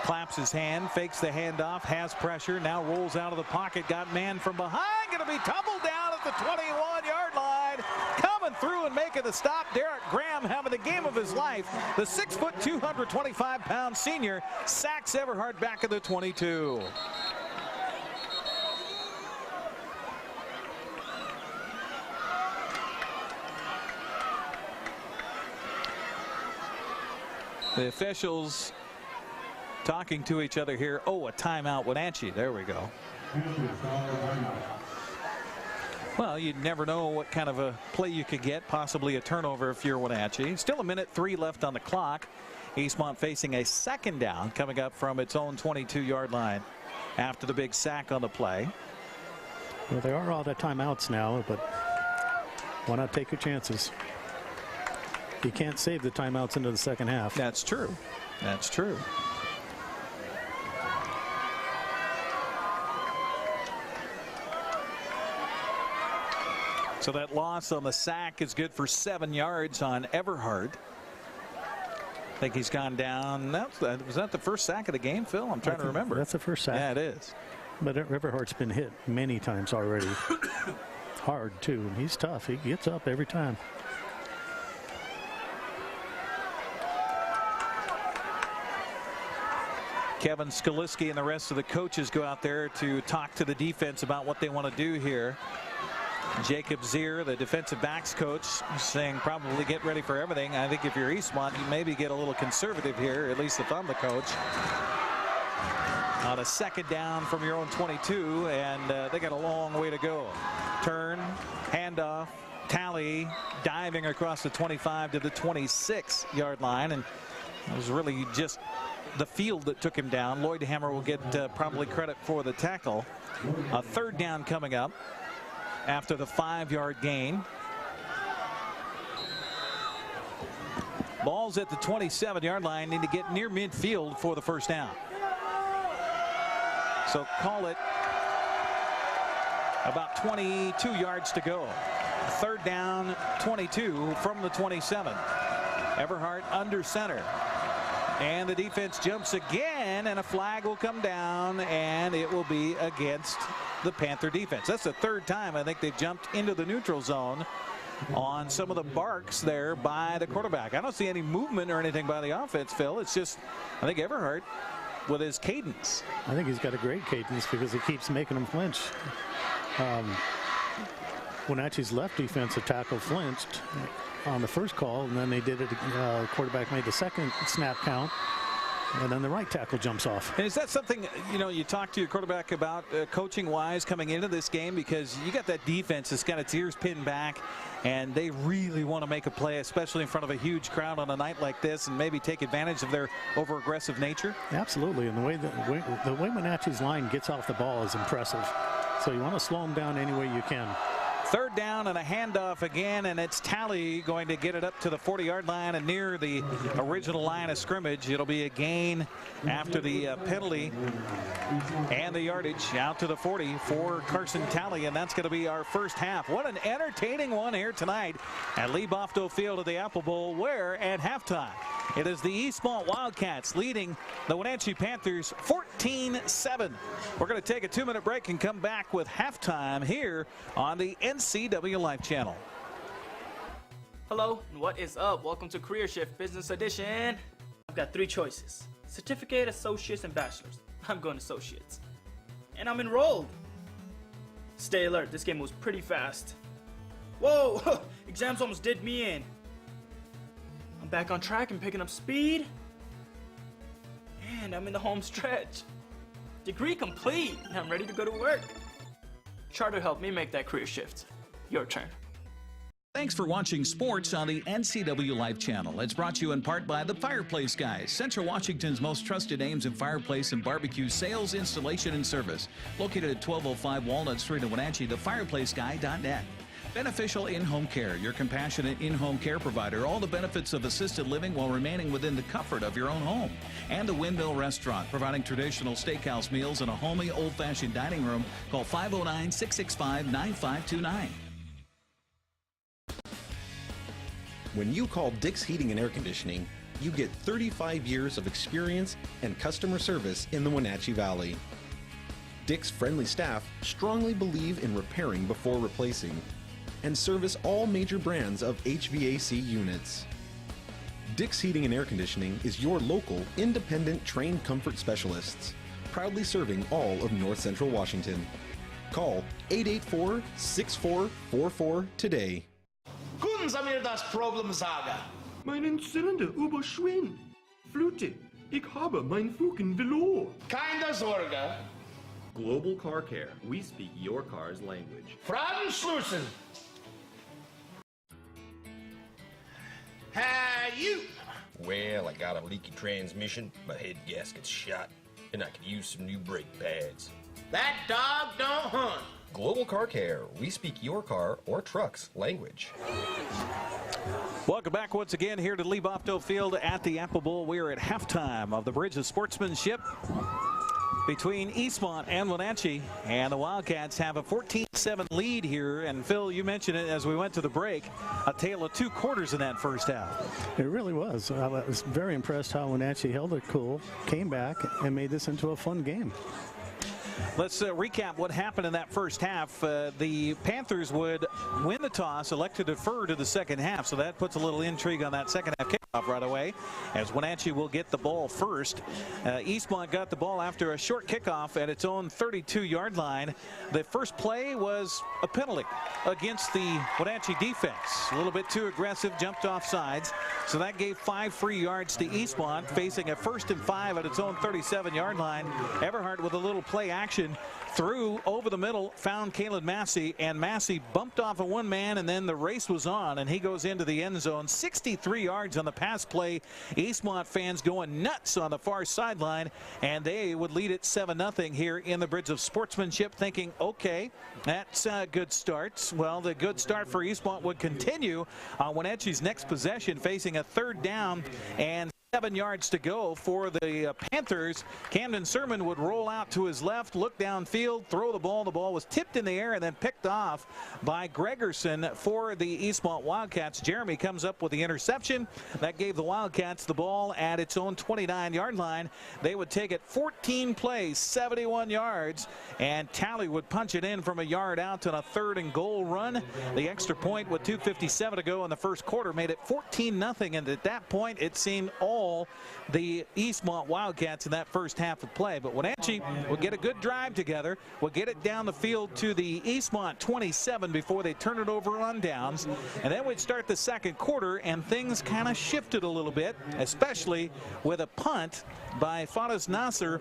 claps his hand, fakes the handoff, has pressure, now rolls out of the pocket, got man from behind, going to be tumbled down at the 21-yard line. Coming through and making the stop, Derek Graham having the game of his life. The 6', 225-pound senior sacks Everhart back at the 22. The officials talking to each other here. Oh, a timeout, Wenatchee. There we go. Well, you'd never know what kind of a play you could get, possibly a turnover if you're Wenatchee. Still 1:03 left on the clock. Eastmont facing a second down coming up from its own 22-yard line after the big sack on the play. Well, there are all the timeouts now, but why not take your chances? You can't save the timeouts into the second half. That's true. That's true. So that loss on the sack is good for 7 yards on Everhart. I think he's gone down. Was that the first sack of the game, Phil? I'm trying to remember. That's the first sack. Yeah, it is. But Everhart's been hit many times already. Hard, too. And he's tough. He gets up every time. Kevin Skaliski and the rest of the coaches go out there to talk to the defense about what they want to do here. Jacob Zier, the defensive backs coach, saying probably get ready for everything. I think if you're Eastmont, you maybe get a little conservative here, at least if I'm the coach. On a second down from your own 22, and they got a long way to go. Turn, handoff, tally, diving across the 25 to the 26-yard line, and it was really just the field that took him down. Lloyd Hammer will get probably credit for the tackle. A third down coming up after the 5-yard gain. Ball's at the 27-yard line. Need to get near midfield for the first down. So call it about 22 yards to go. Third down, 22 from the 27. Everhart under center. And the defense jumps again, and a flag will come down, and it will be against the Panther defense. That's the third time I think they've jumped into the neutral zone on some of the barks there by the quarterback. I don't see any movement or anything by the offense, Phil. It's just, I think Everhart with his cadence. I think he's got a great cadence because he keeps making them flinch. Wenatchee's left defensive tackle flinched on the first call, and then they did it. Quarterback made the second snap count, and then the right tackle jumps off. And is that something, you know, you talk to your quarterback about coaching wise coming into this game, because you got that defense that's got its ears pinned back, and they really want to make a play, especially in front of a huge crowd on a night like this, and maybe take advantage of their over aggressive nature? Absolutely, and the way Wenatchee's line gets off the ball is impressive. So you want to slow them down any way you can. Third down and a handoff again, and it's Talley going to get it up to the 40-yard line and near the original line of scrimmage. It'll be a gain after the penalty and the yardage out to the 40 for Carson Talley, and that's going to be our first half. What an entertaining one here tonight at Lee Bofto Field at the Apple Bowl, where at halftime it is the Eastmont Wildcats leading the Wenatchee Panthers 14-7. We're going to take a 2-minute break and come back with halftime here on the NCWLIFE channel. Hello, and what is up? Welcome to Career Shift Business Edition. I've got 3 choices: certificate, associates, and bachelor's. I'm going associates. And I'm enrolled. Stay alert, this game moves pretty fast. Whoa, exams almost did me in. I'm back on track and picking up speed. And I'm in the home stretch. Degree complete, and I'm ready to go to work. Charter helped me make that career shift. Your turn. Thank Thanks for watching sports on the NCWLIFE channel. It's brought to you in part by the Fireplace Guys, Central Washington's most trusted names in fireplace and barbecue sales, installation, and service. Located at 1205 Walnut Street in Wenatchee, thefireplaceguy.net. Beneficial In-Home Care, your compassionate in-home care provider. All the benefits of assisted living while remaining within the comfort of your own home. And the Windmill Restaurant, providing traditional steakhouse meals in a homey, old-fashioned dining room. Call 509-665-9529. When you call Dick's Heating and Air Conditioning, you get 35 years of experience and customer service in the Wenatchee Valley. Dick's friendly staff strongly believe in repairing before replacing and service all major brands of HVAC units. Dick's Heating and Air Conditioning is your local, independent, trained comfort specialists, proudly serving all of North Central Washington. Call 884-6444 today. Können Sie mir das Problem sagen? Meinen Zylinder überschwingt. Flute, ich habe mein Fugen verloren. Keine Sorge. Global Car Care. We speak your car's language. Fragen schließen. How you? Well, I got a leaky transmission, my head gasket's shot, and I could use some new brake pads. That dog don't hunt. Global Car Care. We speak your car or truck's language. Welcome back once again here to Lee Bopto Field at the Apple Bowl. We are at halftime of the Bridge of Sportsmanship between Eastmont and Wenatchee, and the Wildcats have a 14-7 lead here. And Phil, you mentioned it as we went to the break, a tale of two quarters in that first half. It really was. I was very impressed how Wenatchee held it cool, came back, and made this into a fun game. Let's recap what happened in that first half. The Panthers would win the toss, elect to defer to the second half, so that puts a little intrigue on that second half kickoff right away, as Wenatchee will get the ball first. Eastmont got the ball after a short kickoff at its own 32-yard line. The first play was a penalty against the Wenatchee defense. A little bit too aggressive, jumped off sides, so that gave 5 free yards to Eastmont, facing a 1st and 5 at its own 37-yard line. Everhart with a little play action, threw over the middle, found Caleb Massey, and Massey bumped off of one man, and then the race was on, and he goes into the end zone. 63 yards on the pass play. Eastmont fans going nuts on the far sideline, and they would lead it 7-0 here in the Bridge of Sportsmanship, thinking, okay, that's a good start. Well, the good start for Eastmont would continue on Wenatchee's next possession, facing a 3rd down and 7 yards to go for the Panthers. Camden Sermon would roll out to his left, look downfield, throw the ball. The ball was tipped in the air and then picked off by Gregerson for the Eastmont Wildcats. Jeremy comes up with the interception. That gave the Wildcats the ball at its own 29-yard line. They would take it 14 plays, 71 yards, and Talley would punch it in from a yard out on a 3rd and goal run. The extra point with 2:57 to go in the first quarter made it 14-0, and at that point it seemed all the Eastmont Wildcats in that first half of play. But Wenatchee will get a good drive together, will get it down the field to the Eastmont 27 before they turn it over on downs, and then we'd start the second quarter, and things kind of shifted a little bit, especially with a punt by Fadas Nasser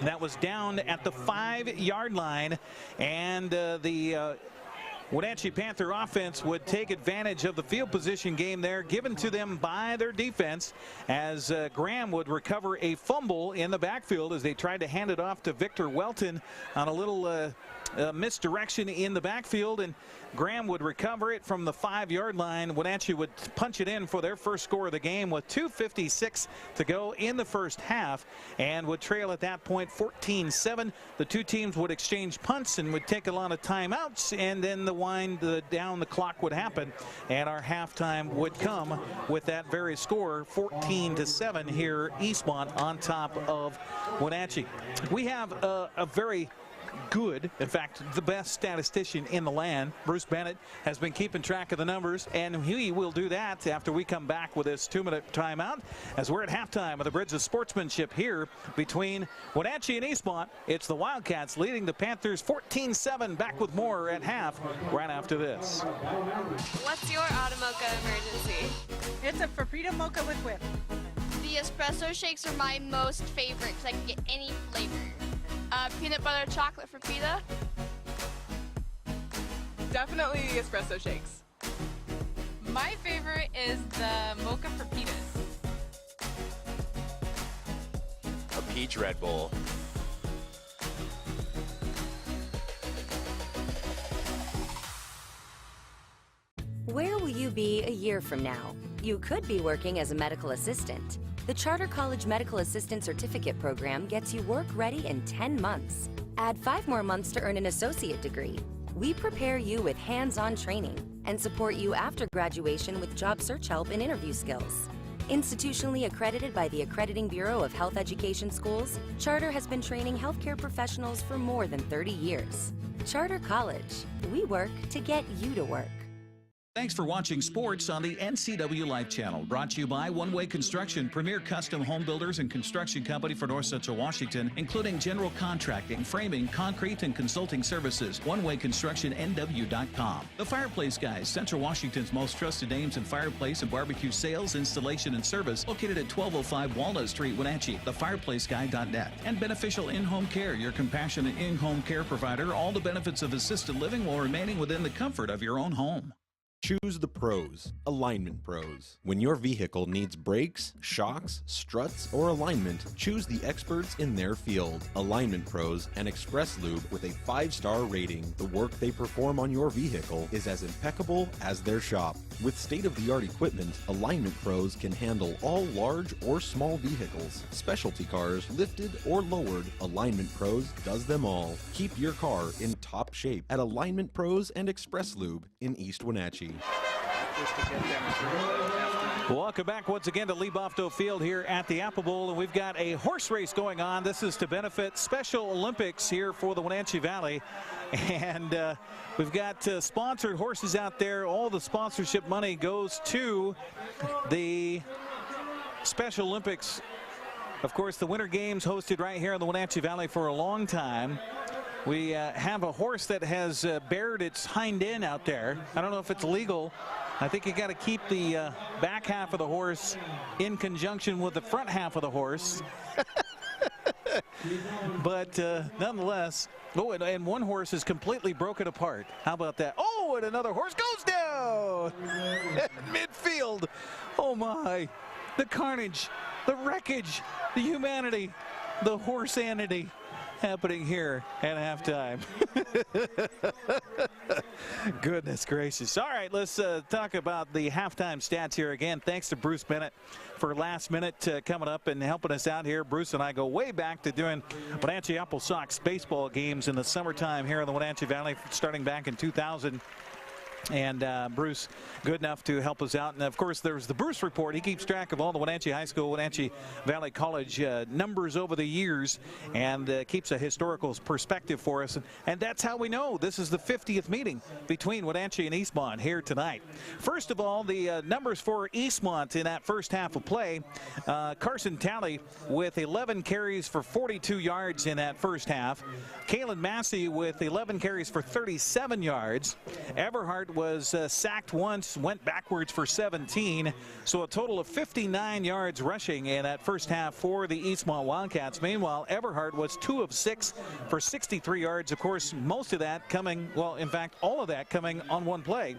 that was down at the 5-yard line, and the Wenatchee Panther offense would take advantage of the field position game there given to them by their defense, as Graham would recover a fumble in the backfield as they tried to hand it off to Victor Welton on a little misdirection in the backfield, and Graham would recover it from the 5-yard line. Wenatchee would punch it in for their first score of the game with 2:56 to go in the first half, and would trail at that point 14-7. The two teams would exchange punts and would take a lot of timeouts, and then the wind down the clock would happen, and our halftime would come with that very score, 14-7 here, Eastmont on top of Wenatchee. We have a very good, in fact, the best statistician in the land. Bruce Bennett has been keeping track of the numbers, and he will do that after we come back with this 2-minute timeout, as we're at halftime of the Bridge of Sportsmanship here between Wenatchee and Eastmont. It's the Wildcats leading the Panthers 14-7. Back with more at half right after this. What's your auto mocha emergency? It's a Frappuccino mocha with whip. The espresso shakes are my most favorite because I can get any flavor. Peanut butter chocolate for pita. Definitely the espresso shakes. My favorite is the mocha pepitas. A peach Red Bull. Where will you be a year from now? You could be working as a medical assistant. The Charter College Medical Assistant Certificate Program gets you work ready in 10 months. Add 5 more months to earn an associate degree. We prepare you with hands-on training and support you after graduation with job search help and interview skills. Institutionally accredited by the Accrediting Bureau of Health Education Schools, Charter has been training healthcare professionals for more than 30 years. Charter College. We work to get you to work. Thanks for watching sports on the NCWLIFE channel. Brought to you by One Way Construction, premier custom home builders and construction company for North Central Washington, including general contracting, framing, concrete, and consulting services. OneWayConstructionNW.com. The Fireplace Guys, Central Washington's most trusted names in fireplace and barbecue sales, installation, and service, located at 1205 Walnut Street, Wenatchee. TheFireplaceGuy.net. And Beneficial In-Home Care, your compassionate in-home care provider. All the benefits of assisted living while remaining within the comfort of your own home. Choose the pros, Alignment Pros. When your vehicle needs brakes, shocks, struts, or alignment, choose the experts in their field. Alignment Pros and Express Lube with a 5-star rating. The work they perform on your vehicle is as impeccable as their shop. With state-of-the-art equipment, Alignment Pros can handle all large or small vehicles, specialty cars, lifted or lowered. Alignment Pros does them all. Keep your car in top shape at Alignment Pros and Express Lube in East Wenatchee. Welcome back once again to Lee Bofto Field here at the Apple Bowl, and we've got a horse race going on. This is to benefit Special Olympics here for the Wenatchee Valley, and we've got sponsored horses out there. All the sponsorship money goes to the Special Olympics. Of course, the Winter Games hosted right here in the Wenatchee Valley for a long time. We have a horse that has bared its hind end out there. I don't know if it's legal. I think you got to keep the back half of the horse in conjunction with the front half of the horse. But nonetheless, oh, and one horse is completely broken apart. How about that? Oh, and another horse goes down midfield. Oh my, the carnage, the wreckage, the humanity, the horse-anity happening here at halftime. Goodness gracious. All right, let's talk about the halftime stats here again. Thanks to Bruce Bennett for last minute coming up and helping us out here. Bruce and I go way back to doing Wenatchee Apple Sox baseball games in the summertime here in the Wenatchee Valley, starting back in 2000. And Bruce, good enough to help us out. And of course, there's the Bruce Report. He keeps track of all the Wenatchee High School, Wenatchee Valley College numbers over the years, and keeps a historical perspective for us. And that's how we know this is the 50th meeting between Wenatchee and Eastmont here tonight. First of all, the numbers for Eastmont in that first half of play. Carson Talley with 11 carries for 42 yards in that first half. Kalen Massey with 11 carries for 37 yards. Everhart was sacked once, went backwards for 17, so a total of 59 yards rushing in that first half for the Eastmont Wildcats. Meanwhile, Everhart was 2 of 6 for 63 yards. Of course, most of that coming, well, in fact, all of that coming on one play,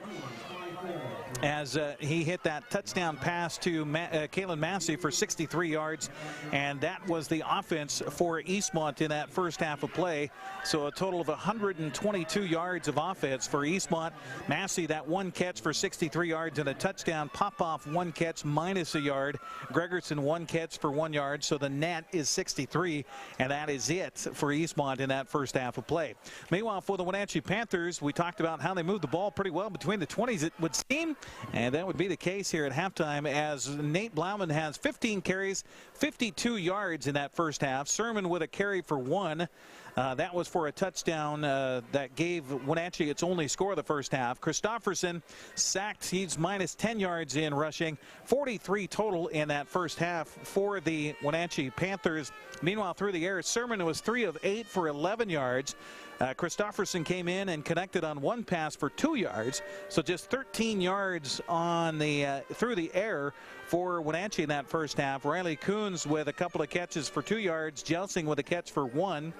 as he hit that touchdown pass to Kalen Massey for 63 yards, and that was the offense for Eastmont in that first half of play. So a total of 122 yards of offense for Eastmont. Massey, that one catch for 63 yards and a touchdown. Popoff, one catch minus a yard. Gregerson, one catch for 1 yard. So the net is 63, and that is it for Eastmont in that first half of play. Meanwhile, for the Wenatchee Panthers, we talked about how they moved the ball pretty well between the 20s, it would seem. And that would be the case here at halftime, as Nate Blauman has 15 carries, 52 yards in that first half. Sermon with a carry for 1. That was for a touchdown that gave Wenatchee its only score of the first half. Christofferson sacked. He's minus 10 yards in rushing. 43 total in that first half for the Wenatchee Panthers. Meanwhile, through the air, Sermon was 3 of 8 for 11 yards. Christofferson came in and connected on one pass for 2 yards. So just 13 yards on the through the air for Wenatchee in that first half. Riley Coons with a couple of catches for 2 yards. Jelsing with a catch for 1.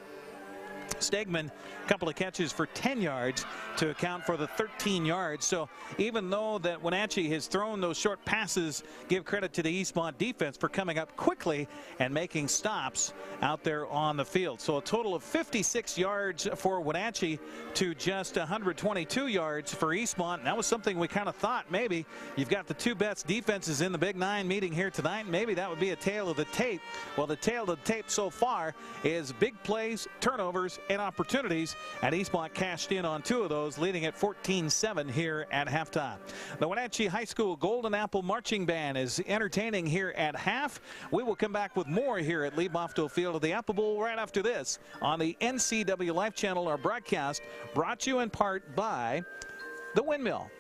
Stegman, a couple of catches for 10 yards to account for the 13 yards. So even though that Wenatchee has thrown those short passes, give credit to the Eastmont defense for coming up quickly and making stops out there on the field. So a total of 56 yards for Wenatchee to just 122 yards for Eastmont. And that was something we kind of thought maybe you've got the two best defenses in the Big Nine meeting here tonight. Maybe that would be a tale of the tape. Well, the tale of the tape so far is big plays, turnovers, and opportunities. And Eastmont cashed in on two of those, leading at 14-7 here at halftime. The Wenatchee High School Golden Apple Marching Band is entertaining here at half. We will come back with more here at Lee Bofto Field of the Apple Bowl right after this on the NCWLIFE channel. Our broadcast brought to you in part by the Windmill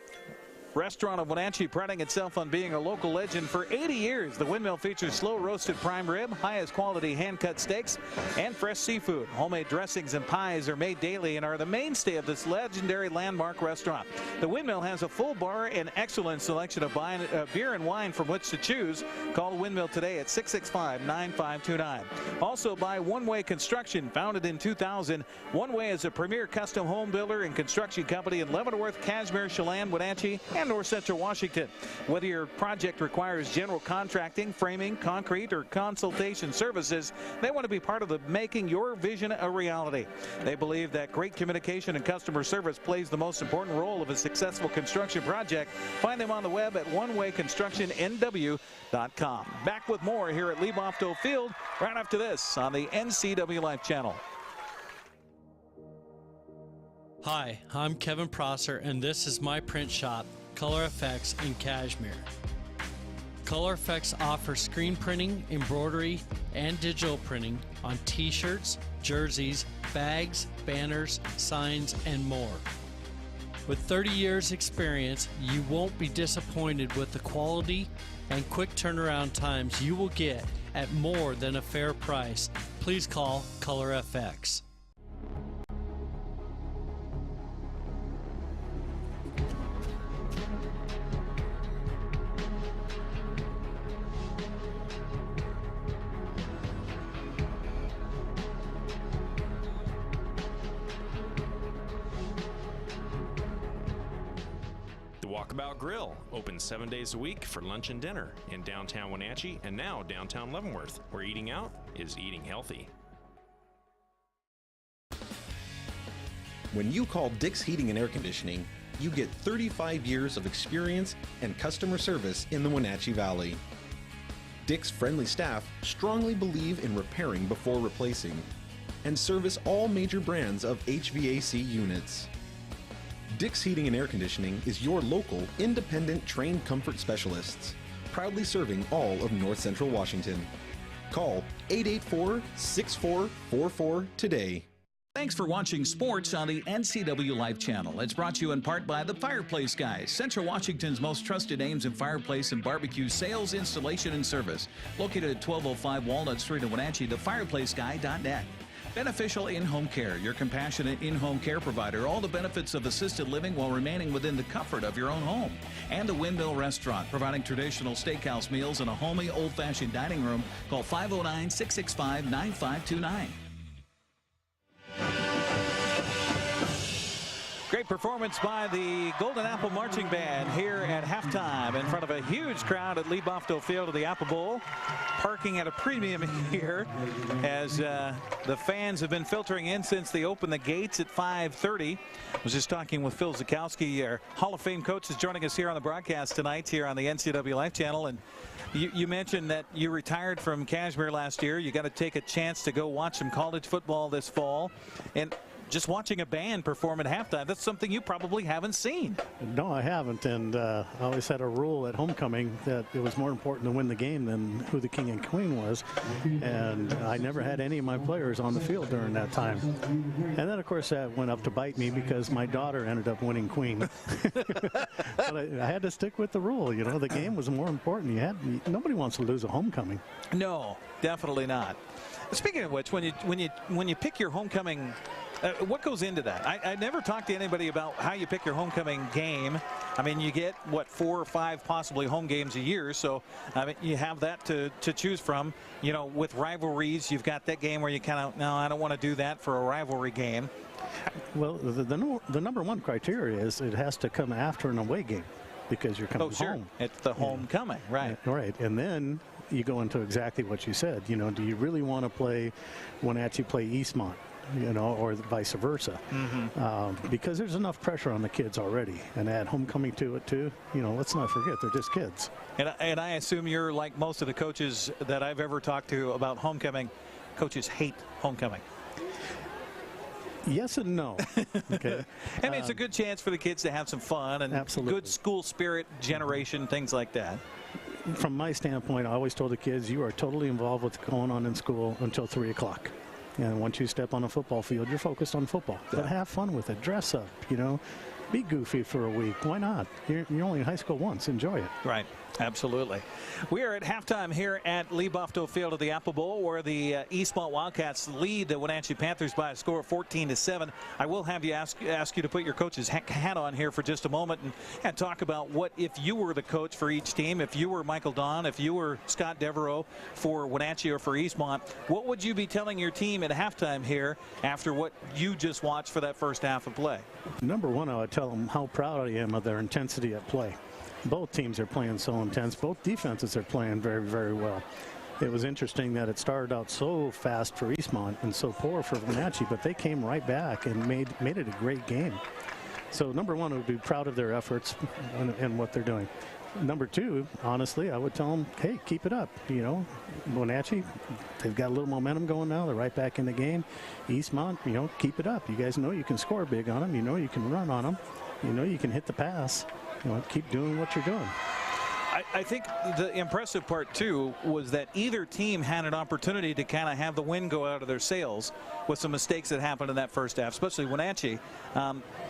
Restaurant of Wenatchee, priding itself on being a local legend for 80 years. The Windmill features slow roasted prime rib, highest quality hand-cut steaks, and fresh seafood. Homemade dressings and pies are made daily and are the mainstay of this legendary landmark restaurant. The Windmill has a full bar and excellent selection of beer and wine from which to choose. Call the Windmill today at 665-9529. Also by One Way Construction, founded in 2000. One Way is a premier custom home builder and construction company in Leavenworth, Cashmere, Chelan, Wenatchee, and North Central Washington. Whether your project requires general contracting, framing, concrete, or consultation services, they want to be part of the making your vision a reality. They believe that great communication and customer service plays the most important role of a successful construction project. Find them on the web at onewayconstructionnw.com. Back with more here at Lee Bofto Field right after this on the NCWLIFE channel. Hi, I'm Kevin Prosser, and this is my print shop, Color Effects in Cashmere. Color Effects offers screen printing, embroidery, and digital printing on t-shirts, jerseys, bags, banners, signs, and more. With 30 years experience, you won't be disappointed with the quality and quick turnaround times you will get at more than a fair price. Please call Color FX. Walkabout Grill, open 7 days a week for lunch and dinner in downtown Wenatchee and now downtown Leavenworth, where eating out is eating healthy. When you call Dick's Heating and Air Conditioning, you get 35 years of experience and customer service in the Wenatchee Valley. Dick's friendly staff strongly believe in repairing before replacing and service all major brands of HVAC units. Dick's Heating and Air Conditioning is your local, independent, trained comfort specialists, proudly serving all of North Central Washington. Call 884-6444 today. Thanks for watching sports on the NCWLIFE channel. It's brought to you in part by the Fireplace Guys, Central Washington's most trusted names in fireplace and barbecue sales, installation, and service. Located at 1205 Walnut Street in Wenatchee, thefireplaceguy.net. Beneficial In-Home Care, your compassionate in-home care provider. All the benefits of assisted living while remaining within the comfort of your own home. And the Windmill Restaurant, providing traditional steakhouse meals and a homey, old-fashioned dining room. Call 509-665-9529. Great performance by the Golden Apple Marching Band here at halftime in front of a huge crowd at Lee Bofto Field of the Apple Bowl. Parking at a premium here as the fans have been filtering in since they opened the gates at 5:30. I was just talking with Phil Zakowski, our Hall of Fame coach, is joining us here on the broadcast tonight here on the NCWLIFE channel. And you mentioned that you retired from Cashmere last year. You got to take a chance to go watch some college football this fall. And just watching a band perform at halftime, that's something you probably haven't seen. No, I haven't, and I always had a rule at homecoming that it was more important to win the game than who the king and queen was, and I never had any of my players on the field during that time. And then, of course, that went up to bite me because my daughter ended up winning queen. But I had to stick with the rule. You know, the game was more important. Nobody wants to lose a homecoming. No, definitely not. Speaking of which, when you pick your homecoming What goes into that? I never talked to anybody about how you pick your homecoming game. I mean, you get, what, 4 or 5 possibly home games a year, so I mean, you have that to choose from. You know, with rivalries, you've got that game where you kind of, no, I don't want to do that for a rivalry game. Well, the number one criteria is it has to come after an away game because you're coming home. It's the homecoming, right. Right, and then you go into exactly what you said. You know, do you really want to play Wenatchee play Eastmont? You know, or vice versa, because there's enough pressure on the kids already, and add homecoming to it too. You know, let's not forget they're just kids. And I assume you're like most of the coaches that I've ever talked to about homecoming. Coaches hate homecoming. Yes and no. Okay. I mean, it's a good chance for the kids to have some fun and good school spirit generation, things like that. From my standpoint, I always told the kids, you are totally involved with what's going on in school until 3 o'clock. And once you step on a football field, you're focused on football. But have fun with it. Dress up, you know. Be goofy for a week. Why not? You're only in high school once. Enjoy it. Right. Absolutely. We are at halftime here at Lee Buffalo Field of the Apple Bowl, where the Eastmont Wildcats lead the Wenatchee Panthers by a score of 14-7. I will have you ask you to put your coach's hat on here for just a moment and talk about what if you were the coach for each team, if you were Michael Don, if you were Scott Devereaux for Wenatchee or for Eastmont, what would you be telling your team at halftime here after what you just watched for that first half of play? Number one, I would tell them how proud I am of their intensity at play. Both teams are playing so intense. Both defenses are playing very, very well. It was interesting that it started out so fast for Eastmont and so poor for Wenatchee, but they came right back and made it a great game. So number one, I would be proud of their efforts and what they're doing. Number two, honestly, I would tell them, hey, keep it up. You know, Wenatchee, they've got a little momentum going now. They're right back in the game. Eastmont, you know, keep it up. You guys know you can score big on them. You know you can run on them. You know you can hit the pass. You know, keep doing what you're doing. I think the impressive part, too, was that either team had an opportunity to kind of have the wind go out of their sails with some mistakes that happened in that first half, especially Wenatchee.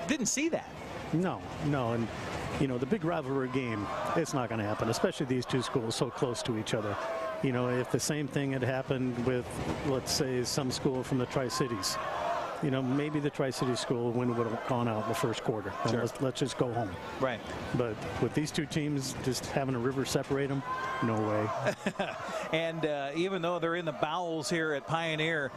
Didn't see that. No. And, you know, the big rivalry game, it's not going to happen, especially these two schools so close to each other. You know, if the same thing had happened with, let's say, some school from the Tri-Cities, you know, maybe the Tri-City school would have gone out in the first quarter. Sure. Let's just go home. Right. But with these two teams just having a river separate them, no way. And even though they're in the bowels here at Pioneer,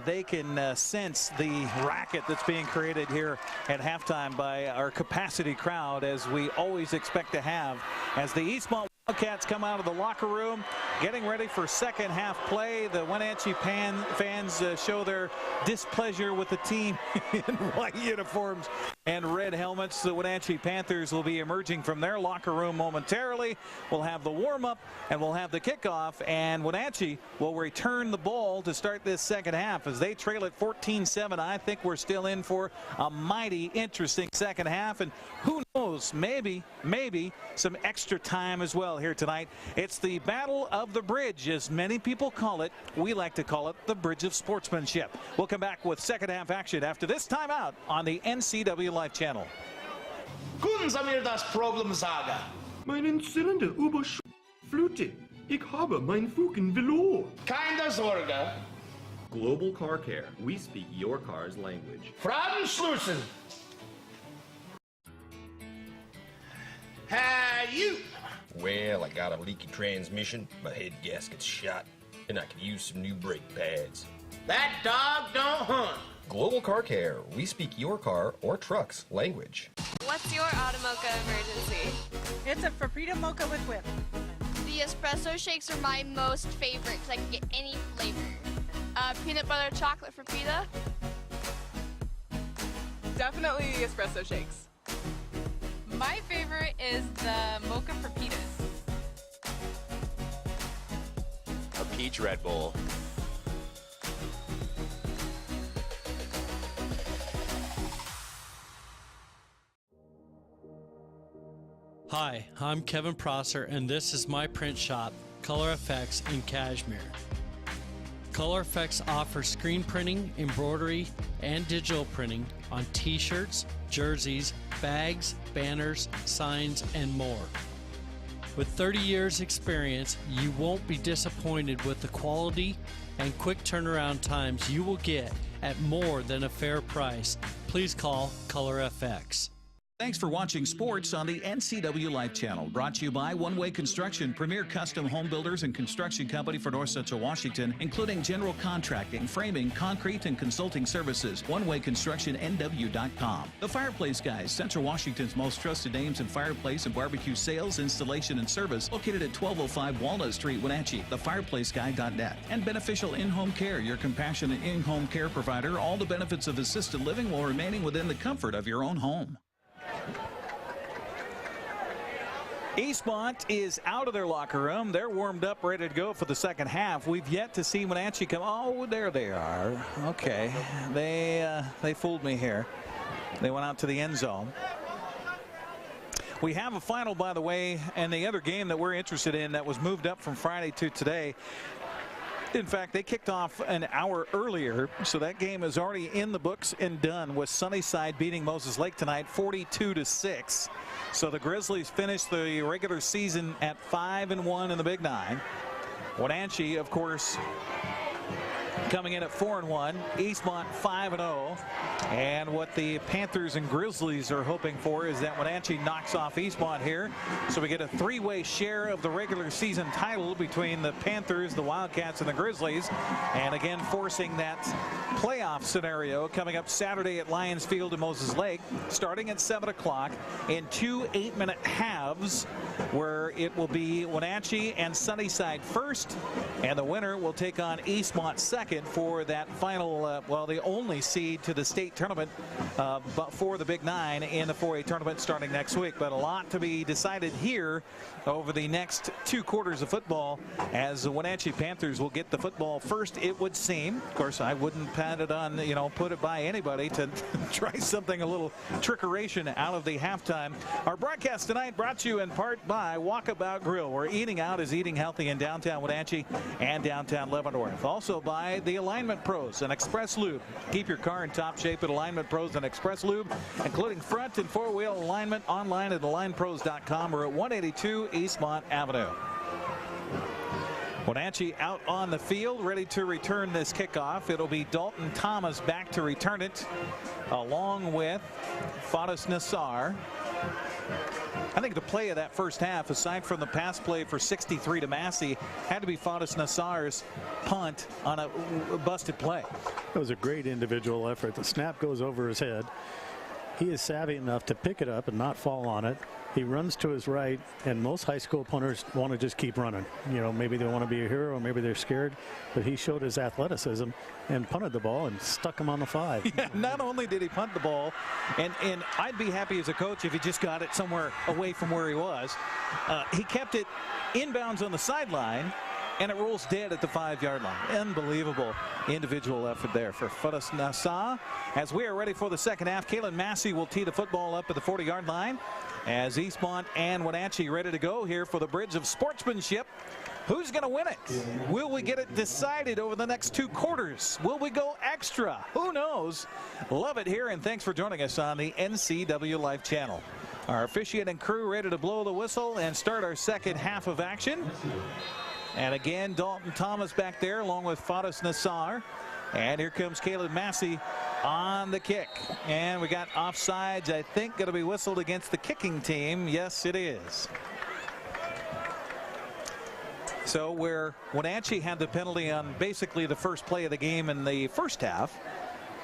they can sense the racket that's being created here at halftime by our capacity crowd, as we always expect to have, as the Eastmont Wildcats come out of the locker room, getting ready for second half play. The Wenatchee fans show their displeasure with the team in white uniforms and red helmets. The Wenatchee Panthers will be emerging from their locker room momentarily. We'll have the warm-up and we'll have the kickoff, and Wenatchee will return the ball to start this second half as they trail at 14-7. I think we're still in for a mighty interesting second half, and who knows, maybe some extra time as well here tonight. It's the Battle of the Bridge, as many people call it. We like to call it the Bridge of Sportsmanship. We'll come back with second half action after this timeout on the NCWLIFE channel. Guten Samir das Problem sagen. Meinen Zylinder Flute. Ich habe mein Fugen Velour. Keine Sorge. Global Car Care. We speak your car's language. Fragen Schlussen. Hey, you. Well, I got a leaky transmission, my head gasket's shot, and I could use some new brake pads. That dog don't hunt. Global Car Care. We speak your car or truck's language. What's your automocha emergency? It's a Faprita mocha with whip. The espresso shakes are my most favorite because I can get any flavor. Peanut butter chocolate Faprita. Definitely the espresso shakes. My favorite is the mocha for pitas. A peach Red Bull. Hi, I'm Kevin Prosser, and this is my print shop, Color Effects in Cashmere. Color Effects offers screen printing, embroidery, and digital printing on t-shirts, jerseys, bags, banners, signs, and more. With 30 years experience, you won't be disappointed with the quality and quick turnaround times you will get at more than a fair price. Please call Color FX. Thanks for watching sports on the NCWLIFE channel. Brought to you by One Way Construction, premier custom home builders and construction company for North Central Washington, including general contracting, framing, concrete, and consulting services. OneWayConstructionNW.com. The Fireplace Guys, Central Washington's most trusted names in fireplace and barbecue sales, installation, and service, located at 1205 Walnut Street, Wenatchee. TheFireplaceGuy.net. And Beneficial In-Home Care, your compassionate in-home care provider. All the benefits of assisted living while remaining within the comfort of your own home. Eastmont is out of their locker room. They're warmed up, ready to go for the second half. We've yet to see Wenatchee come. Oh, there they are. Okay, they fooled me here. They went out to the end zone. We have a final, by the way, and the other game that we're interested in that was moved up from Friday to today. In fact, they kicked off an hour earlier, so that game is already in the books and done, with Sunnyside beating Moses Lake tonight 42-6. So the Grizzlies finished the regular season at 5-1 in the Big Nine. Wenatchee, of course, coming in at 4-1. Eastmont 5-0. And what the Panthers and Grizzlies are hoping for is that Wenatchee knocks off Eastmont here, so we get a three-way share of the regular season title between the Panthers, the Wildcats, and the Grizzlies, and again forcing that playoff scenario coming up Saturday at Lions Field in Moses Lake, starting at 7 o'clock in 2 8-minute halves, where it will be Wenatchee and Sunnyside first, and the winner will take on Eastmont second for that final, well, the only seed to the state tournament, but for the Big Nine in the 4A tournament starting next week. But a lot to be decided here over the next 2 quarters of football, as the Wenatchee Panthers will get the football first, it would seem. Of course, I wouldn't pat it on, put it by anybody to try something a little trickeration out of the halftime. Our broadcast tonight brought to you in part by Walkabout Grill, where eating out is eating healthy in downtown Wenatchee and downtown Leavenworth. Also by the Alignment Pros and Express Lube. Keep your car in top shape at Alignment Pros and Express Lube, including front and four-wheel alignment, online at alignpros.com or at 182 Eastmont Avenue. Wenatchee out on the field, ready to return this kickoff. It'll be Dalton Thomas back to return it, along with Fadas Nassar. I think the play of that first half, aside from the pass play for 63 to Massey, had to be Fadas Nassar's punt on a busted play. It was a great individual effort. The snap goes over his head. He is savvy enough to pick it up and not fall on it. He runs to his right, and most high school punters want to just keep running. Maybe they want to be a hero, or maybe they're scared, but he showed his athleticism and punted the ball and stuck him on the 5. Yeah, not only did he punt the ball, and I'd be happy as a coach if he just got it somewhere away from where he was. He kept it inbounds on the sideline, and it rolls dead at the 5-yard line. Unbelievable individual effort there for Fadas Nassar. As we are ready for the second half, Kalen Massey will tee the football up at the 40-yard line, as Eastmont and Wenatchee ready to go here for the Bridge of Sportsmanship. Who's going to win it? Will we get it decided over the next 2 quarters? Will we go extra? Who knows? Love it here, and thanks for joining us on the NCWLIFE channel. Our officiating crew ready to blow the whistle and start our second half of action. And again, Dalton Thomas back there along with Fadas Nassar. And here comes Caleb Massey on the kick. And we got offsides, I think, going to be whistled against the kicking team. Yes, it is. So where Wenatchee had the penalty on basically the first play of the game in the first half,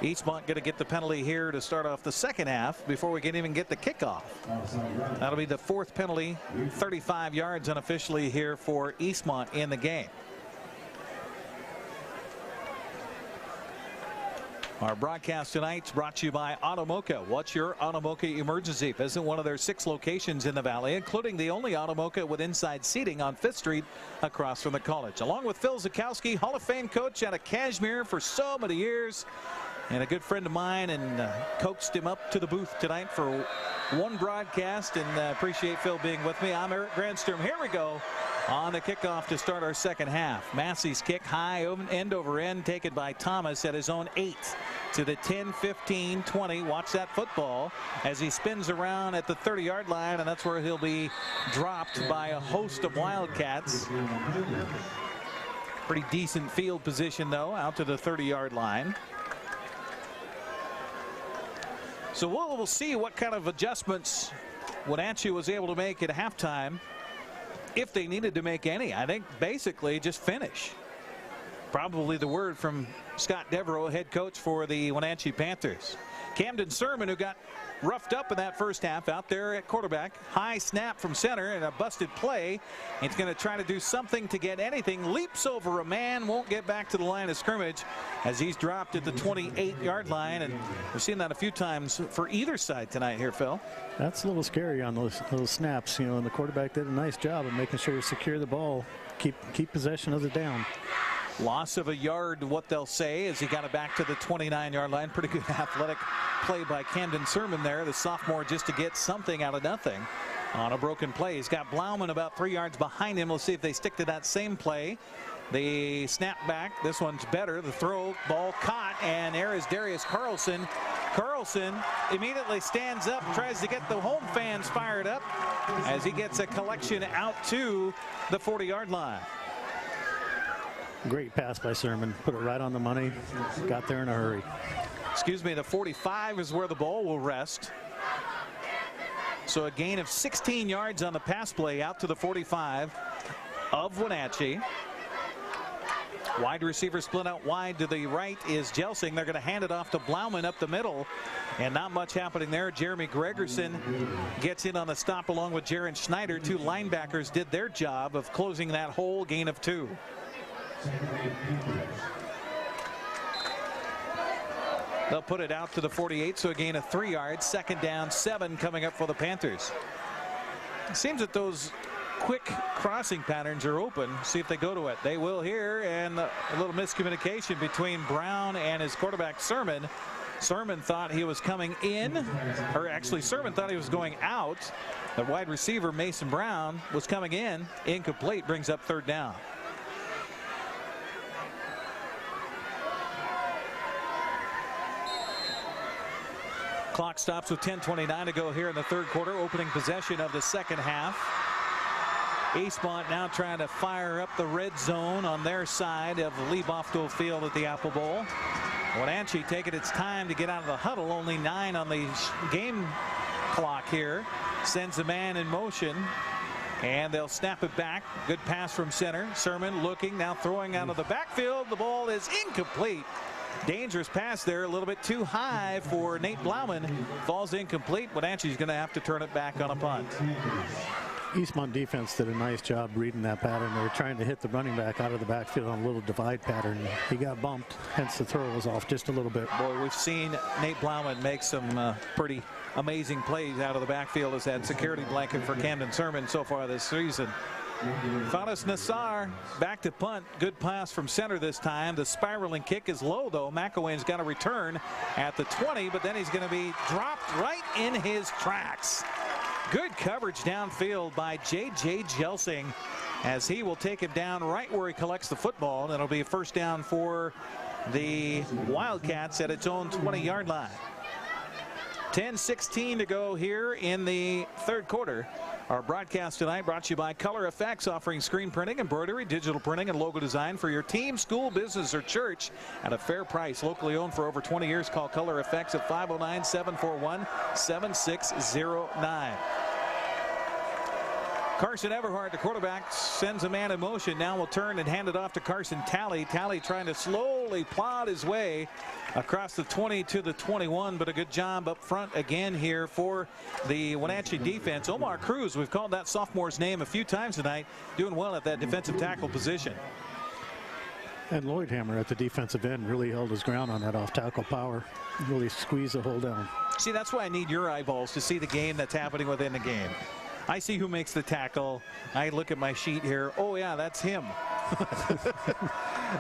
Eastmont going to get the penalty here to start off the second half before we can even get the kickoff. That'll be the 4th penalty, 35 yards unofficially here for Eastmont in the game. Our broadcast tonight is brought to you by Automoca. What's your Automoca emergency? Visit one of their 6 locations in the valley, including the only Automoca with inside seating on 5th Street across from the college. Along with Phil Zukowski, Hall of Fame coach out of Kashmir for so many years, and a good friend of mine, and coaxed him up to the booth tonight for one broadcast, and appreciate Phil being with me. I'm Eric Grandstrom. Here we go on the kickoff to start our second half. Massey's kick high, end over end, taken by Thomas at his own 8. to the 10, 15, 20. Watch that football as he spins around at the 30-yard line, and that's where he'll be dropped by a host of Wildcats. Pretty decent field position, though, out to the 30-yard line. So we'll see what kind of adjustments Wenatchee was able to make at halftime, if they needed to make any. I think basically just finish. Probably the word from Scott Devereaux, head coach for the Wenatchee Panthers. Camden Sermon, who got roughed up in that first half, out there at quarterback. High snap from center and a busted play. He's going to try to do something to get anything. Leaps over a man, won't get back to the line of scrimmage as he's dropped at the 28-yard line. And we've seen that a few times for either side tonight here, Phil. That's a little scary on those snaps, you know, and the quarterback did a nice job of making sure to secure the ball, keep possession of the down. Loss of a yard, what they'll say, as he got it back to the 29-yard line. Pretty good athletic play by Camden Sermon there, the sophomore, just to get something out of nothing on a broken play. He's got Blauman about 3 yards behind him. We'll see if they stick to that same play. The snap back, this one's better. The throw, ball caught, and there is Darius Carlson. Carlson immediately stands up, tries to get the home fans fired up as he gets a collection out to the 40-yard line. Great pass by Sermon. Put it right on the money. Got there in a hurry. Excuse me, the 45 is where the ball will rest. So a gain of 16 yards on the pass play out to the 45 of Wenatchee. Wide receiver split out wide to the right is Jelsing. They're going to hand it off to Blauman up the middle, and not much happening there. Jeremy Gregerson gets in on the stop along with Jaron Schneider. Two linebackers did their job of closing that hole. Gain of 2. They'll put it out to the 48, so a gain of 3 yards. 2nd down, 7 coming up for the Panthers. It seems that those quick crossing patterns are open. See if they go to it. They will here, and a little miscommunication between Brown and his quarterback Sermon. Sermon thought he was coming in, or actually Sermon thought he was going out. The wide receiver Mason Brown was coming in. Incomplete, brings up 3rd down. Clock stops with 10:29 to go here in the 3rd quarter. Opening possession of the 2nd half. Eastmont now trying to fire up the red zone on their side of the Lee Bofto Field at the Apple Bowl. Wenatchee taking its time to get out of the huddle. Only 9 on the game clock here. Sends a man in motion, and they'll snap it back. Good pass from center. Sermon looking, now throwing out of the backfield. The ball is incomplete. Dangerous pass there, a little bit too high for Nate Blauman. Falls incomplete. Wenatchee's going to have to turn it back on a punt. Eastmont defense did a nice job reading that pattern. They were trying to hit the running back out of the backfield on a little divide pattern. He got bumped, hence the throw was off just a little bit. Boy, we've seen Nate Blauman make some pretty amazing plays out of the backfield as that security blanket for Camden Sermon so far this season. Fadas Nassar back to punt. Good pass from center this time. The spiraling kick is low, though. McElwain's got a return at the 20, but then he's going to be dropped right in his tracks. Good coverage downfield by J.J. Jelsing as he will take him down right where he collects the football. And it'll be a 1st down for the Wildcats at its own 20-yard line. 10:16 to go here in the 3rd quarter. Our broadcast tonight brought to you by Color Effects, offering screen printing, embroidery, digital printing, and logo design for your team, school, business, or church at a fair price. Locally owned for over 20 years. Call Color Effects at 509-741-7609. Carson Everhart, the quarterback, sends a man in motion. Now will turn and hand it off to Carson Talley. Talley trying to slowly plod his way across the 20 to the 21, but a good job up front again here for the Wenatchee defense. Omar Cruz, we've called that sophomore's name a few times tonight, doing well at that defensive tackle position. And Lloyd Hammer at the defensive end really held his ground on that off-tackle power. Really squeezed the hole down. See, that's why I need your eyeballs to see the game that's happening within the game. I see who makes the tackle. I look at my sheet here. Oh, yeah, that's him.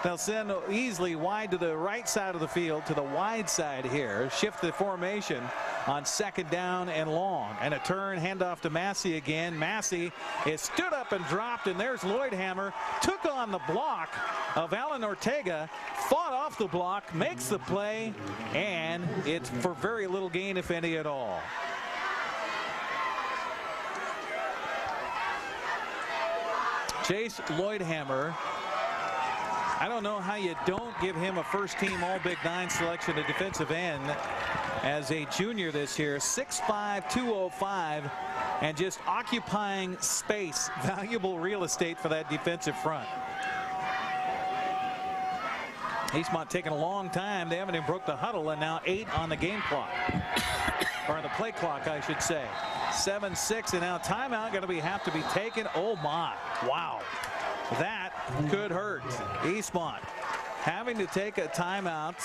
They'll send easily wide to the right side of the field, to the wide side here. Shift the formation on 2nd down and long. And a turn, handoff to Massey again. Massey is stood up and dropped, and there's Lloydhammer. Took on the block of Alan Ortega, fought off the block, makes the play, and it's for very little gain, if any at all. Chase Lloydhammer, I don't know how you don't give him a first-team All-Big 9 selection at defensive end as a junior this year. 6'5", 205, and just occupying space, valuable real estate for that defensive front. Eastmont taking a long time. They haven't even broke the huddle, and now 8 on the game clock. Or on the play clock, I should say. 7-6, and now timeout going to have to be taken. Oh my, wow, that could hurt. Eastmont having to take a timeout.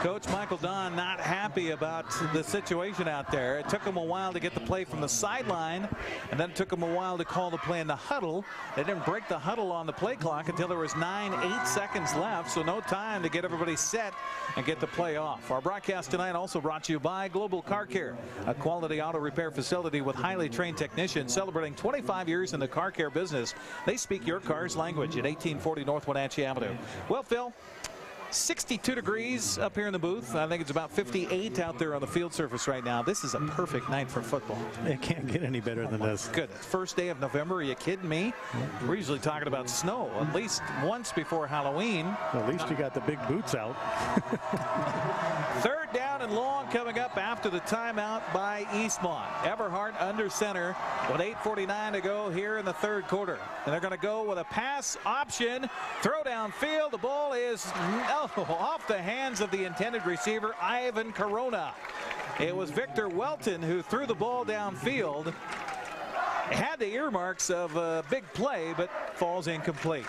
Coach Michael Don not happy about the situation out there. It took him a while to get the play from the sideline, and then it took him a while to call the play in the huddle. They didn't break the huddle on the play clock until there was 8 seconds left, so no time to get everybody set and get the play off. Our broadcast tonight also brought to you by Global Car Care, a quality auto repair facility with highly trained technicians celebrating 25 years in the car care business. They speak your car's language at 1840 North Wenatchee Avenue. Well, Phil, 62 degrees up here in the booth. I think it's about 58 out there on the field surface right now. This is a perfect night for football. It can't get any better than this. Good. First day of November. Are you kidding me? We're usually talking about snow at least once before Halloween. Well, at least you got the big boots out. 3rd down and long coming up after the timeout by Eastmont. Everhart under center with 8:49 to go here in the 3rd quarter. And they're going to go with a pass option. Throw downfield. The ball is off the hands of the intended receiver, Ivan Corona. It was Victor Welton who threw the ball downfield. Had the earmarks of a big play, but falls incomplete.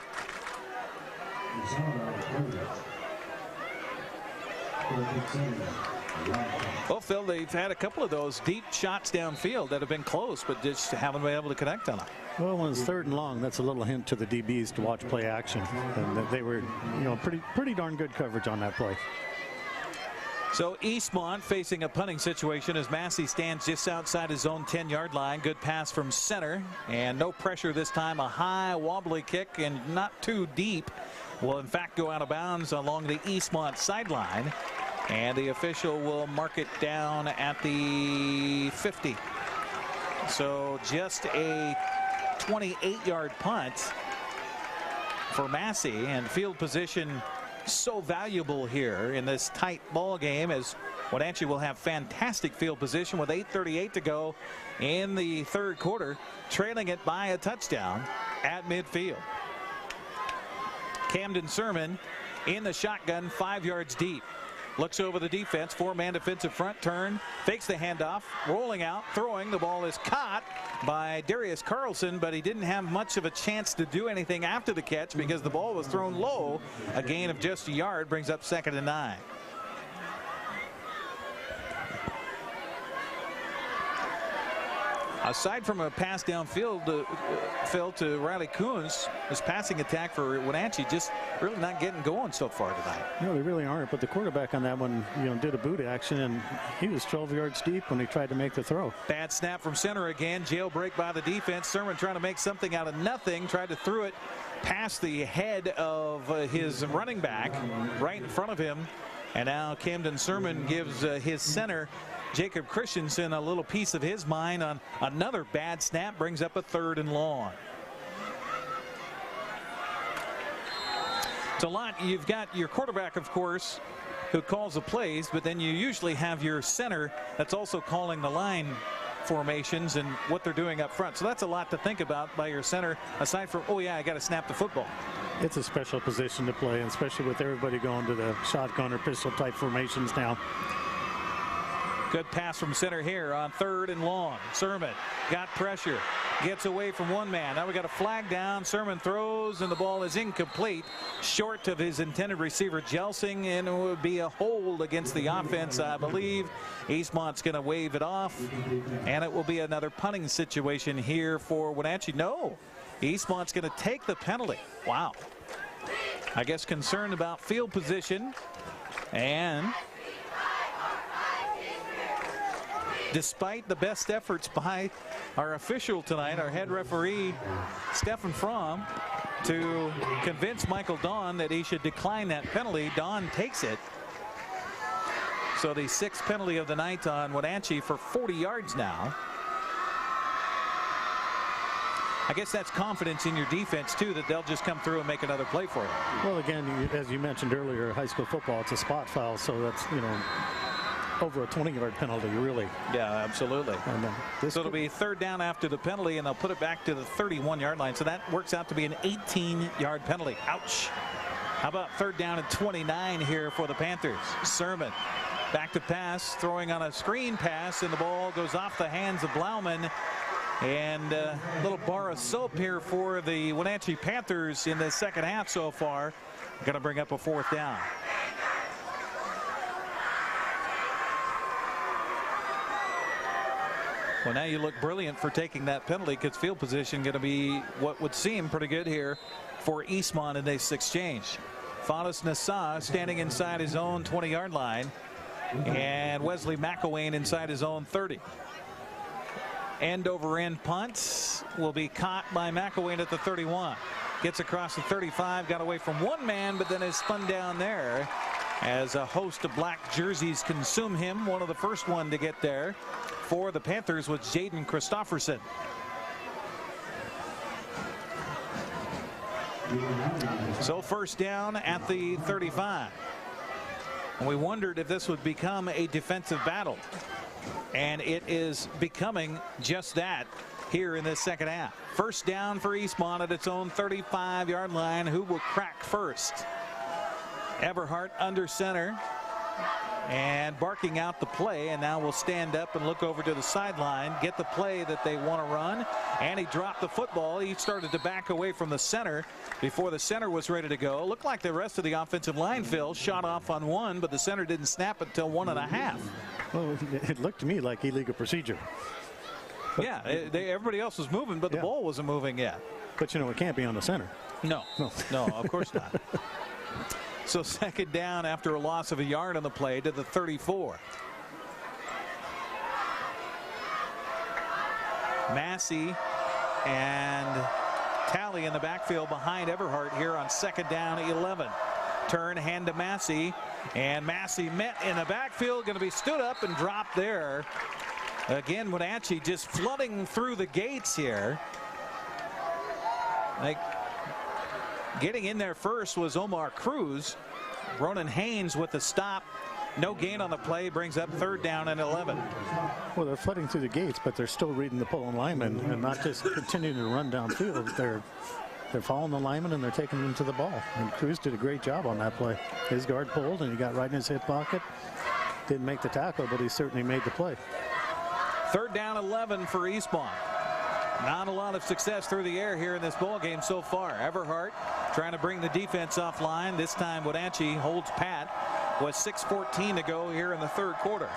Well, Phil, they've had a couple of those deep shots downfield that have been close, but just haven't been able to connect on them. Well, when it's 3rd and long, that's a little hint to the DBs to watch play action, and they were, pretty darn good coverage on that play. So Eastmont facing a punting situation as Massey stands just outside his own 10-yard line. Good pass from center, and no pressure this time. A high wobbly kick and not too deep will in fact go out of bounds along the Eastmont sideline, and the official will mark it down at the 50. So just a 28-yard punt for Massey, and field position so valuable here in this tight ball game, as Wenatchee will have fantastic field position with 8:38 to go in the 3rd quarter, trailing it by a touchdown at midfield. Camden Sermon in the shotgun, 5 yards deep. Looks over the defense, 4-man defensive front, turn, fakes the handoff, rolling out, throwing. The ball is caught by Darius Carlson, but he didn't have much of a chance to do anything after the catch because the ball was thrown low. A gain of just a yard brings up 2nd and 9. Aside from a pass downfield, Phil, to Riley Coons, this passing attack for Wenatchee just really not getting going so far tonight. No, they really aren't. But the quarterback on that one, did a boot action, and he was 12 yards deep when he tried to make the throw. Bad snap from center again. Jailbreak by the defense. Sermon trying to make something out of nothing. Tried to throw it past the head of his running back right in front of him. And now Camden Sermon gives his center, Jacob Christensen, a little piece of his mind on another bad snap. Brings up a 3rd and long. It's a lot. You've got your quarterback, of course, who calls the plays, but then you usually have your center that's also calling the line formations and what they're doing up front. So that's a lot to think about by your center, aside from, oh yeah, I got to snap the football. It's a special position to play, and especially with everybody going to the shotgun or pistol type formations now. Good pass from center here on 3rd and long. Sermon got pressure, gets away from one man. Now we got a flag down. Sermon throws, and the ball is incomplete, short of his intended receiver, Jelsing, and it would be a hold against the offense, I believe. Eastmont's going to wave it off, and it will be another punting situation here for Wenatchee. No, Eastmont's going to take the penalty. Wow. I guess concerned about field position, and despite the best efforts by our official tonight, our head referee, Stephen Fromm, to convince Michael Dawn that he should decline that penalty, Dawn takes it. So the 6th penalty of the night on Wenatchee for 40 yards now. I guess that's confidence in your defense, too, that they'll just come through and make another play for you. Well, again, as you mentioned earlier, high school football, it's a spot foul, so that's, over a 20-yard penalty, really. Yeah, absolutely. And, so it'll be 3rd down after the penalty, and they'll put it back to the 31-yard line. So that works out to be an 18-yard penalty. Ouch. How about 3rd down and 29 here for the Panthers? Sermon back to pass, throwing on a screen pass, and the ball goes off the hands of Blauman. And a little bar of soap here for the Wenatchee Panthers in the second half so far. Going to bring up a 4th down. Well, now you look brilliant for taking that penalty, because field position going to be what would seem pretty good here for Eastmont in this exchange. Fadas Nassau standing inside his own 20-yard line, and Wesley McElwain inside his own 30. End over end punt will be caught by McElwain at the 31. Gets across the 35, got away from one man, but then is spun down there as a host of black jerseys consume him. One of the first one to get there for the Panthers was Jaden Christofferson. So 1st down at the 35. And we wondered if this would become a defensive battle. And it is becoming just that here in this second half. 1st down for Eastmont at its own 35-yard line. Who will crack first? Everhart under center and barking out the play, and now we'll stand up and look over to the sideline, get the play that they want to run, and he dropped the football. He started to back away from the center before the center was ready to go. Looked like the rest of the offensive line, Phil, shot off on one, but the center didn't snap it until 1.5. Well, it looked to me like illegal procedure. Yeah, everybody else was moving, but the ball wasn't moving yet. But it can't be on the center. No, of course not. So 2nd down after a loss of a yard on the play to the 34. Massey and Talley in the backfield behind Everhart here on 2nd down 11. Turn, hand to Massey, and Massey met in the backfield, going to be stood up and dropped there. Again, Wenatchee just flooding through the gates here. Getting in there first was Omar Cruz. Ronan Haynes with the stop. No gain on the play, brings up 3rd down and 11. Well, they're flooding through the gates, but they're still reading the pulling lineman and not just continuing to run downfield. They're following the lineman and they're taking them to the ball. And Cruz did a great job on that play. His guard pulled and he got right in his hip pocket. Didn't make the tackle, but he certainly made the play. 3rd down 11 for Eastmont. Not a lot of success through the air here in this ball game so far. Everhart trying to bring the defense offline. This time Wenatchee holds pat with 6:14 to go here in the 3rd quarter.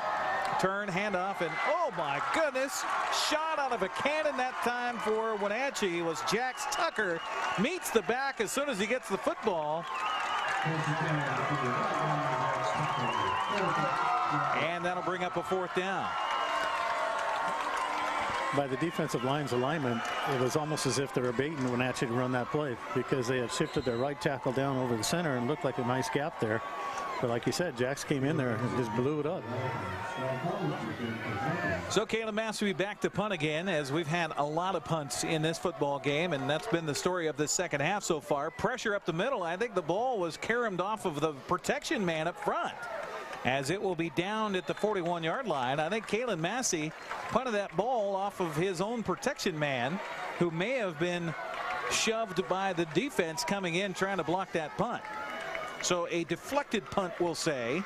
Turn, handoff, and oh my goodness, shot out of a cannon that time for Wenatchee was Jax Tucker. Meets the back as soon as he gets the football. And that'll bring up a 4th down. By the defensive line's alignment, it was almost as if they were baiting Wenatchee to run that play, because they had shifted their right tackle down over the center and looked like a nice gap there. But like you said, Jax came in there and just blew it up. So Caleb Massey back to punt again, as we've had a lot of punts in this football game, and that's been the story of this second half so far. Pressure up the middle. I think the ball was caromed off of the protection man up front, as it will be down at the 41-yard line. I think Kalen Massey punted that ball off of his own protection man, who may have been shoved by the defense coming in trying to block that punt. So a deflected punt, we'll say,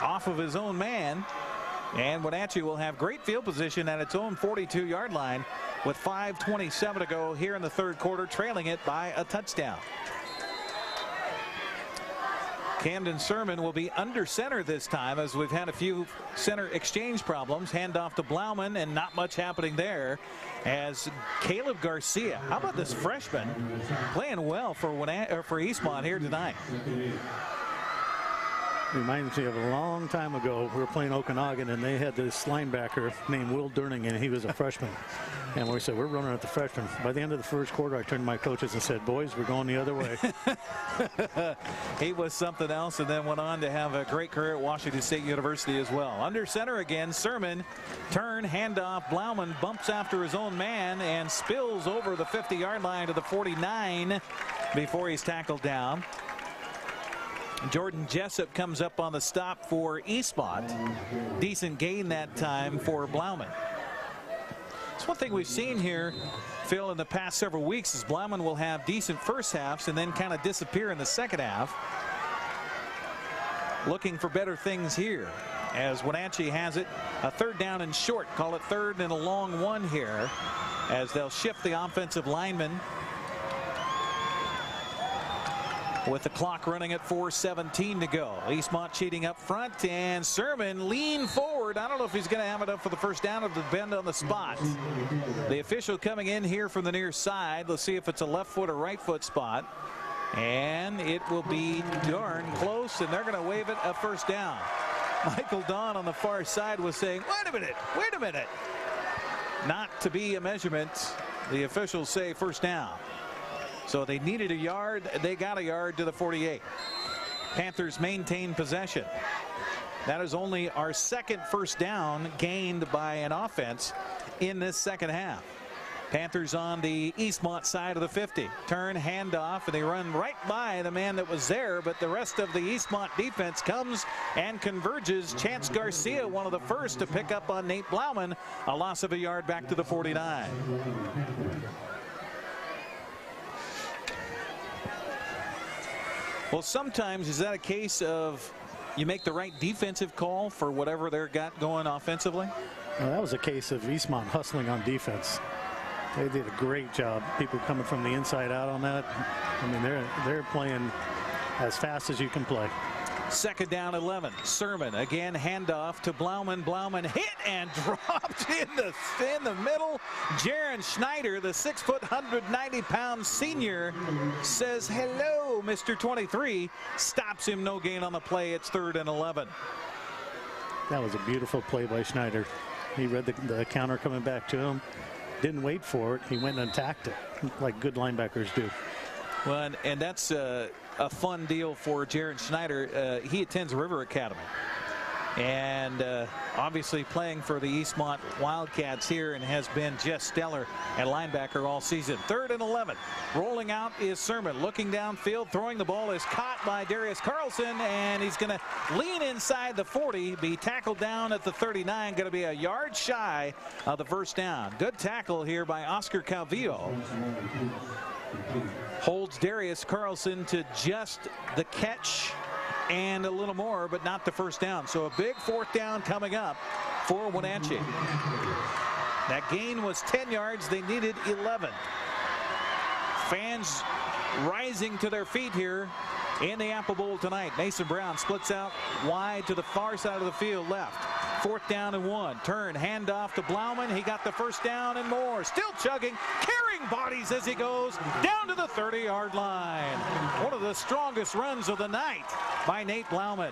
off of his own man. And Wenatchee will have great field position at its own 42-yard line with 5:27 to go here in the third quarter, trailing it by a touchdown. Camden Sermon will be under center this time, as we've had a few center exchange problems. Handoff to Blauman, and not much happening there as Caleb Garcia. How about this freshman playing well for Eastmont here tonight? Reminds me of a long time ago. We were playing Okanagan, and they had this linebacker named Will Durning, and he was a freshman. And we said, we're running at the freshman. By the end of the first quarter, I turned to my coaches and said, boys, we're going the other way. He was something else, and then went on to have a great career at Washington State University as well. Under center again, Sermon. Turn, handoff. Blauman bumps after his own man and spills over the 50-yard line to the 49 before he's tackled down. Jordan Jessup comes up on the stop for Eastmont. Decent gain that time for Blauman. It's one thing we've seen here, Phil, in the past several weeks is Blauman will have decent first halves and then kind of disappear in the second half. Looking for better things here as Wenatchee has it. A third down and short. Call it third and a long one here as they'll shift the offensive lineman. With the clock running at 4:17 to go. Eastmont cheating up front, and Sermon lean forward. I don't know if he's going to have it up for the first down or the bend on the spot. The official coming in here from the near side. Let's see if it's a left foot or right foot spot. And it will be darn close, and they're going to wave it a first down. Michael Don on the far side was saying, wait a minute. Not to be a measurement. The officials say first down. So they needed a yard. They got a yard to the 48. Panthers maintain possession. That is only our second first down gained by an offense in this second half. Panthers on the Eastmont side of the 50. Turn, handoff, and they run right by the man that was there, but the rest of the Eastmont defense comes and converges. Chance Garcia, one of the first to pick up on Nate Blauman. A loss of a yard back to the 49. Well, sometimes is that a case of you make the right defensive call for whatever they're got going offensively? Well, that was a case of Eastmont hustling on defense. They did a great job. People coming from the inside out on that. I mean, they're playing as fast as you can play. Second down 11. Sermon again, handoff to Blauman. Blauman hit and dropped in the middle. Jaron Schneider, the 6', 190-pound senior, says hello, Mr. 23. Stops him, no gain on the play. It's 3rd and 11. That was a beautiful play by Schneider. He read the counter coming back to him. Didn't wait for it. He went and attacked it like good linebackers do. Well, and that's a fun deal for Jaron Schneider. He attends River Academy. And obviously playing for the Eastmont Wildcats here and has been just stellar at linebacker all season. 3rd and 11. Rolling out is Sermon. Looking downfield. Throwing the ball is caught by Darius Carlson. And he's going to lean inside the 40. Be tackled down at the 39. Going to be a yard shy of the first down. Good tackle here by Oscar Calvillo. Holds Darius Carlson to just the catch and a little more, but not the first down. So a big 4th down coming up for Wenatchee. That gain was 10 yards. They needed 11. Fans rising to their feet here in the Apple Bowl tonight. Mason Brown splits out wide to the far side of the field left. 4th down and 1. Turn, handoff to Blauman. He got the first down and more. Still chugging, carrying bodies as he goes down to the 30-yard line. One of the strongest runs of the night by Nate Blauman.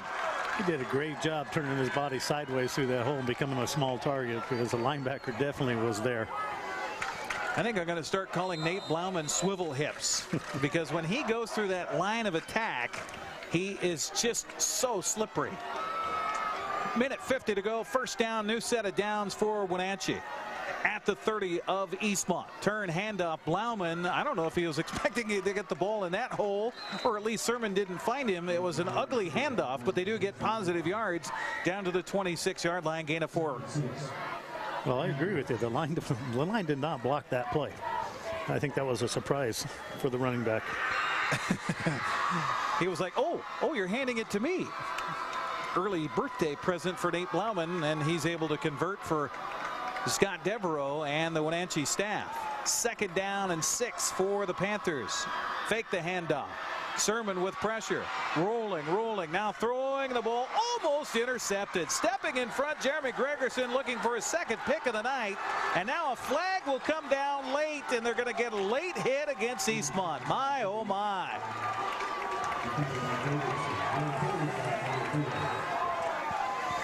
He did a great job turning his body sideways through that hole and becoming a small target because the linebacker definitely was there. I think I'm going to start calling Nate Blauman swivel hips because when he goes through that line of attack, he is just so slippery. Minute 50 to go. First down, new set of downs for Wenatchee. At the 30 of Eastmont. Turn, handoff, Blauman. I don't know if he was expecting to get the ball in that hole, or at least Sermon didn't find him. It was an ugly handoff, but they do get positive yards down to the 26-yard line, gain of 4. Well, I agree with you. The line did not block that play. I think that was a surprise for the running back. He was like, oh, you're handing it to me. Early birthday present for Nate Blauman, and he's able to convert for Scott Devereaux and the Wenatchee staff. 2nd down and 6 for the Panthers. Fake the handoff. Sermon with pressure. Rolling. Now throwing the ball, almost intercepted. Stepping in front, Jeremy Gregerson looking for his 2nd pick of the night. And now a flag will come down late, and they're going to get a late hit against Eastmont. My, oh my.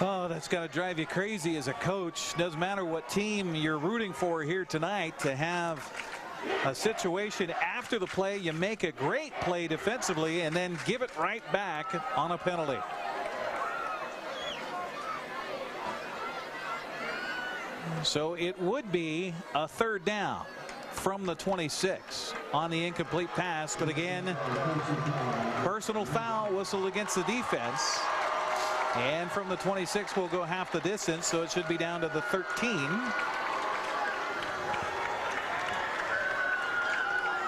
Oh, that's got to drive you crazy as a coach. Doesn't matter what team you're rooting for here tonight, to have a situation after the play, you make a great play defensively and then give it right back on a penalty. So it would be a 3rd down from the 26 on the incomplete pass. But again, personal foul whistled against the defense. And from the 26 we'll go half the distance, so it should be down to the 13.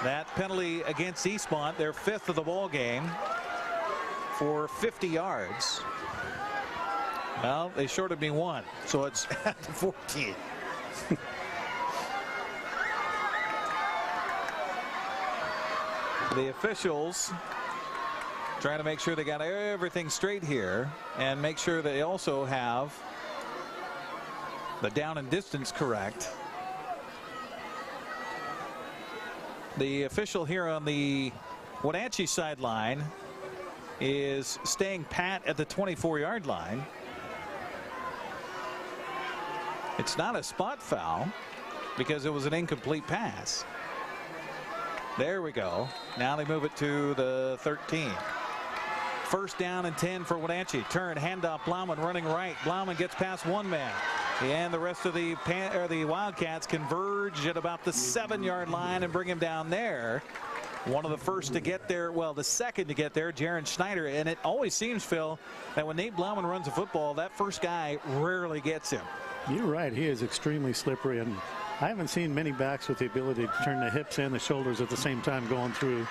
That penalty against Eastmont, their 5th of the ball game, for 50 yards. Well, they shorted me 1, so it's at the 14. The officials trying to make sure they got everything straight here and make sure they also have the down and distance correct. The official here on the Wenatchee sideline is staying pat at the 24-yard line. It's not a spot foul because it was an incomplete pass. There we go. Now they move it to the 13. 1st down and 10 for Wenatchee. Turn, handoff, Blauman running right. Blauman gets past 1 man. And the rest of the Wildcats converge at about the 7-yard line and bring him down there. One of the first to get there, well, the second to get there, Jaron Schneider. And it always seems, Phil, that when Nate Blauman runs a football, that first guy rarely gets him. You're right. He is extremely slippery, and I haven't seen many backs with the ability to turn the hips and the shoulders at the same time going through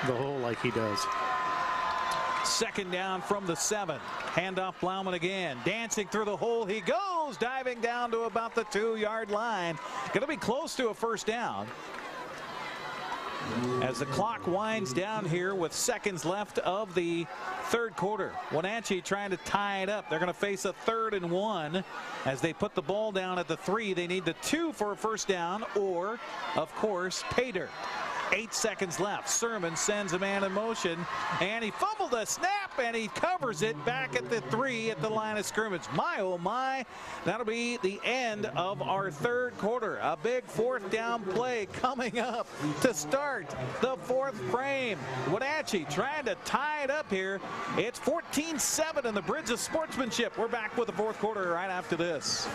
the hole like he does. 2nd down from the 7. Handoff, Blauman again. Dancing through the hole he goes, diving down to about the 2-yard line. Going to be close to a 1st down. As the clock winds down here with seconds left of the 3rd quarter. Wenatchee trying to tie it up. They're going to face a 3rd and 1 as they put the ball down at the 3. They need the 2 for a 1st down, or, of course, pay dirt. 8 seconds left. Sermon sends a man in motion, and he fumbled the snap, and he covers it back at the 3 at the line of scrimmage. My, oh my, that'll be the end of our 3rd quarter. A big 4th down play coming up to start the 4th frame. Wenatchee trying to tie it up here. It's 14-7 in the Bridge of Sportsmanship. We're back with the 4th quarter right after this.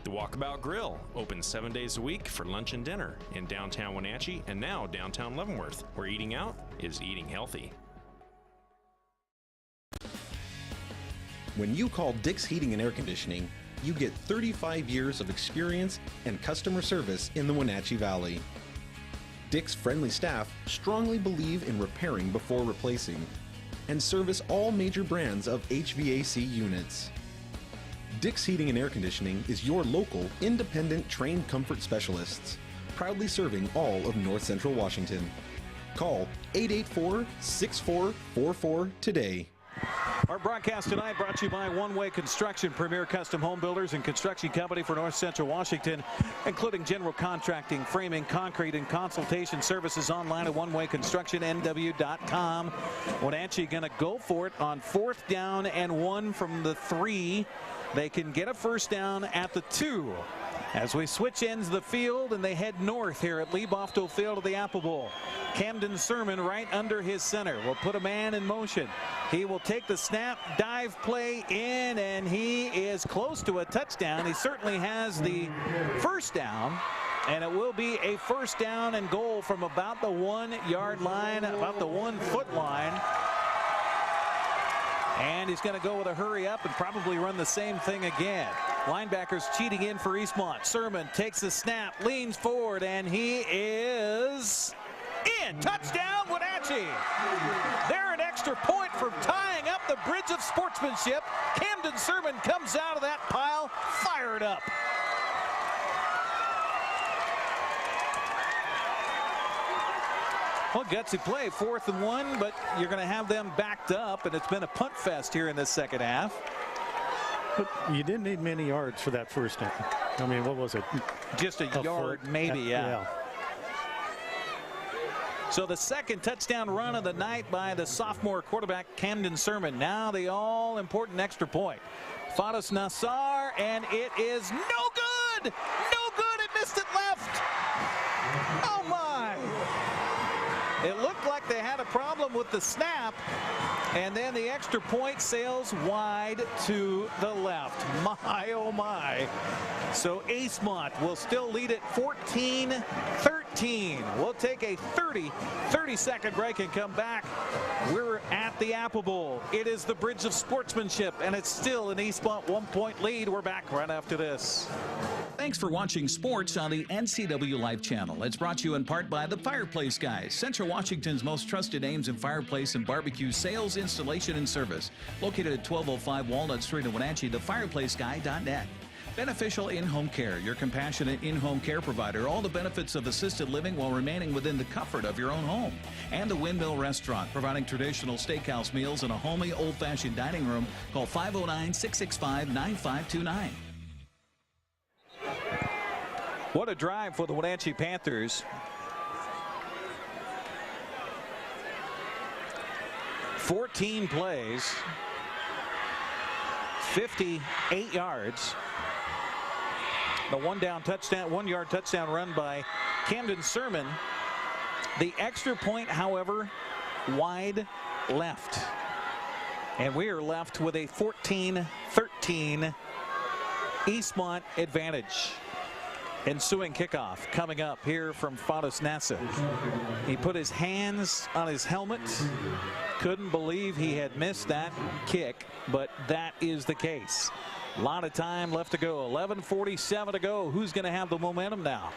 Walkabout Grill, open 7 days a week for lunch and dinner in downtown Wenatchee and now downtown Leavenworth, where eating out is eating healthy. When you call Dick's Heating and Air Conditioning, you get 35 years of experience and customer service in the Wenatchee Valley. Dick's friendly staff strongly believe in repairing before replacing and service all major brands of HVAC units. Dick's Heating and Air Conditioning is your local, independent, trained comfort specialists, proudly serving all of North Central Washington. Call 884-6444 today. Our broadcast tonight brought to you by One Way Construction, premier custom home builders and construction company for North Central Washington, including general contracting, framing, concrete, and consultation services online at onewayconstructionnw.com. Wenatchee going to go for it on 4th down and 1 from the 3. They can get a 1st down at the 2. As we switch ends of the field and they head north here at Lee Bofto Field of the Apple Bowl. Camden Sermon right under his center will put a man in motion. He will take the snap, dive play in, and he is close to a touchdown. He certainly has the 1st down, and it will be a 1st down and goal from about the 1-yard line, about the 1-foot line. And he's going to go with a hurry up and probably run the same thing again. Linebackers cheating in for Eastmont. Sermon takes the snap, leans forward, and he is in. Touchdown, Wenatchee. They're an extra point for tying up the Bridge of Sportsmanship. Camden Sermon comes out of that pile, fired up. Well, gutsy play, 4th and 1, but you're going to have them backed up, and it's been a punt fest here in the second half. But you didn't need many yards for that first down. I mean, what was it? Just a yard, maybe, yeah. So the second touchdown run of the night by the sophomore quarterback, Camden Sermon. Now the all-important extra point. Fadas Nassar, and it is no good! No good! It missed it left! Oh, my! It looked like they had a problem with the snap, and then the extra point sails wide to the left. My, oh my. So Eastmont will still lead it 14-13. We'll take a 30-second break and come back. We're at the Apple Bowl. It is the Bridge of Sportsmanship, and it's still an Eastmont 1-point lead. We're back right after this. Thanks for watching sports on the NCWLIFE channel. It's brought to you in part by the Fireplace Guys, Central Washington's most trusted names in fireplace and barbecue sales, installation, and service. Located at 1205 Walnut Street in Wenatchee, thefireplaceguy.net. Beneficial In-Home Care, your compassionate in-home care provider. All the benefits of assisted living while remaining within the comfort of your own home. And the Windmill Restaurant, providing traditional steakhouse meals in a homely, old-fashioned dining room. Call 509-665-9529. What a drive for the Wenatchee Panthers. 14 plays, 58 yards. The 1-yard touchdown run by Camden Sermon. The extra point, however, wide left. And we are left with a 14-13 Eastmont advantage. Ensuing kickoff coming up here from Fadas Nassar. He put his hands on his helmet. Couldn't believe he had missed that kick, but that is the case. A lot of time left to go. 11:47 to go. Who's going to have the momentum now?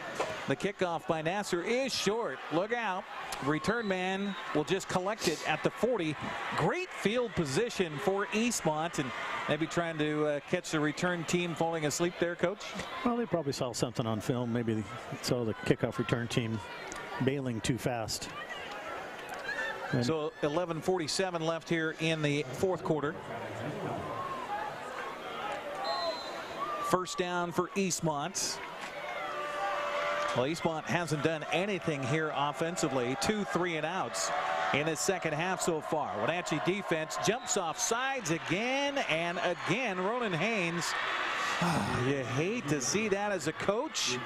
The kickoff by Nassar is short. Look out. Return man will just collect it at the 40. Great field position for Eastmont, and maybe trying to catch the return team falling asleep there, Coach? Well, they probably saw something on film. Maybe they saw the kickoff return team bailing too fast. And so 11:47 left here in the fourth quarter. First down for Eastmont. Well, Eastmont hasn't done anything here offensively. 2 3-and-outs in the second half so far. Wenatchee defense jumps off sides again and again. Ronan Haynes, you hate to see that as a coach,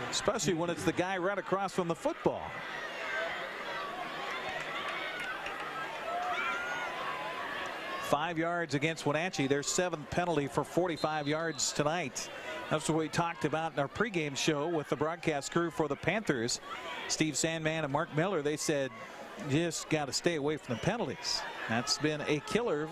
especially when it's the guy right across from the football. Five yards against Wenatchee. Their 7th penalty for 45 yards tonight. That's what we talked about in our pregame show with the broadcast crew for the Panthers. Steve Sandman and Mark Miller, they said, just got to stay away from the penalties. That's been a killer,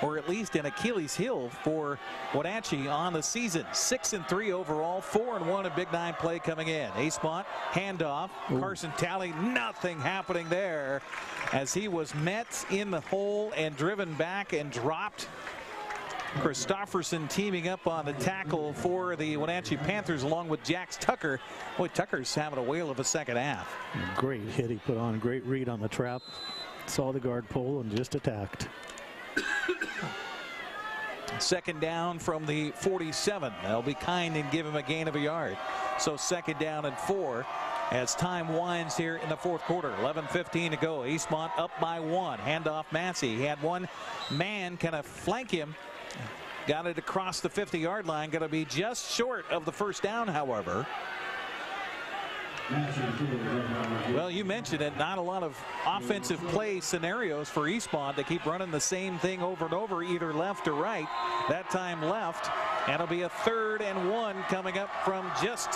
or at least an Achilles heel for Wenatchee on the season. 6-3 overall, 4-1 in Big 9 play coming in. Eastmont, handoff. Carson Talley, nothing happening there as he was met in the hole and driven back and dropped. Christofferson teaming up on the tackle for the Wenatchee Panthers along with Jax Tucker. Boy, Tucker's having a whale of a second half. Great hit he put on, great read on the trap. Saw the guard pull and just attacked. Second down from the 47. They'll be kind and give him a gain of a yard. So second down and 4 as time winds here in the fourth quarter. 11:15 to go. Eastmont up by 1. Handoff Massey. He had one man kind of flank him. Got it across the 50-yard line. Going to be just short of the first down, however. Well, you mentioned it. Not a lot of offensive play scenarios for Eastmont. They keep running the same thing over and over, either left or right. That time left. And it'll be a 3rd and 1 coming up from just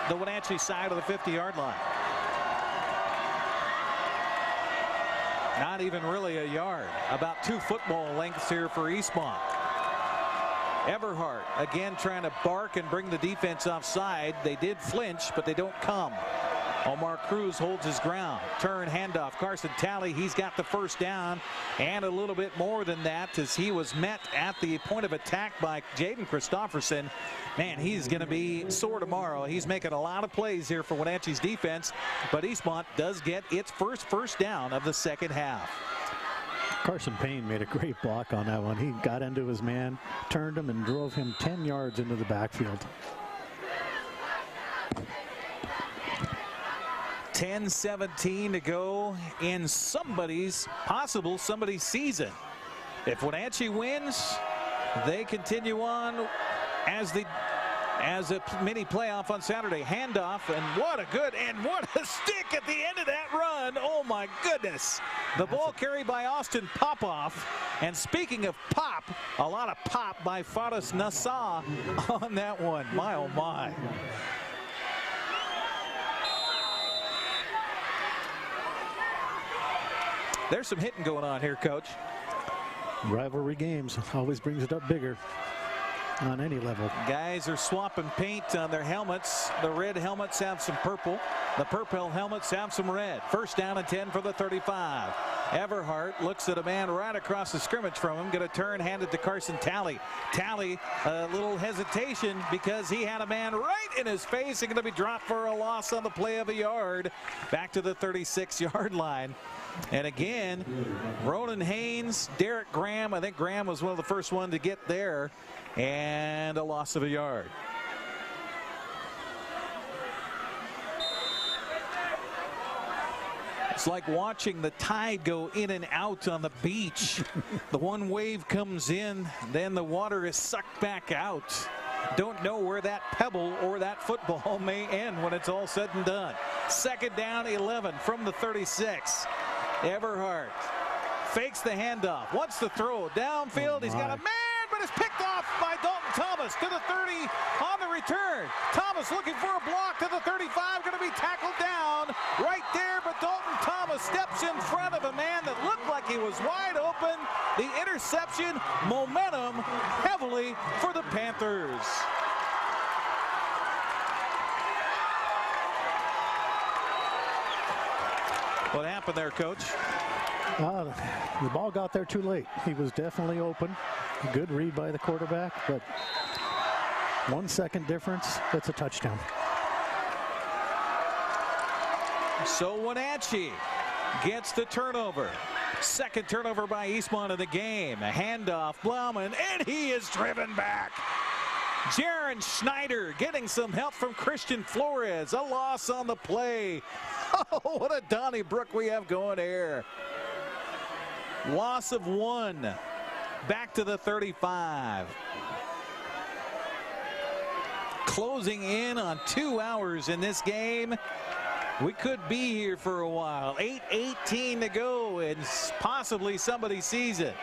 the Wenatchee side of the 50-yard line. Not even really a yard. About 2 football lengths here for Eastmont. Everhart again trying to bark and bring the defense offside. They did flinch, but they don't come. Omar Cruz holds his ground. Turn, handoff. Carson Talley, he's got the first down and a little bit more than that as he was met at the point of attack by Jaden Christofferson. Man, he's going to be sore tomorrow. He's making a lot of plays here for Wenatchee's defense, but Eastmont does get its first down of the second half. Carson Payne made a great block on that one. He got into his man, turned him, and drove him 10 yards into the backfield. 10-17 to go in somebody's season. If Wenatchee wins, they continue on as a mini playoff on Saturday. Handoff, and what a stick at the end of that run. Oh my goodness. The ball carried by Austin Popoff. And speaking of pop, a lot of pop by Faris Nassau on that one. My oh my. There's some hitting going on here, Coach. Rivalry games always brings it up bigger on any level. Guys are swapping paint on their helmets. The red helmets have some purple. The purple helmets have some red. First down and 10 for the 35. Everhart looks at a man right across the scrimmage from him. Going to turn, hand it to Carson Talley. Talley, a little hesitation because he had a man right in his face and going to be dropped for a loss on the play of a yard. Back to the 36-yard line. And again, Ronan Haynes, Derek Graham. I think Graham was one of the first one to get there. And a loss of a yard. It's like watching the tide go in and out on the beach. The one wave comes in, then the water is sucked back out. Don't know where that pebble or that football may end when it's all said and done. Second down, 11 from the 36. Everhart fakes the handoff, wants to throw downfield. He's got a man, but it's picked off by Dalton Thomas to the 30 on the return. Thomas looking for a block to the 35, going to be tackled down right there, but Dalton Thomas steps in front of a man that looked like he was wide open. The interception, momentum heavily for the Panthers. What happened there, Coach? The ball got there too late. He was definitely open. Good read by the quarterback, but 1 second difference, that's a touchdown. So Wenatchee gets the turnover. Second turnover by Eastmont of the game. A handoff, Blauman, and he is driven back. Jaron Schneider getting some help from Christian Flores. A loss on the play. Oh, what a Donnybrook we have going here. Loss of 1. Back to the 35. Closing in on 2 hours in this game. We could be here for a while. 8:18 to go and possibly somebody sees it.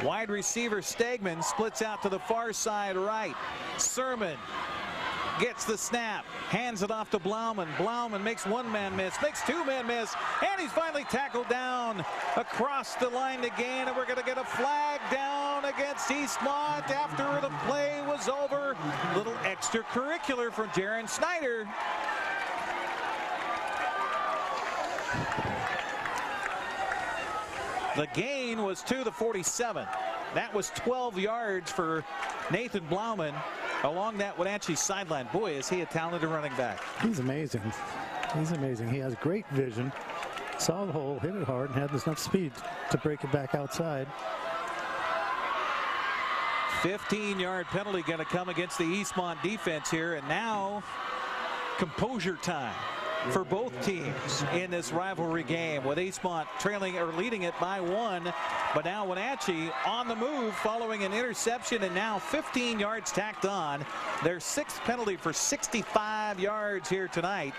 Wide receiver Stegman splits out to the far side right. Sermon gets the snap, hands it off to Blauman. Blauman makes one man miss, makes two man miss, and he's finally tackled down across the line to gain, and we're going to get a flag down against Eastmont after the play was over. Little extracurricular from Jaron Schneider. The gain was to the 47. That was 12 yards for Nathan Blauman along that Wenatchee sideline. Boy, is he a talented running back. He's amazing. He's amazing. He has great vision. Saw the hole, hit it hard, and had enough speed to break it back outside. 15-yard penalty going to come against the Eastmont defense here, and now composure time for both teams in this rivalry game, with Eastmont trailing or leading it by 1, but now Wenatchee on the move following an interception, and now 15 yards tacked on. Their 6th penalty for 65 yards here tonight.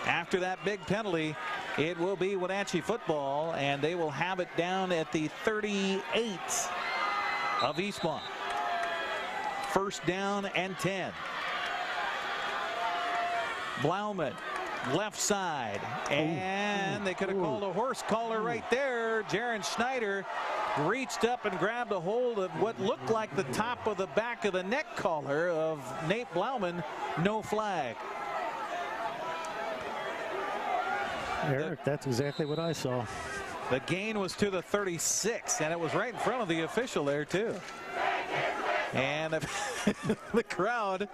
After that big penalty, it will be Wenatchee football, and they will have it down at the 38 of Eastmont. First down and 10. Blauman left side. And they could have called a horse collar right there. Jaron Schneider reached up and grabbed a hold of what looked like the top of the back of the neck collar of Nate Blauman. No flag. Eric, that's exactly what I saw. The gain was to the 36, and it was right in front of the official there too. And the crowd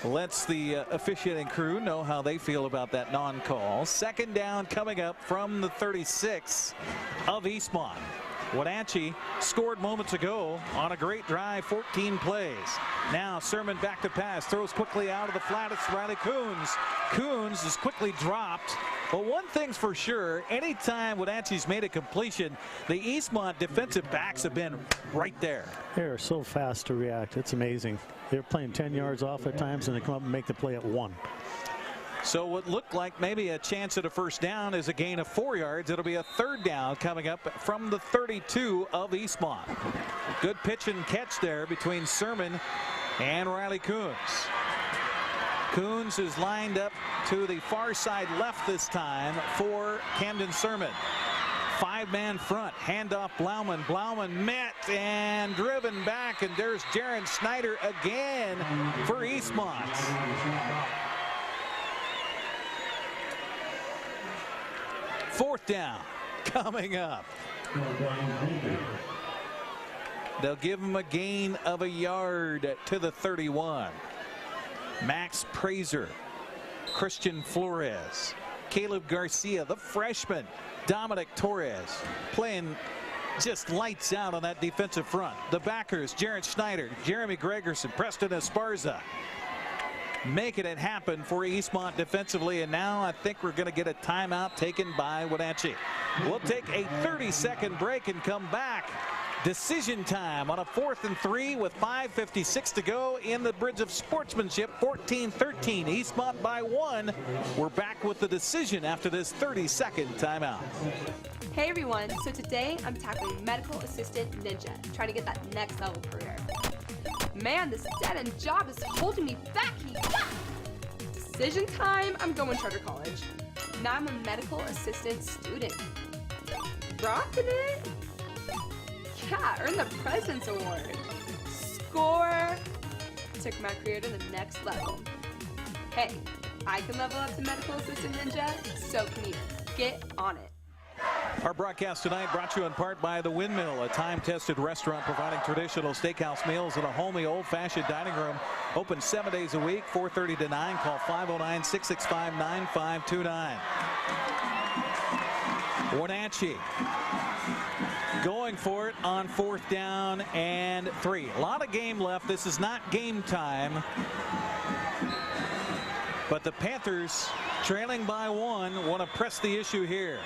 lets the officiating crew know how they feel about that non-call. Second down coming up from the 36 of Eastmont. Wenatchee scored moments ago on a great drive, 14 plays. Now Sermon back to pass, throws quickly out of the flat. It's Riley Coons. Coons is quickly dropped. But one thing's for sure, anytime Wenatchee's made a completion, the Eastmont defensive backs have been right there. They're so fast to react. It's amazing. They're playing 10 yards off at times, and they come up and make the play at 1. So what looked like maybe a chance at a first down is a gain of 4 yards. It'll be a third down coming up from the 32 of Eastmont. Good pitch and catch there between Sermon and Riley Coons. Coons is lined up to the far side left this time for Camden Sermon. 5-man front, handoff Blauman. Blauman met and driven back, and there's Jaron Schneider again for Eastmont. Fourth down coming up. They'll give him a gain of a yard to the 31. Max Prazer, Christian Flores, Caleb Garcia, the freshman, Dominic Torres, playing just lights out on that defensive front. The backers, Jaron Schneider, Jeremy Gregerson, Preston Esparza, making it happen for Eastmont defensively. And now I think we're going to get a timeout taken by Wenatchee. We'll take a 30-second break and come back. Decision time on a 4th and 3 with 5:56 to go in the Bridge of Sportsmanship. 14-13, Eastmont by 1. We're back with the decision after this 30-second timeout. Hey everyone, so today I'm tackling Medical Assistant Ninja, trying to get that next level career. Man, this dead-end job is holding me back. Decision time, I'm going Charter College. Now I'm a medical assistant student. Rocking it. Yeah, earned the President's Award. Score. Took my career to the next level. Hey, I can level up to Medical Assistant Ninja, so can you. Get on it. Our broadcast tonight brought to you in part by The Windmill, a time-tested restaurant providing traditional steakhouse meals in a homey, old-fashioned dining room. Open 7 days a week, 4:30 to 9. Call 509-665-9529. Wenatchee going for it on 4th down and 3. A lot of game left. This is not game time. But the Panthers, trailing by 1, want to press the issue here.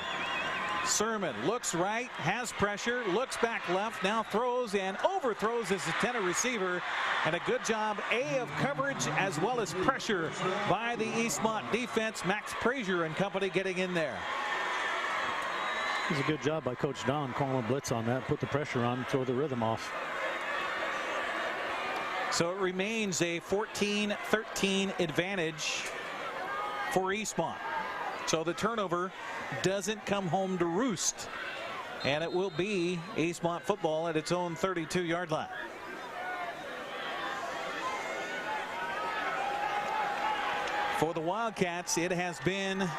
Sermon looks right, has pressure, looks back left, now throws and overthrows his intended receiver. And a good job, of coverage as well as pressure by the Eastmont defense. Max Prazer and company getting in there. It was a good job by Coach Don calling a blitz on that, put the pressure on, throw the rhythm off. So it remains a 14-13 advantage for Eastmont. So the turnover doesn't come home to roost. And it will be Eastmont football at its own 32-yard line. For the Wildcats, it has been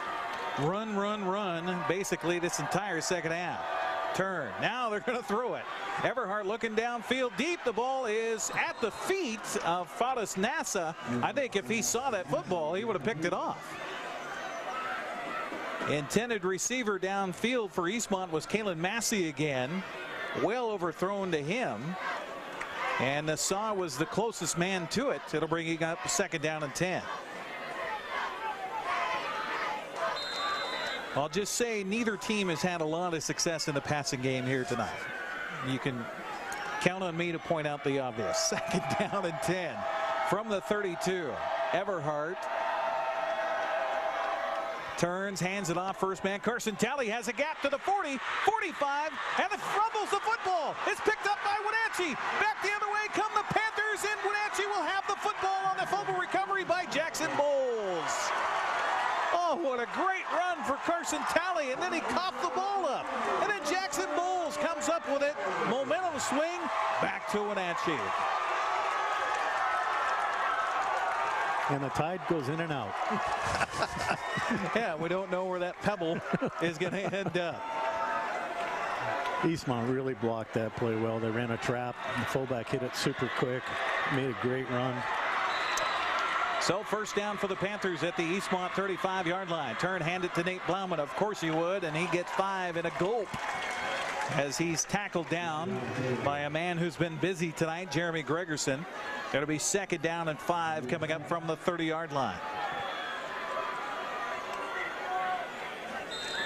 run, run, run, basically this entire second half. Turn. Now they're going to throw it. Everhart looking downfield deep. The ball is at the feet of Fadas Nassa. I think if he saw that football, he would have picked it off. Intended receiver downfield for Eastmont was Kalen Massey again. Well overthrown to him. And Nassa was the closest man to it. It'll bring it up 2nd down and 10. I'll just say neither team has had a lot of success in the passing game here tonight. You can count on me to point out the obvious. 2nd down and 10 from the 32. Everhart turns, hands it off. First man Carson Talley has a gap to the 40, 45, and it fumbles the football. It's picked up by Wenatchee. Back the other way come the Panthers, and Wenatchee will have the football on the fumble recovery by Jackson Bowles. Oh, what a great run for Carson Talley, and then he coughed the ball up. And then Jackson Bowles comes up with it. Momentum swing back to Wenatchee. And the tide goes in and out. Yeah, we don't know where that pebble is going to end up. Eastmont really blocked that play well. They ran a trap. The fullback hit it super quick. Made a great run. So first down for the Panthers at the Eastmont 35-yard line. Turn, hand it to Nate Blauman. Of course he would, and he gets 5 in a gulp as he's tackled down by a man who's been busy tonight, Jeremy Gregerson. It'll be second down and 5 coming up from the 30-yard line.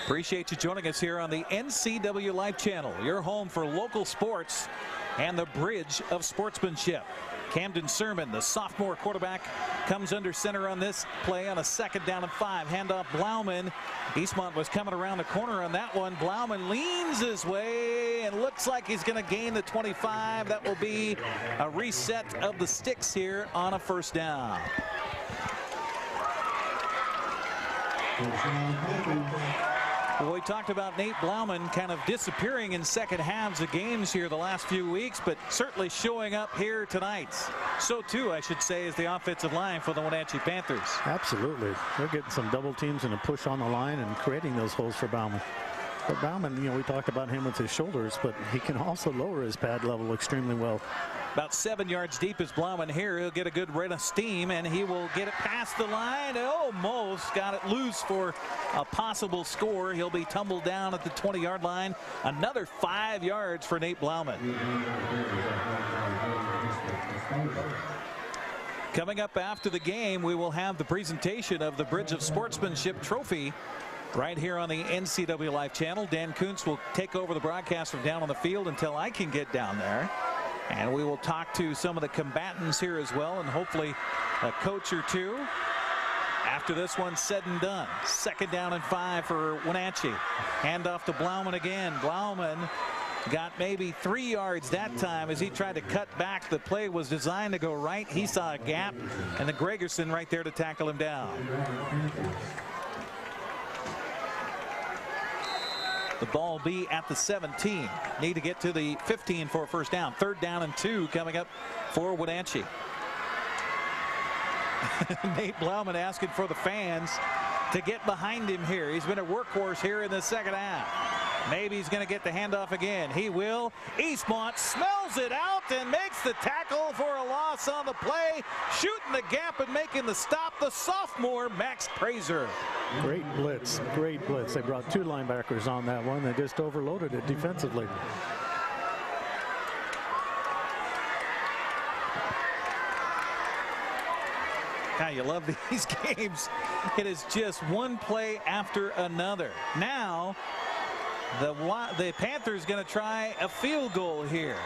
Appreciate you joining us here on the NCWLIFE channel, your home for local sports and the Bridge of Sportsmanship. Camden Sermon, the sophomore quarterback, comes under center on this play on a second down and 5. Handoff Blauman. Eastmont was coming around the corner on that one. Blauman leans his way and looks like he's going to gain the 25. That will be a reset of the sticks here on a first down. Well, we talked about Nate Blauman kind of disappearing in second halves of games here the last few weeks, but certainly showing up here tonight. So too, I should say, is the offensive line for the Wenatchee Panthers. Absolutely. They're getting some double teams and a push on the line and creating those holes for Blauman. But Blauman, you know, we talked about him with his shoulders, but he can also lower his pad level extremely well. About 7 yards deep is Blauman here. He'll get a good rate of steam, and he will get it past the line. Almost got it loose for a possible score. He'll be tumbled down at the 20-yard line. Another 5 yards for Nate Blauman. Coming up after the game, we will have the presentation of the Bridge of Sportsmanship Trophy right here on the NCWLIFE channel. Dan Kuntz will take over the broadcast from down on the field until I can get down there. And we will talk to some of the combatants here as well, and hopefully a coach or two after this one's said and done. Second down and 5 for Wenatchee. Handoff to Blauman again. Blauman got maybe 3 yards that time as he tried to cut back. The play was designed to go right. He saw a gap, and the Gregerson right there to tackle him down. The ball be at the 17. Need to get to the 15 for a first down. Third down and 2 coming up for Wenatchee. Nate Blauman asking for the fans to get behind him here. He's been a workhorse here in the second half. Maybe he's going to get the handoff again. He will. Eastmont smells it out and makes the tackle for a loss on the play. Shooting the gap and making the stop, the sophomore Max Prazer. Great blitz. Great blitz. They brought 2 linebackers on that one. They just overloaded it defensively. Now you love these games. It is just one play after another. Now the Panthers going to try a field goal here.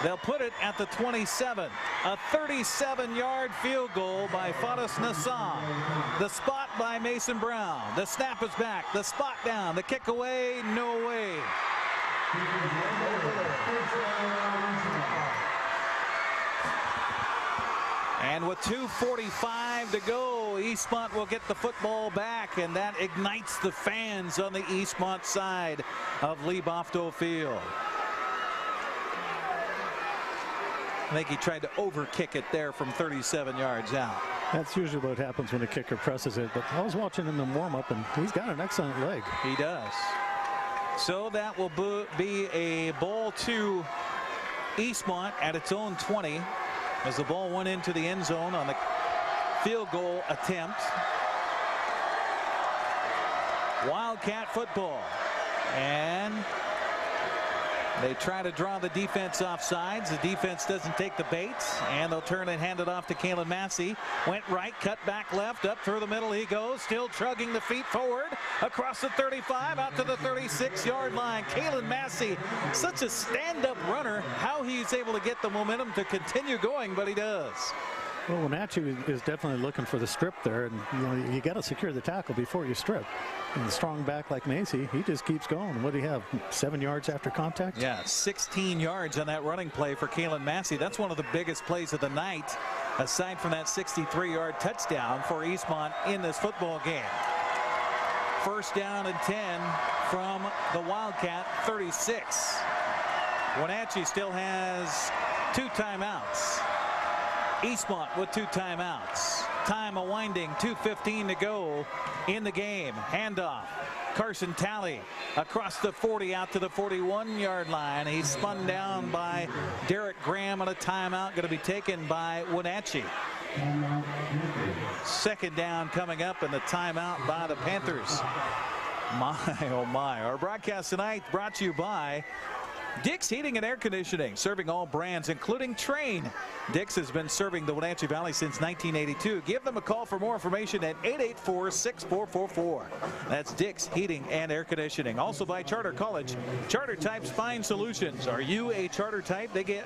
They'll put it at the 27. A 37-yard field goal by Fadas Nassam. The spot by Mason Brown. The snap is back. The spot down. The kick away. No way. And with 2:45 to go, Eastmont will get the football back, and that ignites the fans on the Eastmont side of Lee Bofto Field. I think he tried to overkick it there from 37 yards out. That's usually what happens when a kicker presses it, but I was watching him in warm-up, and he's got an excellent leg. He does. So that will be a ball to Eastmont at its own 20 as the ball went into the end zone on the field goal attempt. Wildcat football. And they try to draw the defense off sides. The defense doesn't take the bait, and they'll turn and hand it off to Kalen Massey. Went right, cut back left, up through the middle he goes, still trugging the feet forward across the 35 out to the 36-yard line. Kalen Massey, such a stand-up runner. How he's able to get the momentum to continue going, but he does. Well, Wenatchee is definitely looking for the strip there, and you got to secure the tackle before you strip. And the strong back like Macy, he just keeps going. What do you have, 7 yards after contact? Yeah, 16 yards on that running play for Kalen Massey. That's one of the biggest plays of the night. aside from that 63-yard touchdown for Eastmont in this football game. First down and 10 from the Wildcat 36. Wenatchee still has 2 timeouts. Eastmont with 2 timeouts. Time a winding, 2:15 to go in the game. Handoff. Carson Talley across the 40 out to the 41-yard line. He's spun down by Derek Graham on a timeout, going to be taken by Wenatchee. Second down coming up and the timeout by the Panthers. My, oh my. Our broadcast tonight brought to you by Dick's Heating and Air Conditioning, serving all brands, including Trane. Dick's has been serving the Wenatchee Valley since 1982. Give them a call for more information at 884-6444. That's Dick's Heating and Air Conditioning. Also by Charter College. Charter Types Find Solutions. Are you a charter type? They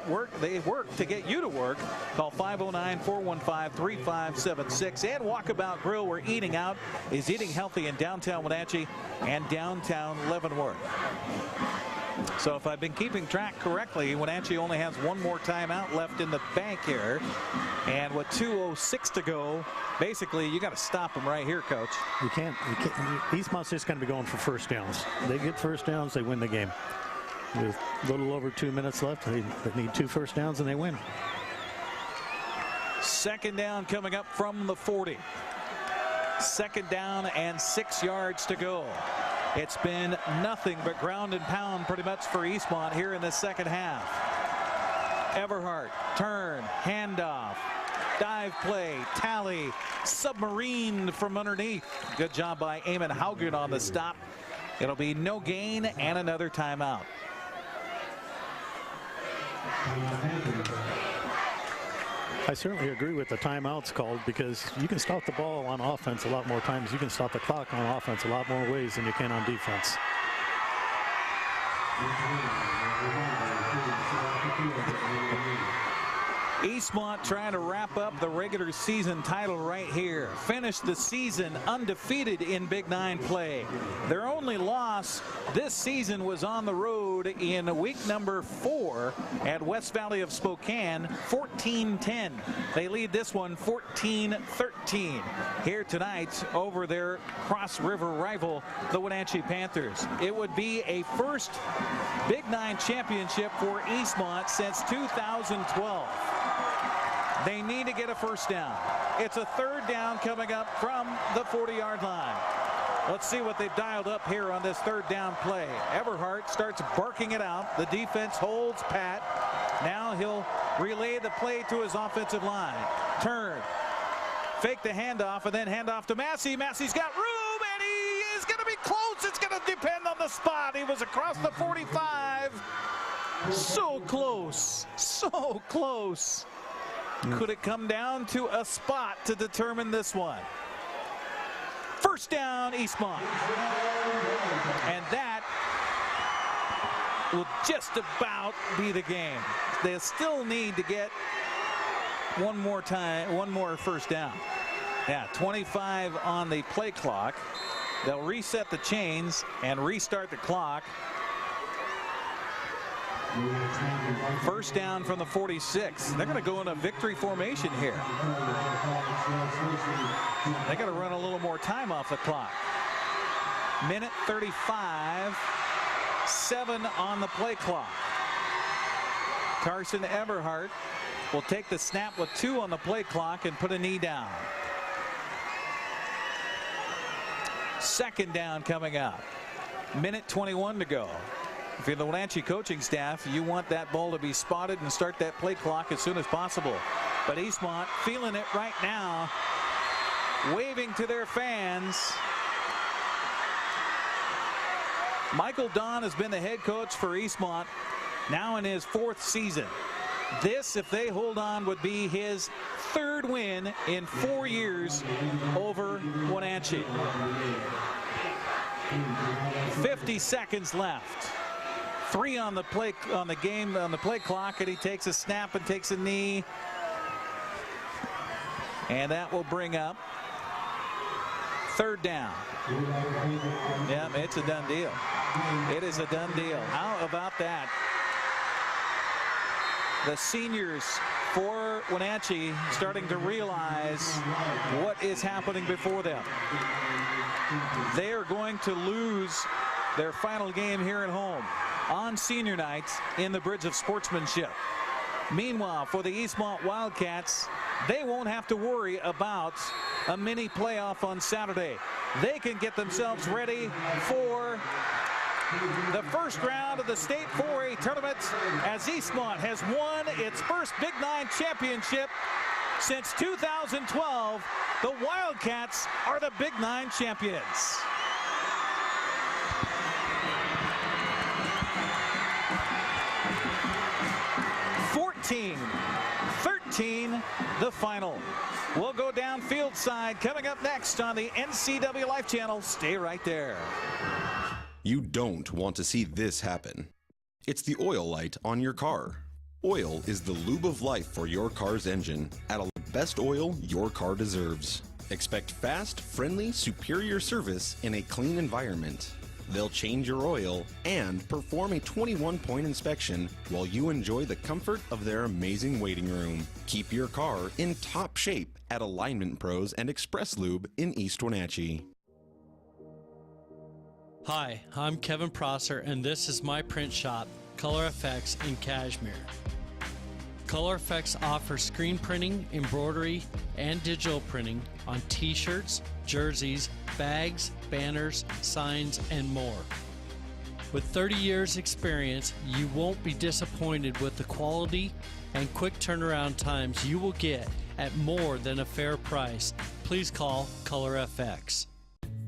work to get you to work. Call 509-415-3576. And Walkabout Grill, where eating out is eating healthy in downtown Wenatchee and downtown Leavenworth. So if I've been keeping track correctly, Wenatchee only has 1 more timeout left in the bank here. And with 2:06 to go, basically you got to stop them right here, Coach. You can't. Eastmont's just going to be going for first downs. They get first downs, they win the game. With a little over 2 minutes left, they need 2 first downs and they win. Second down coming up from the 40. Second down and 6 yards to go. It's been nothing but ground and pound pretty much for Eastmont here in the second half. Everhart, turn, handoff, dive play, Tally, submarine from underneath. Good job by Eamon Haugen on the stop. It'll be no gain and another timeout. I certainly agree with the timeouts called, because you can stop the ball on offense a lot more times. You can stop the clock on offense a lot more ways than you can on defense. Eastmont trying to wrap up the regular season title right here. Finished the season undefeated in Big 9 play. Their only loss this season was on the road in week number 4 at West Valley of Spokane, 14-10. They lead this one 14-13 here tonight over their Cross River rival, the Wenatchee Panthers. It would be a first Big 9 championship for Eastmont since 2012. They need to get a first down. It's a third down coming up from the 40-yard line. Let's see what they've dialed up here on this third down play. Everhart starts barking it out. The defense holds pat. Now he'll relay the play to his offensive line. Turn. Fake the handoff and then hand off to Massey. Massey's got room and he is going to be close. It's going to depend on the spot. He was across the 45. So close. So close. Could it come down to a spot to determine this one? First down, Eastmont. And that will just about be the game. They still need to get one more first down. Yeah, 25 on the play clock. They'll reset the chains and restart the clock. First down from the 46. They're going to go in a victory formation here. They got to run a little more time off the clock. Minute 35. 7 on the play clock. Carson Everhart will take the snap with 2 on the play clock and put a knee down. Second down coming up. Minute 21 to go. If you're the Wenatchee coaching staff, you want that ball to be spotted and start that play clock as soon as possible. But Eastmont feeling it right now, waving to their fans. Michael Don has been the head coach for Eastmont now in his 4th season. This, if they hold on, would be his 3rd win in 4 years over Wenatchee. 50 seconds left. 3 on the play clock, and he takes a snap and takes a knee, and that will bring up third down. Yeah, it's a done deal. It is a done deal. How about that? the seniors for Wenatchee starting to realize what is happening before them. They are going to lose their final game here at home on senior night in the Bridge of Sportsmanship. Meanwhile, for the Eastmont Wildcats, they won't have to worry about a mini playoff on Saturday. They can get themselves ready for the first round of the state 4A tournament as Eastmont has won its first Big Nine championship since 2012. The Wildcats are the Big Nine champions. (14-13) the final. We'll go down field side coming up next on the NCWLIFE channel. Stay right there. You don't want to see this happen. It's the oil light on your car. Oil is the lube of life for your car's engine at the best oil your car deserves. Expect fast, friendly, superior service in a clean environment. They'll change your oil and perform a 21-point inspection while you enjoy the comfort of their amazing waiting room. Keep your car in top shape at Alignment Pros and Express Lube in East Wenatchee. Hi, I'm Kevin Prosser, and this is my print shop, Color Effects in Cashmere. Color Effects offers screen printing, embroidery, and digital printing on t-shirts, jerseys, bags, banners, signs, and more. With 30 years experience, you won't be disappointed with the quality and quick turnaround times you will get at more than a fair price. Please call Color FX.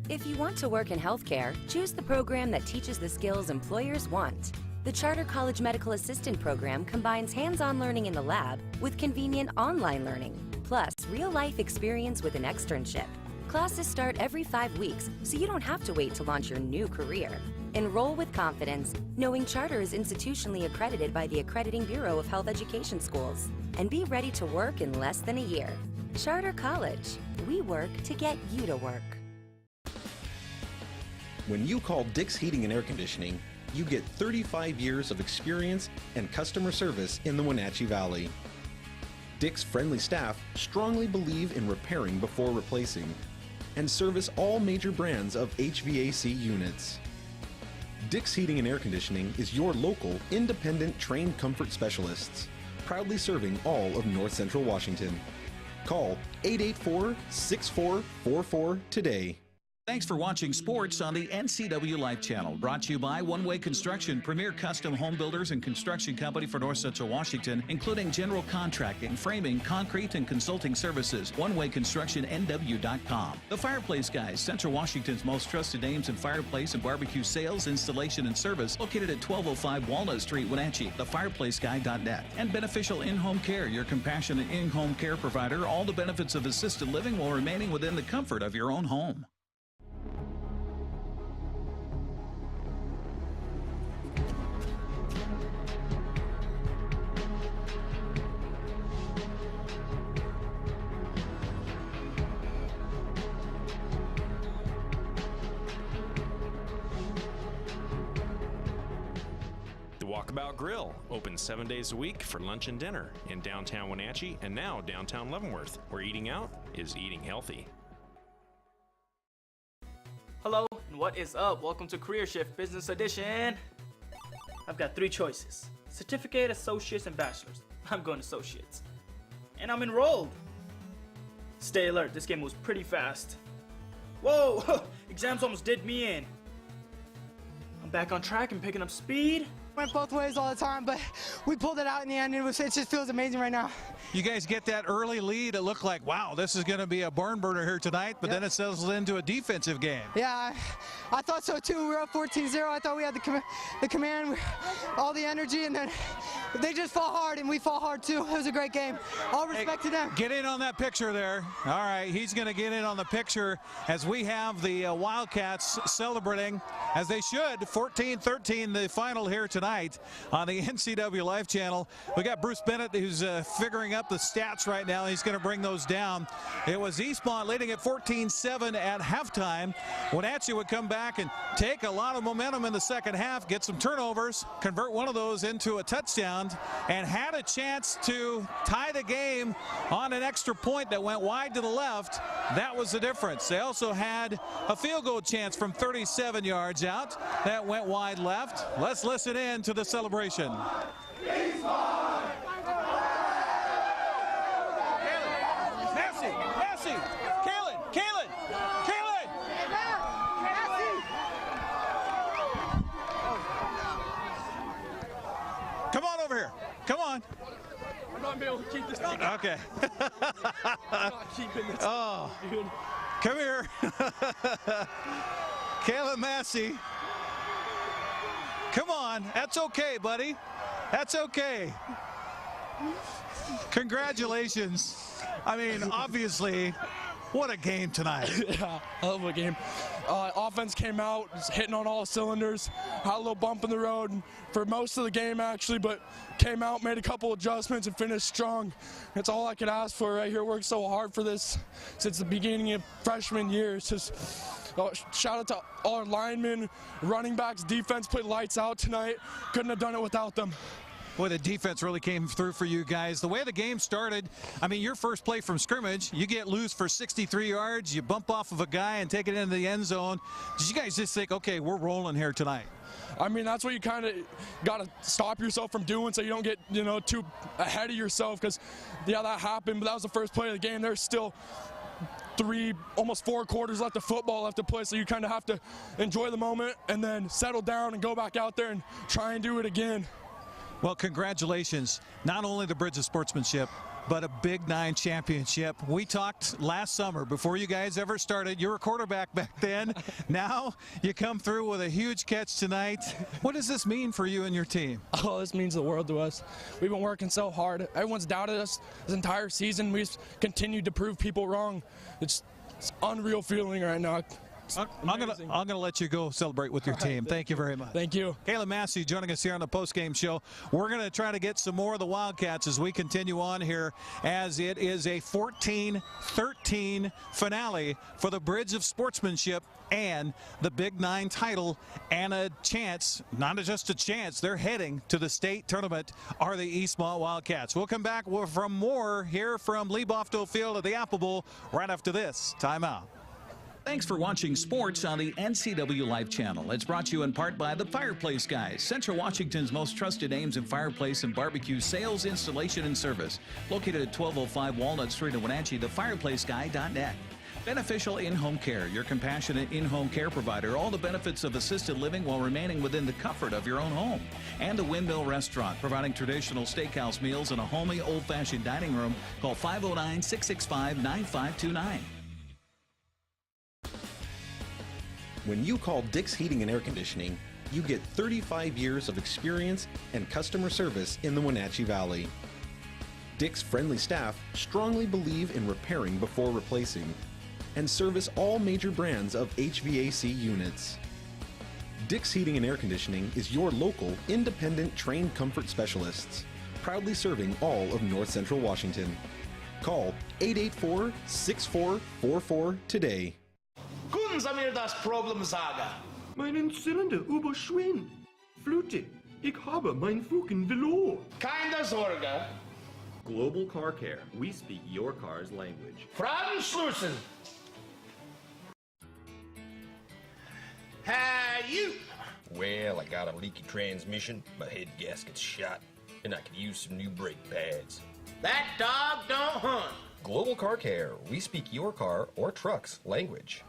If you want to work in healthcare, choose the program that teaches the skills employers want. The Charter College Medical Assistant Program combines hands-on learning in the lab with convenient online learning, plus real-life experience with an externship. Classes start every 5 weeks, so you don't have to wait to launch your new career. Enroll with confidence, knowing Charter is institutionally accredited by the Accrediting Bureau of Health Education Schools, and be ready to work in less than a year. Charter College. We work to get you to work. When you call Dick's Heating and Air Conditioning, you get 35 years of experience and customer service in the Wenatchee Valley. Dick's friendly staff strongly believe in repairing before replacing and service all major brands of HVAC units. Dick's Heating and Air Conditioning is your local, independent, trained comfort specialists, proudly serving all of North Central Washington. Call 884-6444 today. Thanks for watching sports on the NCWLIFE channel. Brought to you by One Way Construction, premier custom home builders and construction company for North Central Washington, including general contracting, framing, concrete, and consulting services. OneWayConstructionNW.com. The Fireplace Guys, Central Washington's most trusted names in fireplace and barbecue sales, installation, and service, located at 1205 Walnut Street, Wenatchee. TheFireplaceGuy.net. And Beneficial In-Home Care, your compassionate in-home care provider. All the benefits of assisted living while remaining within the comfort of your own home. Walkabout Grill, open 7 days a week for lunch and dinner in downtown Wenatchee and now downtown Leavenworth, where eating out is eating healthy. Hello, and what is up? Welcome to Career Shift Business Edition. I've got 3 choices: certificate, associates, and bachelor's. I'm going associates. And I'm enrolled. Stay alert, this game moves pretty fast. Whoa, exams almost did me in. I'm back on track and picking up speed. Went both ways all the time, but we pulled it out in the end. It just feels amazing right now. You guys get that early lead. It looked like, wow, this is going to be a barn burner here tonight, but then it settles into a defensive game. Yeah, I thought so too. We were up 14-0. I thought we had the command, all the energy, and then they just fought hard, and we fought hard too. It was a great game. All respect to them. Get in on that picture there. All right, he's going to get in on the picture as we have the Wildcats celebrating, as they should, 14-13 the final here tonight on the NCWLIFE channel. We got Bruce Bennett, who's figuring up the stats right now. He's going to bring those down. It was Eastmont leading at 14-7 at halftime. Wenatchee would come back back and take a lot of momentum in the second half, get some turnovers, convert one of those into a touchdown, and had a chance to tie the game on an extra point that went wide to the left. That was the difference. They also had a field goal chance from 37 yards out that went wide left. Let's listen in to the celebration. Come on over here. Come on. I'm not able to keep this thing. Okay. I'm not keeping this. Oh. Dude. Come here. Caleb Massey. Come on. That's okay, buddy. That's okay. Congratulations. I mean, obviously, what a game tonight. Yeah, hell of a game. Offense came out, just hitting on all cylinders. Had a little bump in the road for most of the game, actually, but came out, made a couple adjustments, and finished strong. That's all I could ask for right here. Worked so hard for this since the beginning of freshman year. It's just shout out to all our linemen, running backs, defense played lights out tonight. Couldn't have done it without them. Boy, the defense really came through for you guys. The way the game started, I mean, your first play from scrimmage, you get loose for 63 yards, you bump off of a guy and take it into the end zone. Did you guys just think, okay, we're rolling here tonight? I mean, that's what you kind of got to stop yourself from doing so you don't get, too ahead of yourself because, yeah, that happened, but that was the first play of the game. There's still almost 4 quarters left of football left to play, so you kind of have to enjoy the moment and then settle down and go back out there and try and do it again. Well, congratulations. Not only the Bridge of Sportsmanship, but a Big 9 championship. We talked last summer before you guys ever started. You were a quarterback back then. Now you come through with a huge catch tonight. What does this mean for you and your team? Oh, this means the world to us. We've been working so hard. Everyone's doubted us this entire season. We've continued to prove people wrong. It's unreal feeling right now. I'm gonna let you go celebrate with your team. Thank you very much. Thank you. Caleb Massey joining us here on the post-game show. We're going to try to get some more of the Wildcats as we continue on here, as it is a 14-13 finale for the Bridge of Sportsmanship and the Big 9 title, and a chance, not just a chance, they're heading to the state tournament, are the Eastmont Wildcats. We'll come back from more here from Lee Bofto Field at the Apple Bowl right after this timeout. Thanks for watching sports on the NCWLIFE channel. It's brought to you in part by the Fireplace Guys, Central Washington's most trusted names in fireplace and barbecue sales, installation, and service. Located at 1205 Walnut Street in Wenatchee, thefireplaceguy.net. Beneficial In-Home Care, your compassionate in-home care provider. All the benefits of assisted living while remaining within the comfort of your own home. And the Windmill Restaurant, providing traditional steakhouse meals in a homey, old-fashioned dining room. Call 509-665-9529. When you call Dick's Heating and Air Conditioning, you get 35 years of experience and customer service in the Wenatchee Valley. Dick's friendly staff strongly believe in repairing before replacing and service all major brands of HVAC units. Dick's Heating and Air Conditioning is your local, independent, trained comfort specialists, proudly serving all of North Central Washington. Call 884-6444 today. Können Sie mir das Problem sagen? Meinen Zylinder überschwingt. Flute, ich habe mein Fugen verloren. Keine Sorge. Global Car Care. We speak your car's language. Fragen schließen. Hey, you. Well, I got a leaky transmission, my head gasket's shot, and I could use some new brake pads. That dog don't hunt. Global Car Care. We speak your car or truck's language.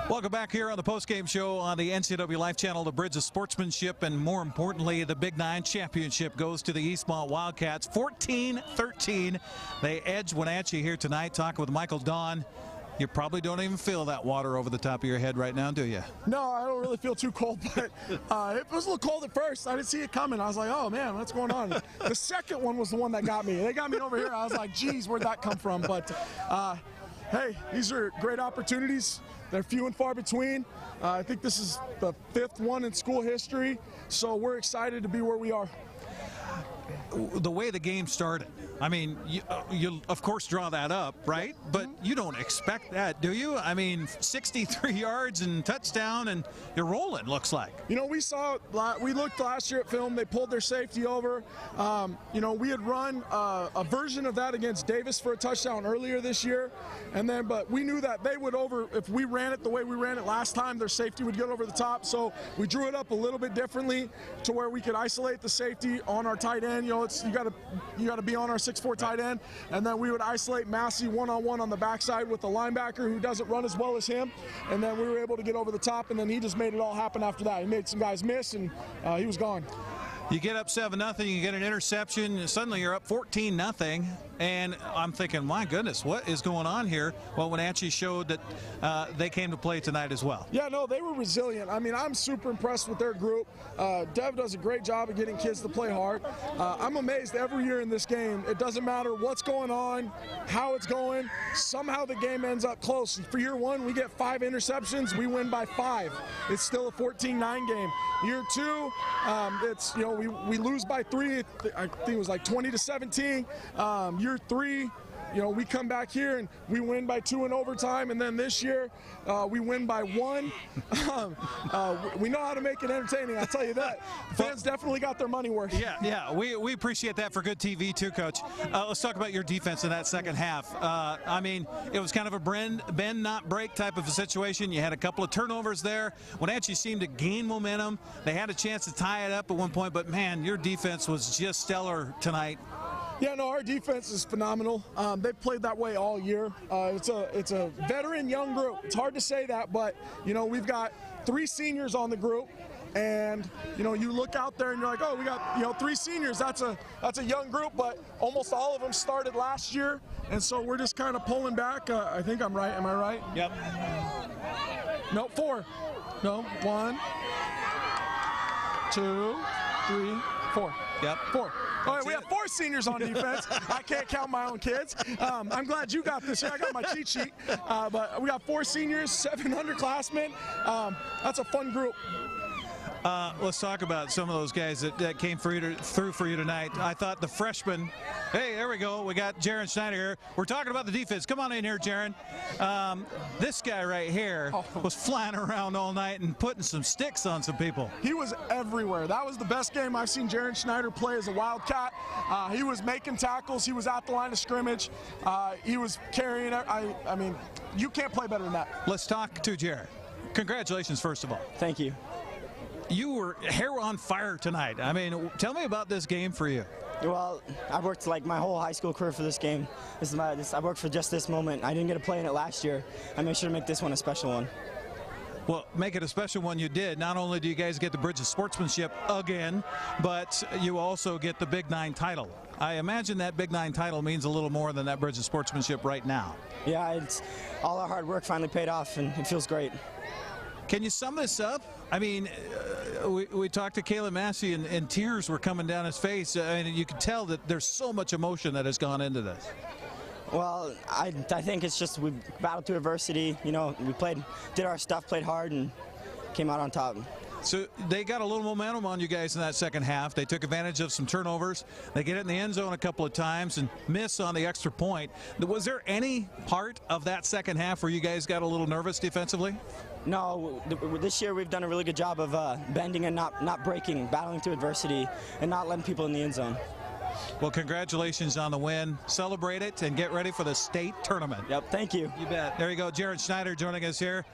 Welcome back here on the postgame show on the NCWLIFE channel. The Bridge of Sportsmanship, and more importantly, the Big 9 championship goes to the Eastmont Wildcats. 14-13. They edge Wenatchee here tonight. Talking with Michael Dawn. You probably don't even feel that water over the top of your head right now, do you? No, I don't really feel too cold, but it was a little cold at first. I didn't see it coming. I was like, oh, man, what's going on? The second one was the one that got me. They got me over here. I was like, geez, where'd that come from? But, hey, these are great opportunities. They're few and far between. I think this is the 5th one in school history, so we're excited to be where we are. the way the game started. I mean, you of course draw that up, right? But you don't expect that, do you? I mean, 63 yards and touchdown, and you're rolling, looks like. You know, we looked last year at film. They pulled their safety over. You know, we had run a version of that against Davis for a touchdown earlier this year, but we knew that they would if we ran it the way we ran it last time, their safety would get over the top. So we drew it up a little bit differently to where we could isolate the safety on our tight end. You know, you got to be on our 6'4" tight end, and then we would isolate Massey one-on-one on the backside with the linebacker who doesn't run as well as him, and then we were able to get over the top, and then he just made it all happen after that. He made some guys miss, and he was gone. You get up 7-0, you get an interception, and suddenly you're up 14-0, and I'm thinking, my goodness, what is going on here? Well, Wenatchee showed that they came to play tonight as well. Yeah, no, they were resilient. I mean, I'm super impressed with their group. Dev does a great job of getting kids to play hard. I'm amazed every year in this game. It doesn't matter what's going on, how it's going. Somehow the game ends up close. For year one, we get 5 interceptions. We win by 5. It's still a 14-9 game. Year two, it's, you know, we lose by 3. I think it was like 20-17. Year 3, you know, we come back here and we win by 2 in overtime, and then this year we win by 1. We know how to make it entertaining, I'll tell you that. Fans definitely got their money worth. Yeah, we appreciate that for good TV too, Coach. Let's talk about your defense in that second half. I mean, it was kind of a bend not break type of a situation. You had a couple of turnovers there. Wenatchee seemed to gain momentum. They had a chance to tie it up at one point, but man, your defense was just stellar tonight. Yeah, no, our defense is phenomenal. They've played that way all year. It's a veteran young group. It's hard to say that, but you know, we've got 3 seniors on the group, and you know, you look out there and you're like, oh, we got, you know, 3 seniors. That's a young group, but almost all of them started last year, and so we're just kind of pulling back. I think I'm right. Am I right? Yep. No, 4. No, 1, 2, 3, 4. Yep. 4. All right, we have 4 seniors on defense. I can't count my own kids. I'm glad you got this. I got my cheat sheet. But we got 4 seniors, 7 underclassmen. That's a fun group. Let's talk about some of those guys that came through for you tonight. I thought the freshmen. Hey, there we go. We got Jaron Schneider here. We're talking about the defense. Come on in here, Jaron. This guy right here was flying around all night and putting some sticks on some people. He was everywhere. That was the best game I've seen Jaron Schneider play as a Wildcat. He was making tackles. He was at the line of scrimmage. He was carrying it. I mean, you can't play better than that. Let's talk to Jaron. Congratulations, first of all. Thank you. You were hair on fire tonight. I mean, tell me about this game for you. Well, I've worked like my whole high school career for this game. I worked for just this moment. I didn't get to play in it last year. I made sure to make this one a special one. Well, make it a special one you did. Not only do you guys get the Bridge of Sportsmanship again, but you also get the Big 9 title. I imagine that Big 9 title means a little more than that Bridge of Sportsmanship right now. Yeah, it's all our hard work finally paid off, and it feels great. Can you sum this up? I mean, we talked to Caleb Massey, and tears were coming down his face. I mean, you could tell that there's so much emotion that has gone into this. Well, I think it's just we battled through adversity. You know, we did our stuff, played hard, and came out on top. So they got a little momentum on you guys in that second half. They took advantage of some turnovers. They get it in the end zone a couple of times and miss on the extra point. Was there any part of that second half where you guys got a little nervous defensively? No, this year we've done a really good job of bending and not breaking, battling through adversity, and not letting people in the end zone. Well, congratulations on the win. Celebrate it and get ready for the state tournament. Yep, thank you. You bet. There you go. Jaron Schneider joining us here.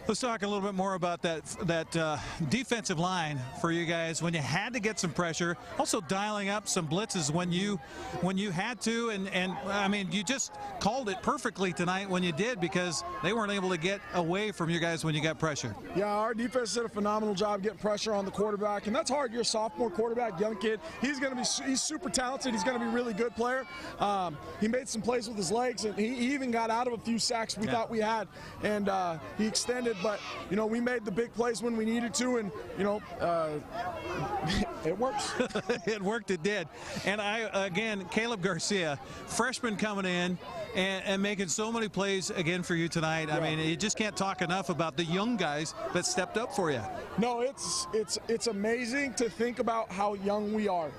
Let's talk a little bit more about that defensive line for you guys when you had to get some pressure. Also dialing up some blitzes when you had to, and I mean, you just called it perfectly tonight when you did, because they weren't able to get away from you guys when you got pressure. Yeah, our defense did a phenomenal job getting pressure on the quarterback, and that's hard. You're a sophomore quarterback, young kid. He's super talented. He's going to be a really good player. He made some plays with his legs, and he even got out of a few sacks we thought we had, and he extended. But, you know, we made the big plays when we needed to, and, you know, It works. It worked, it did. And again, Caleb Garcia, freshman coming in and making so many plays again for you tonight. I mean, you just can't talk enough about the young guys that stepped up for you. No, it's amazing to think about how young we are.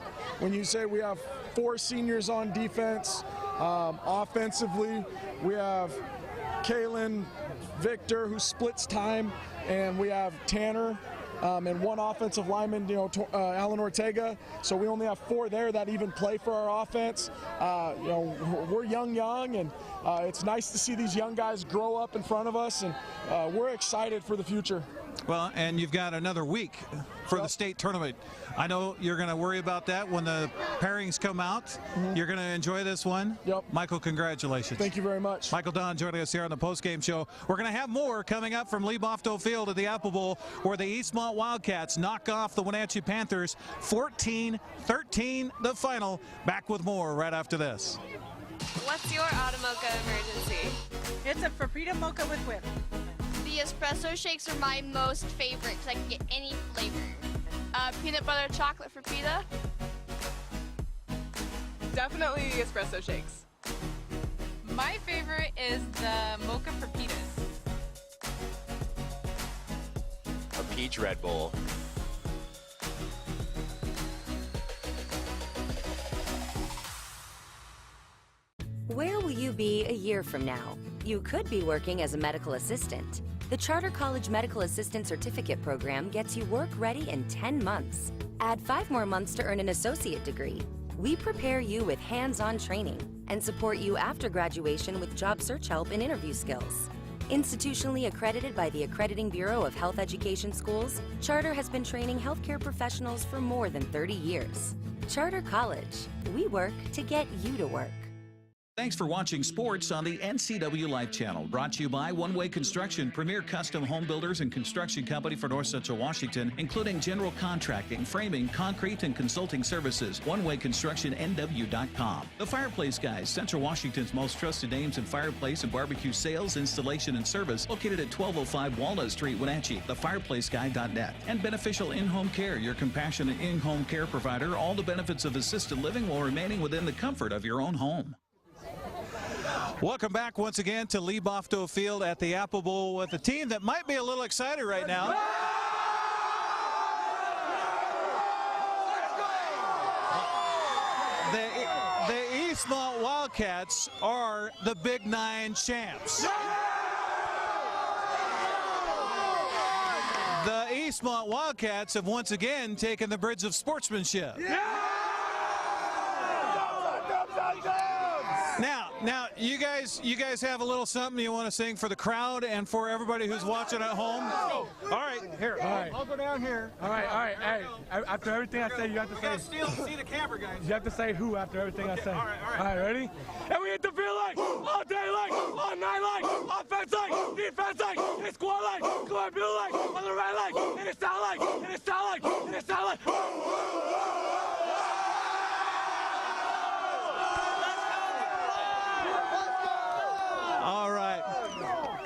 When you say we have 4 seniors on defense, offensively, we have Kalen, Victor, who splits time, and we have Tanner, and 1 offensive lineman, Alan Ortega. So we only have 4 there that even play for our offense. We're young, and it's nice to see these young guys grow up in front of us, and we're excited for the future. Well, and you've got another week for the state tournament. I know you're going to worry about that when the pairings come out. You're going to enjoy this one. Yep. Michael, congratulations. Thank you very much. Michael Don joining us here on the postgame show. We're going to have more coming up from Lee-Bofto Field at the Apple Bowl, where the Eastmont Wildcats knock off the Wenatchee Panthers 14-13, the final. Back with more right after this. What's your auto mocha emergency? It's a Frapita mocha with whip. The espresso shakes are my most favorite because I can get any flavor. Peanut butter chocolate Frapita. Definitely the espresso shakes. My favorite is the mocha Frapitas. A peach Red Bull. Where will you be a year from now? You could be working as a medical assistant. The Charter College Medical Assistant Certificate Program gets you work ready in 10 months. Add 5 more months to earn an associate degree. We prepare you with hands-on training and support you after graduation with job search help and interview skills. Institutionally accredited by the Accrediting Bureau of Health Education Schools, Charter has been training healthcare professionals for more than 30 years. Charter College. We work to get you to work. Thanks for watching sports on the NCWLIFE channel. Brought to you by One Way Construction, premier custom home builders and construction company for North Central Washington, including general contracting, framing, concrete, and consulting services. OneWayConstructionNW.com. The Fireplace Guys, Central Washington's most trusted names in fireplace and barbecue sales, installation, and service, located at 1205 Walnut Street, Wenatchee. TheFireplaceGuy.net. And Beneficial In-Home Care, your compassionate in-home care provider. All the benefits of assisted living while remaining within the comfort of your own home. Welcome back once again to Lee-Bofto Field at the Apple Bowl with a team that might be a little excited right now. The Eastmont Wildcats are the Big 9 champs. The Eastmont Wildcats have once again taken the Bridge of Sportsmanship. Now, you guys have a little something you want to sing for the crowd and for everybody who's watching at home? All right, here. All right. I'll go down here. All right. Hey, after everything I say, you have to say. See the camera, guys. You have to say who after everything I say. All right. All right, ready? And we hit the field like, all day like, all night like, offense like, defense like, and squad like, squad blue like, on the right like, and it's sound like, and it's sound like, and it's sound like. All right.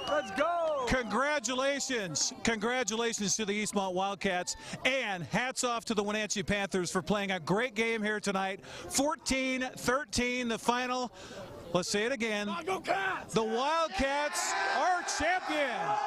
Let's go. Congratulations to the Eastmont Wildcats, and hats off to the Wenatchee Panthers for playing a great game here tonight. 14-13, the final. Let's say it again. Go Cats! The Wildcats are champions.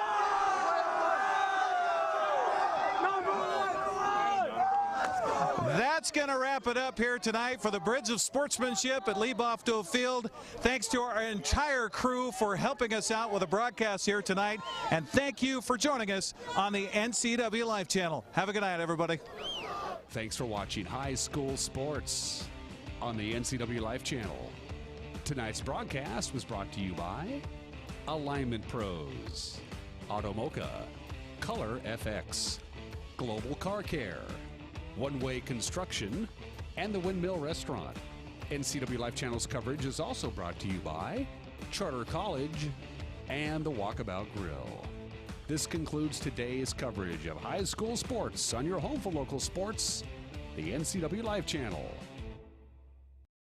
That's going to wrap it up here tonight for the Bridge of Sportsmanship at Lee-Bofto Field. Thanks to our entire crew for helping us out with the broadcast here tonight. And thank you for joining us on the NCWLIFE channel. Have a good night, everybody. Thanks for watching high school sports on the NCWLIFE channel. Tonight's broadcast was brought to you by Alignment Pros, Automoca, Color FX, Global Car Care, One Way Construction, and the Windmill Restaurant. NCWLIFE Channel's coverage is also brought to you by Charter College and the Walkabout Grill. This concludes today's coverage of high school sports on your home for local sports, the NCWLIFE Channel.